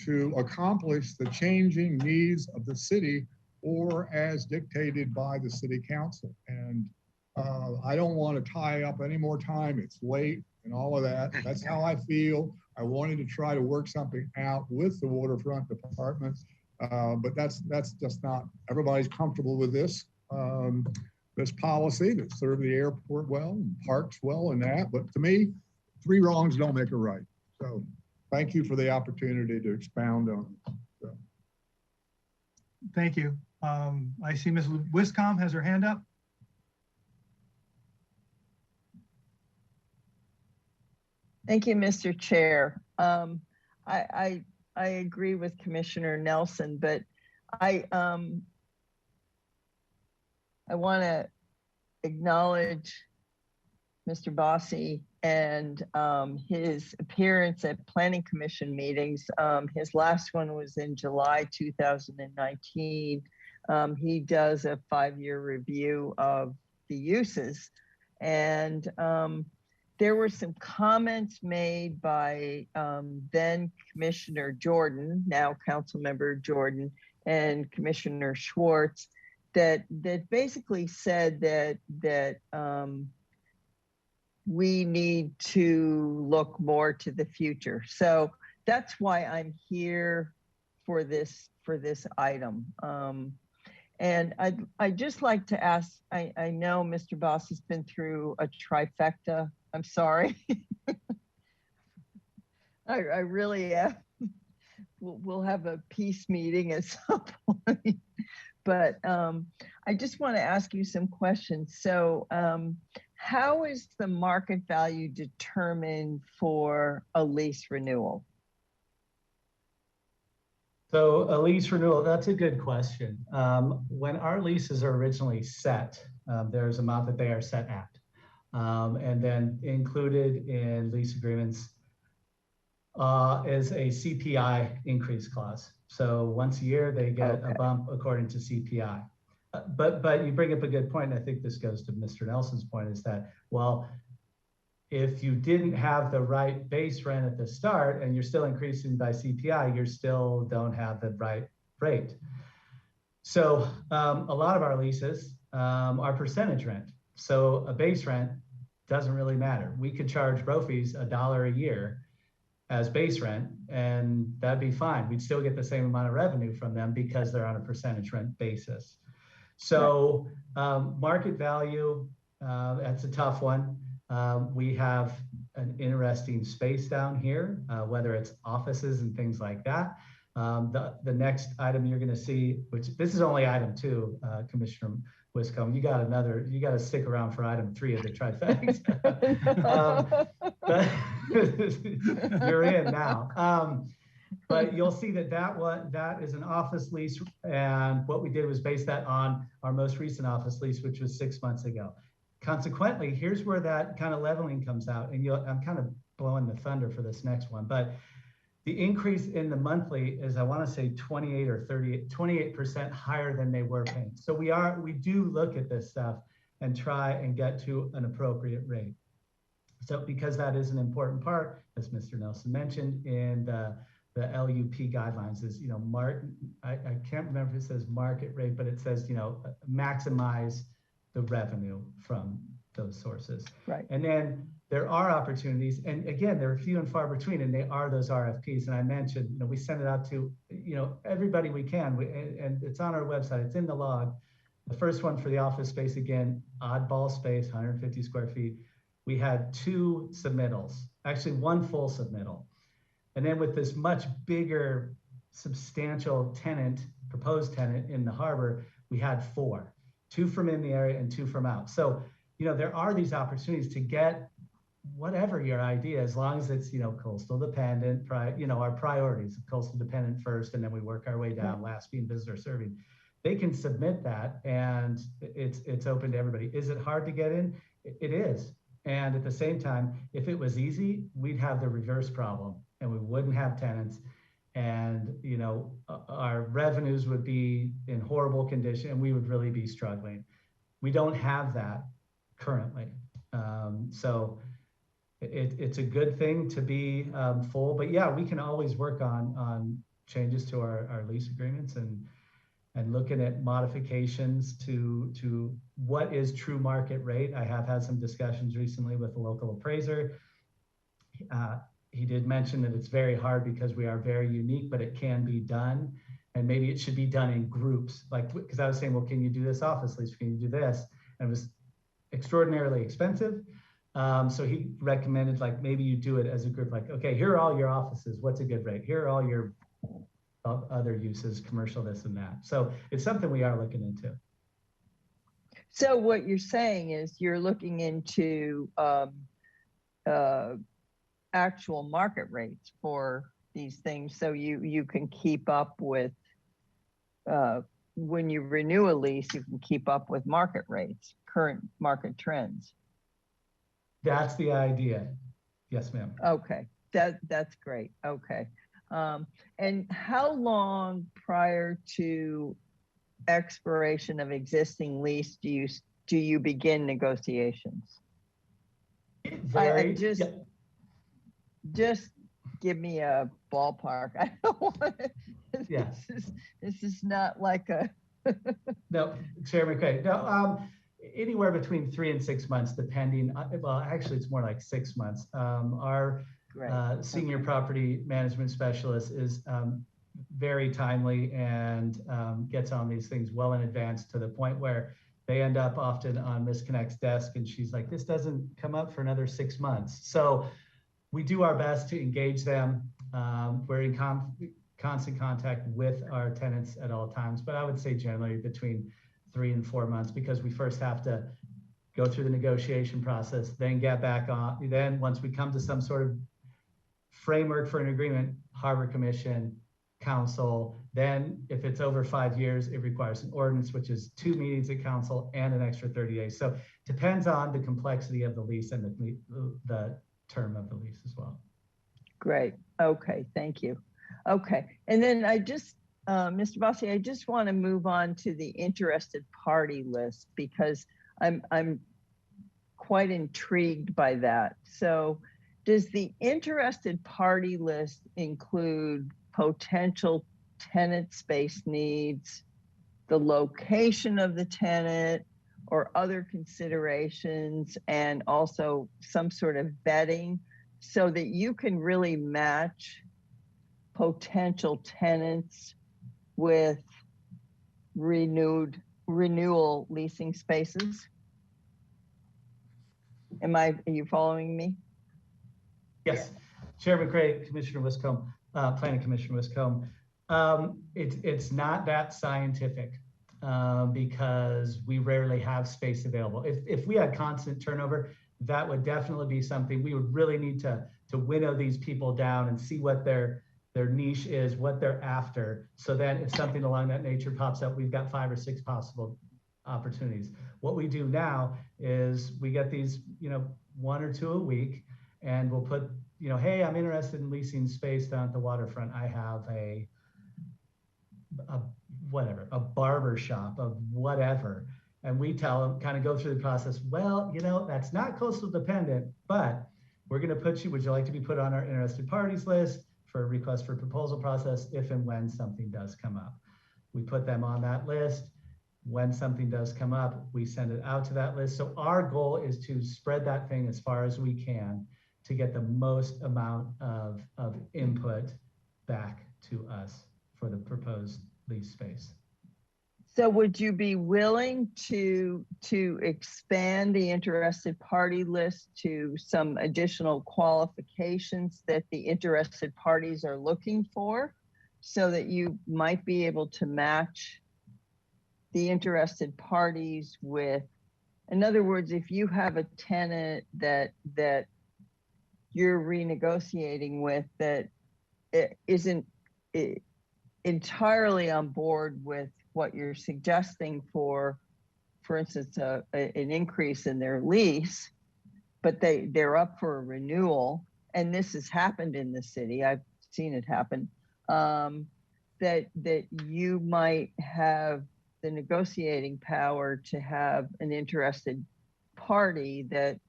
to accomplish the changing needs of the city or as dictated by the city council. And I don't want to tie up any more time. It's late and all of that. That's how I feel. I wanted to try to work something out with the waterfront department, but that's just not, everybody's comfortable with this policy that served the airport well and parks well and that. But to me, 3 wrongs don't make a right. So thank you for the opportunity to expound on it. So. Thank you. I see Ms. Wiscombe has her hand up. Thank you, Mr. Chair. I agree with Commissioner Nelson, but I want to acknowledge Mr. Bossi and his appearance at Planning Commission meetings. His last one was in July 2019. He does a 5-year review of the uses, and there were some comments made by then Commissioner Jordan, now Council Member Jordan, and Commissioner Schwartz that basically said that we need to look more to the future. So that's why I'm here for this item. And I'd just like to ask, I know Mr. Boss has been through a trifecta. I'm sorry. I really am. We'll have a peace meeting at some point. But I just want to ask you some questions. So how is the market value determined for a lease renewal? So a lease renewal, that's a good question. When our leases are originally set, there's an amount that they are set at. And then included in lease agreements is a CPI increase clause. So once a year, they get a bump according to CPI. But you bring up a good point, and I think this goes to Mr. Nelson's point, is that, well, if you didn't have the right base rent at the start and you're still increasing by CPI, you still don't have the right rate. So a lot of our leases are percentage rent. So a base rent doesn't really matter. We could charge Brophy's $1 a year as base rent, and that'd be fine. We'd still get the same amount of revenue from them because they're on a percentage rent basis. So market value, that's a tough one. We have an interesting space down here, whether it's offices and things like that. The next item you're going to see, which this is only item 2, Commissioner Wiscombe, you got to stick around for item 3 of the trifecta. You're in now. But you'll see that is an office lease, and what we did was base that on our most recent office lease, which was 6 months ago. Consequently, here's where that kind of leveling comes out, and I'm kind of blowing the thunder for this next one, but the increase in the monthly is, I want to say 28 or 28% higher than they were paying. So we do look at this stuff and try and get to an appropriate rate. So because that is an important part, as Mr. Nelson mentioned, in the LUP guidelines is, I can't remember if it says market rate, but it says, maximize the revenue from those sources. Right. And then there are opportunities, and again, they're few and far between, and they are those RFPs. And I mentioned, we send it out to, everybody we can, and it's on our website, it's in the log. The first one for the office space, again, oddball space, 150 square feet. We had 2 submittals, actually 1 full submittal. And then with this much bigger, substantial tenant, proposed tenant in the harbor, we had 4, 2 from in the area and 2 from out. So, there are these opportunities to get whatever your idea, as long as it's, coastal dependent, our priorities, coastal dependent first, and then we work our way down, last being visitor serving. They can submit that, and it's open to everybody. Is it hard to get in? It is. And at the same time, if it was easy, we'd have the reverse problem, and we wouldn't have tenants, and our revenues would be in horrible condition, and we would really be struggling. We don't have that currently. So it's a good thing to be full, but yeah, we can always work on changes to our lease agreements and looking at modifications to what is true market rate. I have had some discussions recently with a local appraiser. He did mention that it's very hard because we are very unique, but it can be done. And maybe it should be done in groups. Because I was saying, well, can you do this office lease? Can you do this? And it was extraordinarily expensive. So he recommended, maybe you do it as a group, okay, here are all your offices. What's a good rate? Here are all your other uses, commercial, this and that. So it's something we are looking into. So what you're saying is you're looking into actual market rates for these things, so you can keep up with, when you renew a lease, you can keep up with market rates, current market trends. That's the idea. Yes, ma'am. Okay, that's great. Okay. And how long prior to expiration of existing lease do you begin negotiations? Just give me a ballpark. I don't want to, this is not like a No, Chairman Craig. No, anywhere between 3 and 6 months, depending. Well, actually, it's more like 6 months. Our senior property management specialist is very timely and gets on these things well in advance, to the point where they end up often on Ms. Connect's desk, and she's like, this doesn't come up for another 6 months. So we do our best to engage them. We're in constant contact with our tenants at all times, but I would say generally between 3 and 4 months, because we first have to go through the negotiation process, then get back on. Then once we come to some sort of framework for an agreement, Harbor Commission, council, then if it's over 5 years, it requires an ordinance, which is 2 meetings at council and an extra 30 days. So depends on the complexity of the lease and the term of the lease as well. Great. Okay, thank you. Okay, and then I just, Mr. Bossi, I just want to move on to the interested party list, because I'm quite intrigued by that. So does the interested party list include potential tenant space needs, the location of the tenant, or other considerations, and also some sort of vetting so that you can really match potential tenants with renewal leasing spaces? Are you following me? Yes, Chair McCray, Commissioner Wiscombe, Planning Commissioner Wiscombe. It's not that scientific because we rarely have space available. If we had constant turnover, that would definitely be something we would really need to winnow these people down and see what their niche is, what they're after. So then if something along that nature pops up, we've got 5 or 6 possible opportunities. What we do now is we get these, 1 or 2 a week, and we'll put, hey, I'm interested in leasing space down at the waterfront. I have a barber shop of whatever. And we tell them, kind of go through the process. Well, that's not coastal dependent, but we're going to put you, would you like to be put on our interested parties list for a request for proposal process if and when something does come up? We put them on that list. When something does come up, we send it out to that list. So our goal is to spread that thing as far as we can to get the most amount of input back to us for the proposed lease space. So would you be willing to expand the interested party list to some additional qualifications that the interested parties are looking for so that you might be able to match the interested parties with, in other words, if you have a tenant that you're renegotiating with that isn't entirely on board with what you're suggesting for instance, an increase in their lease, but they're up for a renewal, and this has happened in the city, I've seen it happen, that you might have the negotiating power to have an interested party that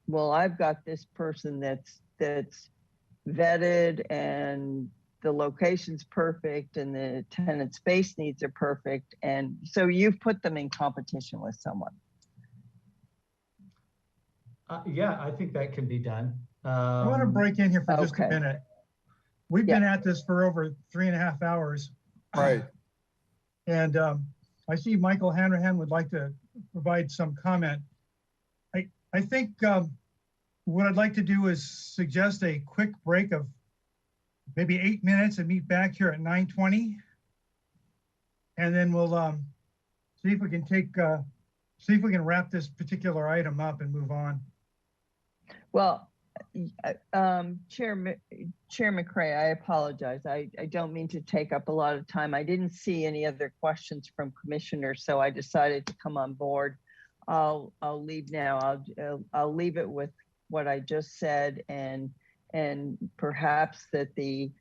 well, I've got this person that's vetted and the location's perfect and the tenant space needs are perfect. And so you've put them in competition with someone. Yeah, I think that can be done. I want to break in here for just a minute. We've been at this for over 3.5 hours. Right. And I see Michael Hanrahan would like to provide some comment. I think what I'd like to do is suggest a quick break of maybe 8 minutes and meet back here at 9:20. And then we'll see if we can wrap this particular item up and move on. Well, Chair McCray, I apologize. I don't mean to take up a lot of time. I didn't see any other questions from commissioners, so I decided to come on board. I'll leave now. I'll leave it with what I just said, and perhaps that the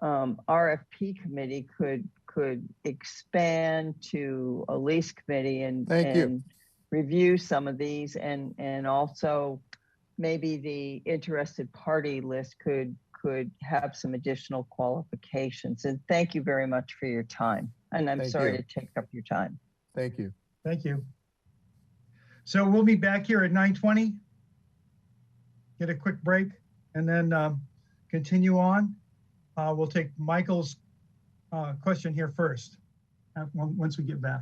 RFP committee could expand to a lease committee and review some of these, and also maybe the interested party list could have some additional qualifications. And thank you very much for your time. And I'm sorry to take up your time. Thank you. Thank you. So we'll be back here at 9:20. Get a quick break and then continue on. We'll take Michael's question here first, once we get back.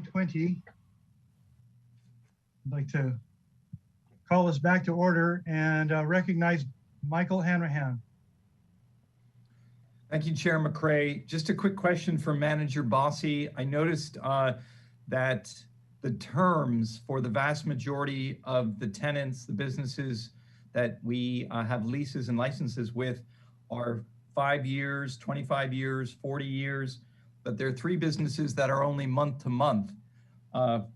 9:20. I'd like to call us back to order and recognize Michael Hanrahan. Thank you, Chair McCray. Just a quick question for Manager Bossy. I noticed that the terms for the vast majority of the tenants, the businesses that we have leases and licenses with are 5 years, 25 years, 40 years, but there are 3 businesses that are only month to month,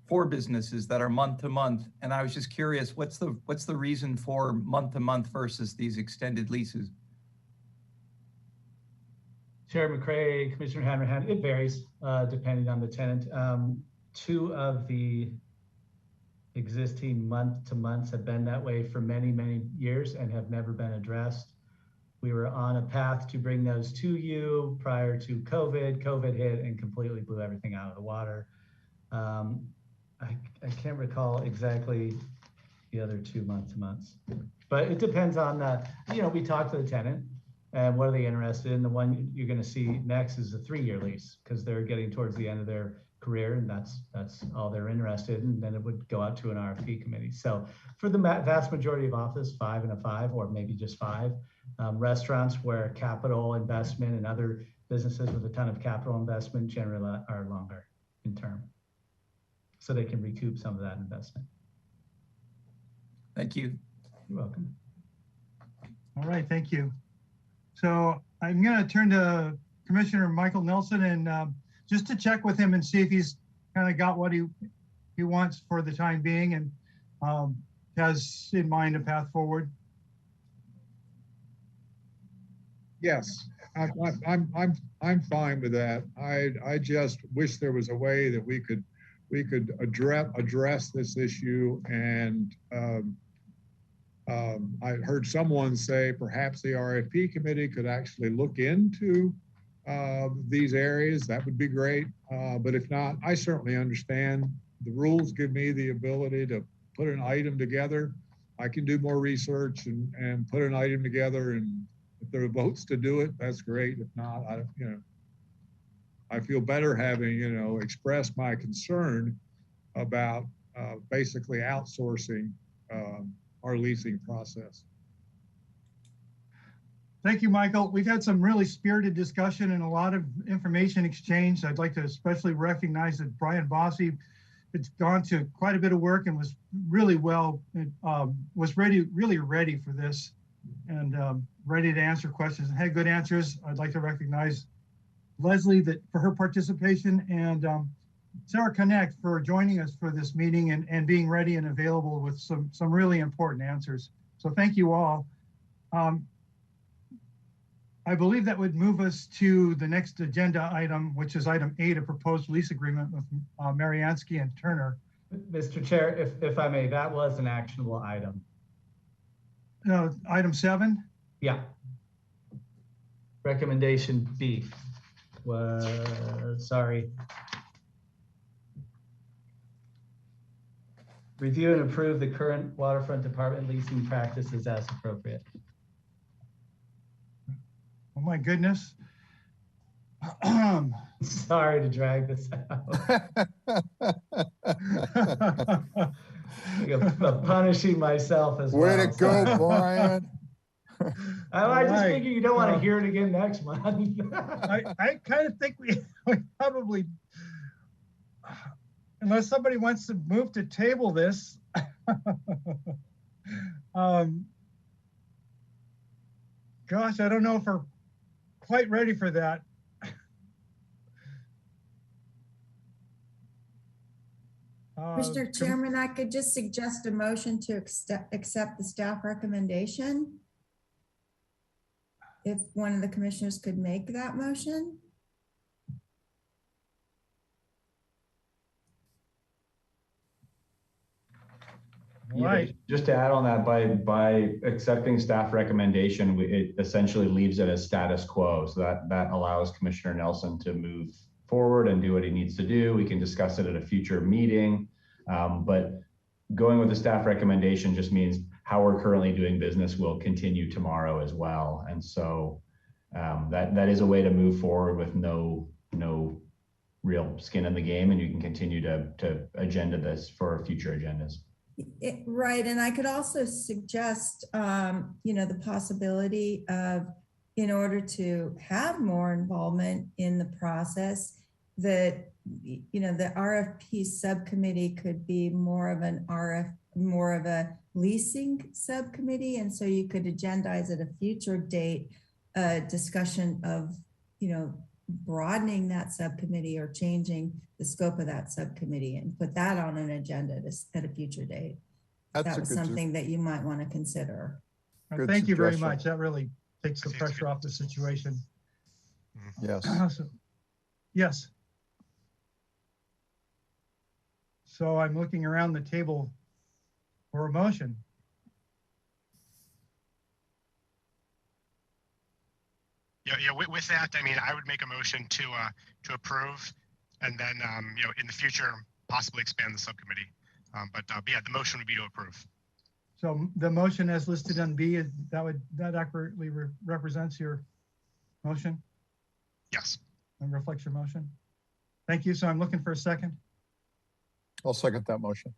4 businesses that are month to month. And I was just curious, what's the reason for month to month versus these extended leases? Chair McCray, Commissioner Hanrahan, it varies depending on the tenant. 2 of the existing month to months have been that way for many, many years and have never been addressed. We were on a path to bring those to you prior to COVID. COVID hit and completely blew everything out of the water. I can't recall exactly the other 2 month to months, but it depends on the, we talk to the tenant and what are they interested in. The one you're going to see next is a 3-year lease because they're getting towards the end of their career and that's all they're interested in. And then it would go out to an RFP committee. So for the vast majority of office, 5 and a 5, or maybe just 5. Restaurants where capital investment and other businesses with a ton of capital investment generally are longer in term. So they can recoup some of that investment. Thank you. You're welcome. All right, thank you. So I'm going to turn to Commissioner Michael Nelson and just to check with him and see if he's kind of got what he wants for the time being and has in mind a path forward. Yes, I'm fine with that. I just wish there was a way that we could address this issue. And I heard someone say perhaps the RFP committee could actually look into these areas. That would be great. But if not, I certainly understand. The rules give me the ability to put an item together. I can do more research and put an item together, and if there are votes to do it, that's great. If not, I feel better having, expressed my concern about basically outsourcing our leasing process. Thank you, Michael. We've had some really spirited discussion and a lot of information exchanged. I'd like to especially recognize that Brian Bossy has gone to quite a bit of work and was really really ready for this and ready to answer questions and had good answers. I'd like to recognize Leslie for her participation and Sarah Connect for joining us for this meeting and being ready and available with some really important answers. So thank you all. I believe that would move us to the next agenda item, which is item 8, a proposed lease agreement with Mariansky and Turner. Mr. Chair, if I may, that was an actionable item. Item 7? Yeah. Recommendation B sorry. Review and approve the current waterfront department leasing practices as appropriate. Oh my goodness. Sorry to drag this out. I'm punishing myself as well. Way to go, Brian. I just figure you don't want to hear it again next month. I kind of think we probably, unless somebody wants to move to table this, gosh, I don't know if we're quite ready for that. Mr. Chairman, I could just suggest a motion to accept the staff recommendation. If one of the commissioners could make that motion. Right. Just to add on that, by accepting staff recommendation, it essentially leaves it as status quo. So that allows Commissioner Nelson to move forward and do what he needs to do. We can discuss it at a future meeting. But going with the staff recommendation just means how we're currently doing business will continue tomorrow as well. And so that is a way to move forward with no real skin in the game, and you can continue to agenda this for future agendas. Right, and I could also suggest, the possibility of, in order to have more involvement in the process, that, the RFP subcommittee could be more of a leasing subcommittee. And so you could agendize at a future date, a discussion of, broadening that subcommittee or changing the scope of that subcommittee and put that on an agenda at a future date. That was something that you might want to consider. Thank you very much. That really takes the pressure off the situation. Yes. Yes. So I'm looking around the table for a motion. Yeah. With that, I mean, I would make a motion to approve, and then in the future possibly expand the subcommittee. But yeah, the motion would be to approve. So the motion as listed on B, that accurately represents your motion? Yes. And reflects your motion? Thank you. So I'm looking for a second. I'll second that motion.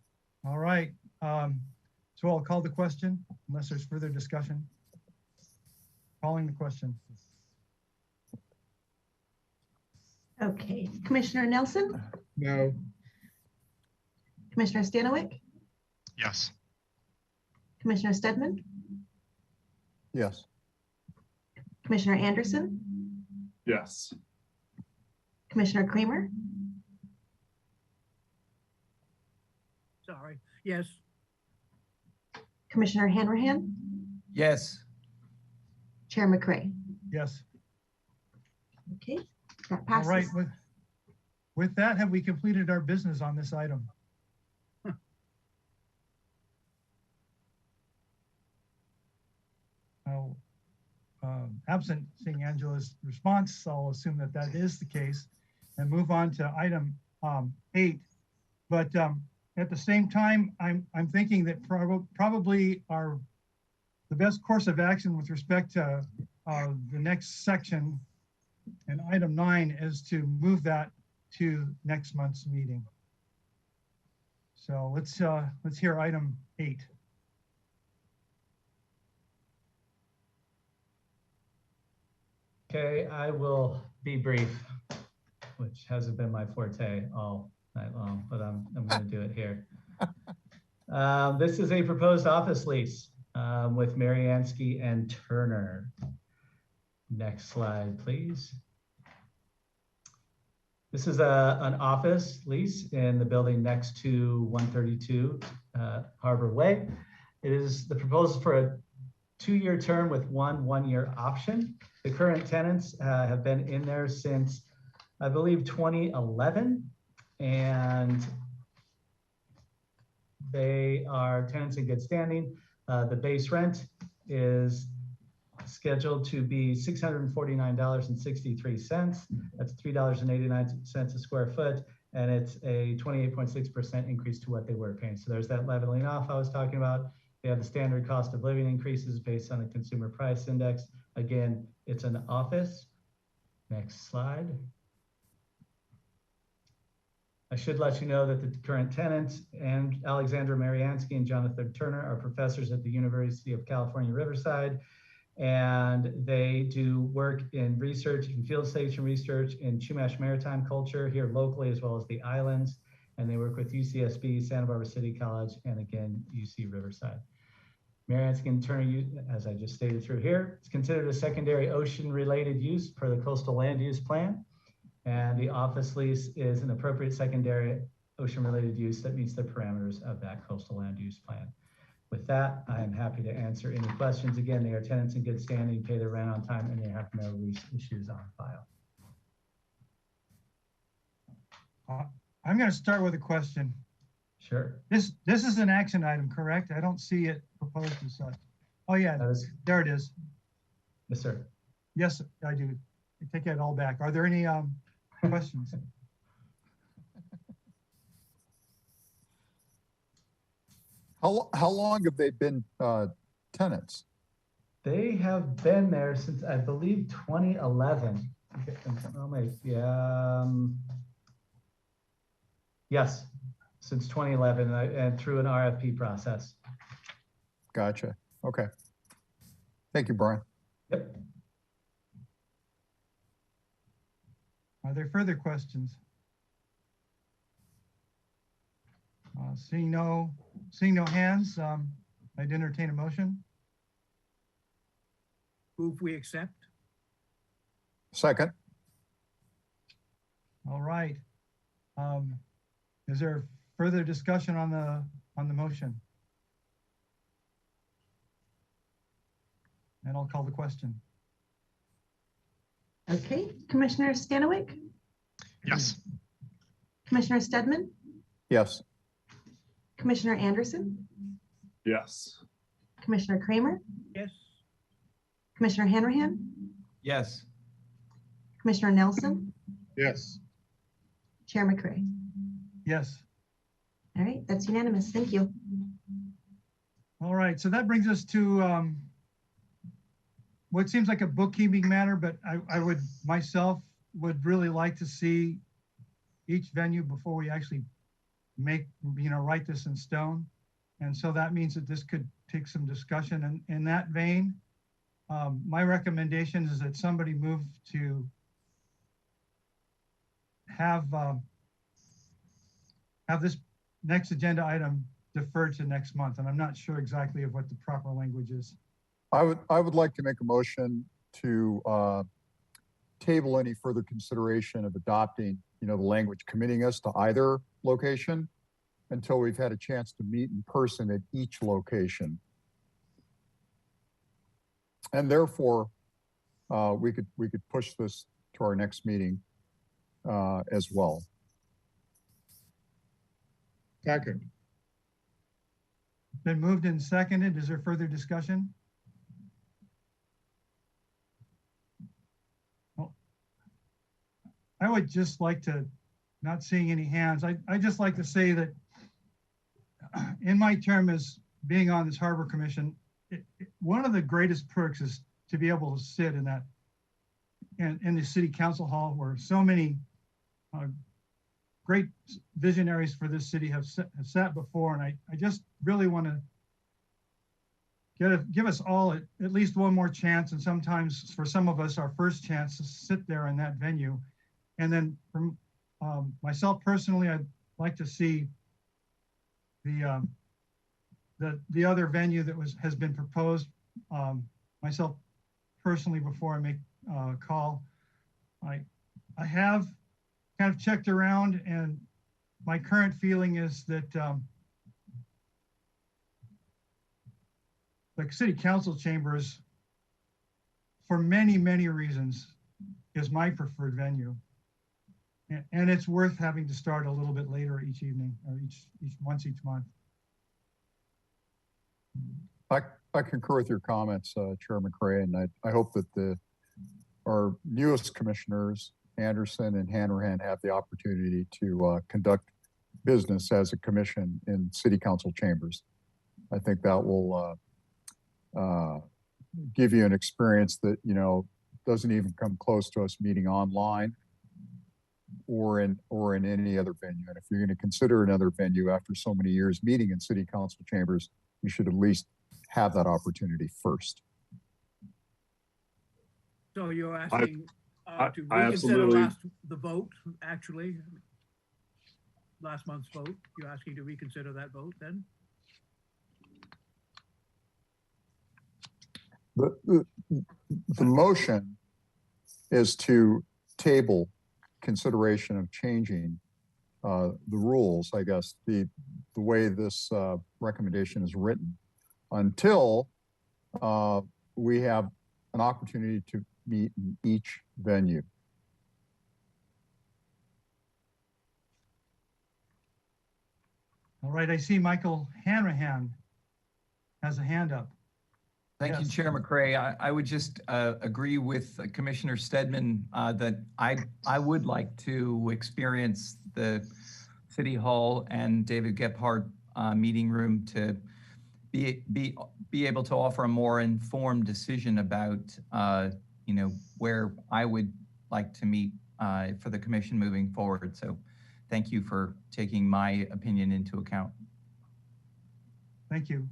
All right. So I'll call the question unless there's further discussion. Calling the question. Okay, Commissioner Nelson? No. Commissioner Stanwyck? Yes. Commissioner Stedman? Yes. Commissioner Anderson? Yes. Commissioner Kramer? Sorry. Yes. Commissioner Hanrahan? Yes. Chair McCray? Yes. Okay, that All passes. right. With that, have we completed our business on this item? Now, absent seeing Angela's response, I'll assume that that is the case and move on to item 8. But at the same time, I'm thinking that probably the best course of action with respect to the next section and item 9 is to move that to next month's meeting. So let's hear item 8. Okay, I will be brief, which hasn't been my forte all night long, but I'm going to do it here. This is a proposed office lease with Mariansky and Turner. Next slide, please. This is an office lease in the building next to 132 Harbor Way. It is the proposal for a 2-year term with one-year option. The current tenants have been in there since, I believe, 2011, and they are tenants in good standing. The base rent is scheduled to be $649.63. That's $3.89 a square foot, and it's a 28.6% increase to what they were paying. So there's that leveling off I was talking about. They have the standard cost of living increases based on the consumer price index. Again, it's an office. Next slide. I should let you know that the current tenants and Alexandra Mariansky and Jonathan Turner are professors at the University of California, Riverside. And they do work in research and field station research in Chumash maritime culture here locally, as well as the islands. And they work with UCSB, Santa Barbara City College, and again, UC Riverside. Mariansky and Turner, as I just stated through here, it's considered a secondary ocean-related use per the coastal land use plan. And the office lease is an appropriate secondary ocean-related use that meets the parameters of that coastal land use plan. With that, I am happy to answer any questions. Again, they are tenants in good standing, pay their rent on time, and they have no lease issues on file. I'm going to start with a question. Sure. This is an action item, correct? I don't see it proposed as such. Oh yeah, there it is. Yes, sir. Yes, I do. I take it all back. Are there any questions? How long have they been tenants? They have been there since, I believe, 2011. Yes, since 2011 and through an RFP process. Gotcha. Okay. Thank you, Brian. Yep. Are there further questions? Seeing no hands, I'd entertain a motion. Move we accept. Second. All right. Is there further discussion on the motion? And I'll call the question. Okay, Commissioner Stanwyck, Yes. Commissioner Stedman, Yes. Commissioner Anderson, Yes. Commissioner Kramer, Yes. Commissioner Hanrahan, Yes. Commissioner Nelson, Yes. Chair McCray. Yes. All right, that's unanimous. Thank you. All right, so that brings us to what seems like a bookkeeping matter, but I would myself would really like to see each venue before we actually make, write this in stone. And so that means that this could take some discussion. And in that vein, my recommendation is that somebody move to have this next agenda item deferred to next month. And I'm not sure exactly of what the proper language is. I would like to make a motion to table any further consideration of adopting, the language committing us to either location until we've had a chance to meet in person at each location. And therefore, we could push this to our next meeting as well. Second. Been moved and seconded. Is there further discussion? I would just like to, not seeing any hands, I just like to say that in my term as being on this Harbor Commission, one of the greatest perks is to be able to sit in that, in the City Council Hall where so many great visionaries for this city have sat before. And I just really want to give us all at least one more chance, and sometimes for some of us, our first chance to sit there in that venue. And then from myself personally, I'd like to see the other venue that has been proposed. Myself personally, before I make a call, I have kind of checked around, and my current feeling is that the City Council chambers, for many, many reasons, is my preferred venue. And it's worth having to start a little bit later each evening, or once each month. I concur with your comments, Chair McCray, and I hope that our newest commissioners, Anderson and Hanrahan, have the opportunity to conduct business as a commission in City Council chambers. I think that will give you an experience that, doesn't even come close to us meeting online or in any other venue. And if you're going to consider another venue after so many years meeting in City Council chambers, you should at least have that opportunity first. So you're asking to I reconsider absolutely, the vote, actually, last month's vote. You're asking to reconsider that vote then? The motion is to table consideration of changing the rules, I guess, the way this recommendation is written, until we have an opportunity to meet in each venue. All right, I see Michael Hanrahan has a hand up. Thank you, Chair McCray. I would just agree with Commissioner Stedman that I would like to experience the City Hall and David Gephardt meeting room to be able to offer a more informed decision about where I would like to meet for the commission moving forward. So thank you for taking my opinion into account. Thank you.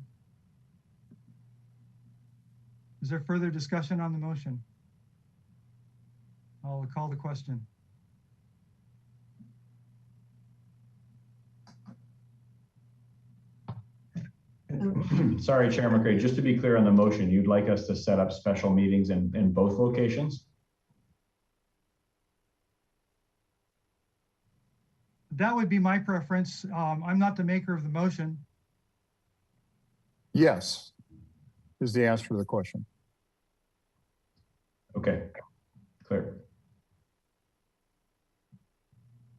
Is there further discussion on the motion? I'll call the question. Sorry, Chair McCray, just to be clear on the motion, you'd like us to set up special meetings in both locations? That would be my preference. I'm not the maker of the motion. Yes, is the answer to the question. Okay, clear.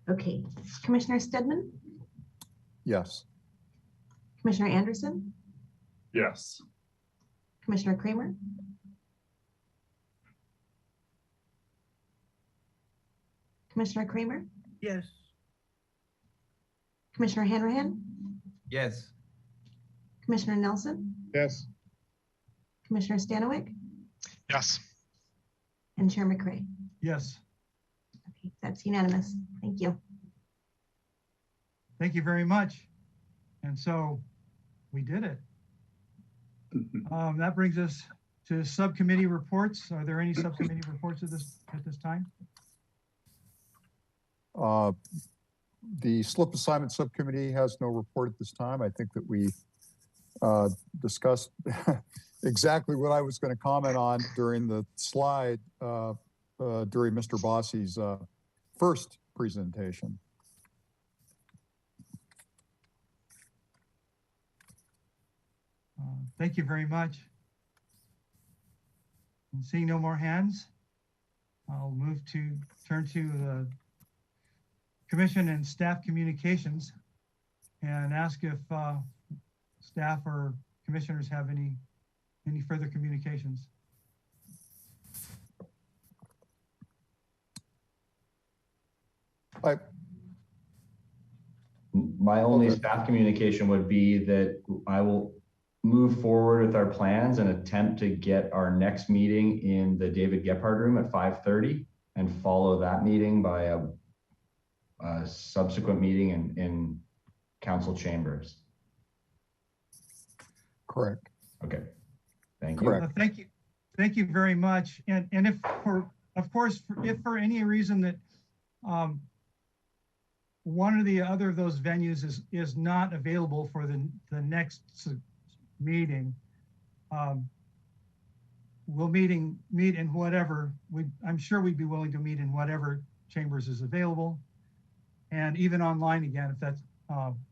Okay, Commissioner Stedman, Yes. Commissioner Anderson, Yes. Commissioner Kramer, Commissioner Kramer, Yes. Commissioner Hanrahan, Yes. Commissioner Nelson, Yes. Commissioner Stanwyck, Yes. and Chair McCray. Yes. Okay, that's unanimous. Thank you. Thank you very much. And so we did it. That brings us to subcommittee reports. Are there any subcommittee reports at this time? The slip assignment subcommittee has no report at this time. I think that we discussed exactly what I was going to comment on during the slide during Mr. Bossi's first presentation. Thank you very much. And seeing no more hands, I'll turn to the commission and staff communications and ask if staff or commissioners have any further communications. My only staff communication would be that I will move forward with our plans and attempt to get our next meeting in the David Gephardt room at 5:30 and follow that meeting by a subsequent meeting in council chambers. Correct. Okay. Thank you. Correct. Thank you. Thank you very much. And if if for any reason that one or the other of those venues is not available for the next meeting, we'll meet in whatever I'm sure we'd be willing to meet in whatever chambers is available, and even online again if that's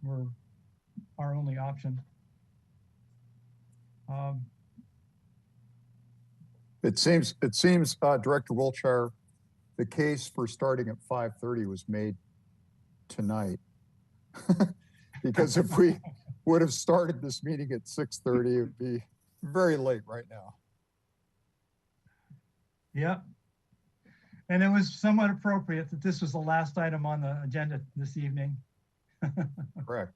were our only option. It seems, Director Wiltshire, the case for starting at 5:30 was made tonight. Because if we would have started this meeting at 6:30, it would be very late right now. Yep. And it was somewhat appropriate that this was the last item on the agenda this evening. Correct.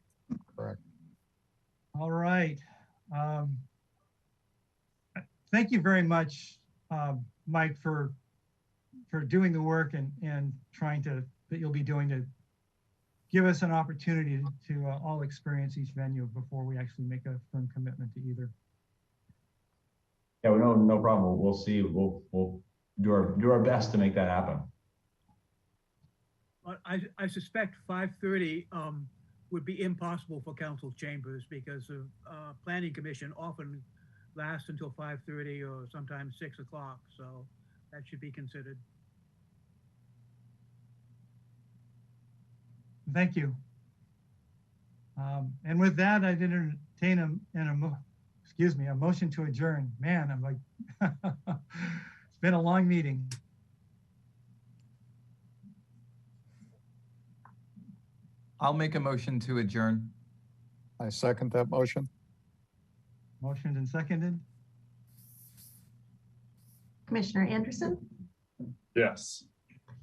Correct. All right. Thank you very much, Mike, for doing the work and trying that you'll be doing to give us an opportunity to all experience each venue before we actually make a firm commitment to either. Yeah, well, no problem. We'll see. We'll do our best to make that happen. But I suspect 5:30 would be impossible for council chambers because the planning commission often lasts until 5:30 or sometimes 6 o'clock. So that should be considered. Thank you. And with that, I'd entertain a motion to adjourn. Man, I'm like, it's been a long meeting. I'll make a motion to adjourn. I second that motion. Motioned and seconded. Commissioner Anderson, Yes.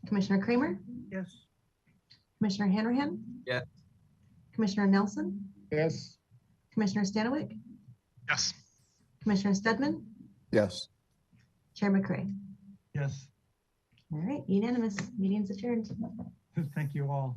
Commissioner Kramer, Yes. Commissioner Hanrahan, Yes. Commissioner Nelson, Yes. Commissioner Stanwyck, Yes. Commissioner Stedman, Yes. Chair McCray. Yes. All right, unanimous. Meeting's adjourned. Thank you all.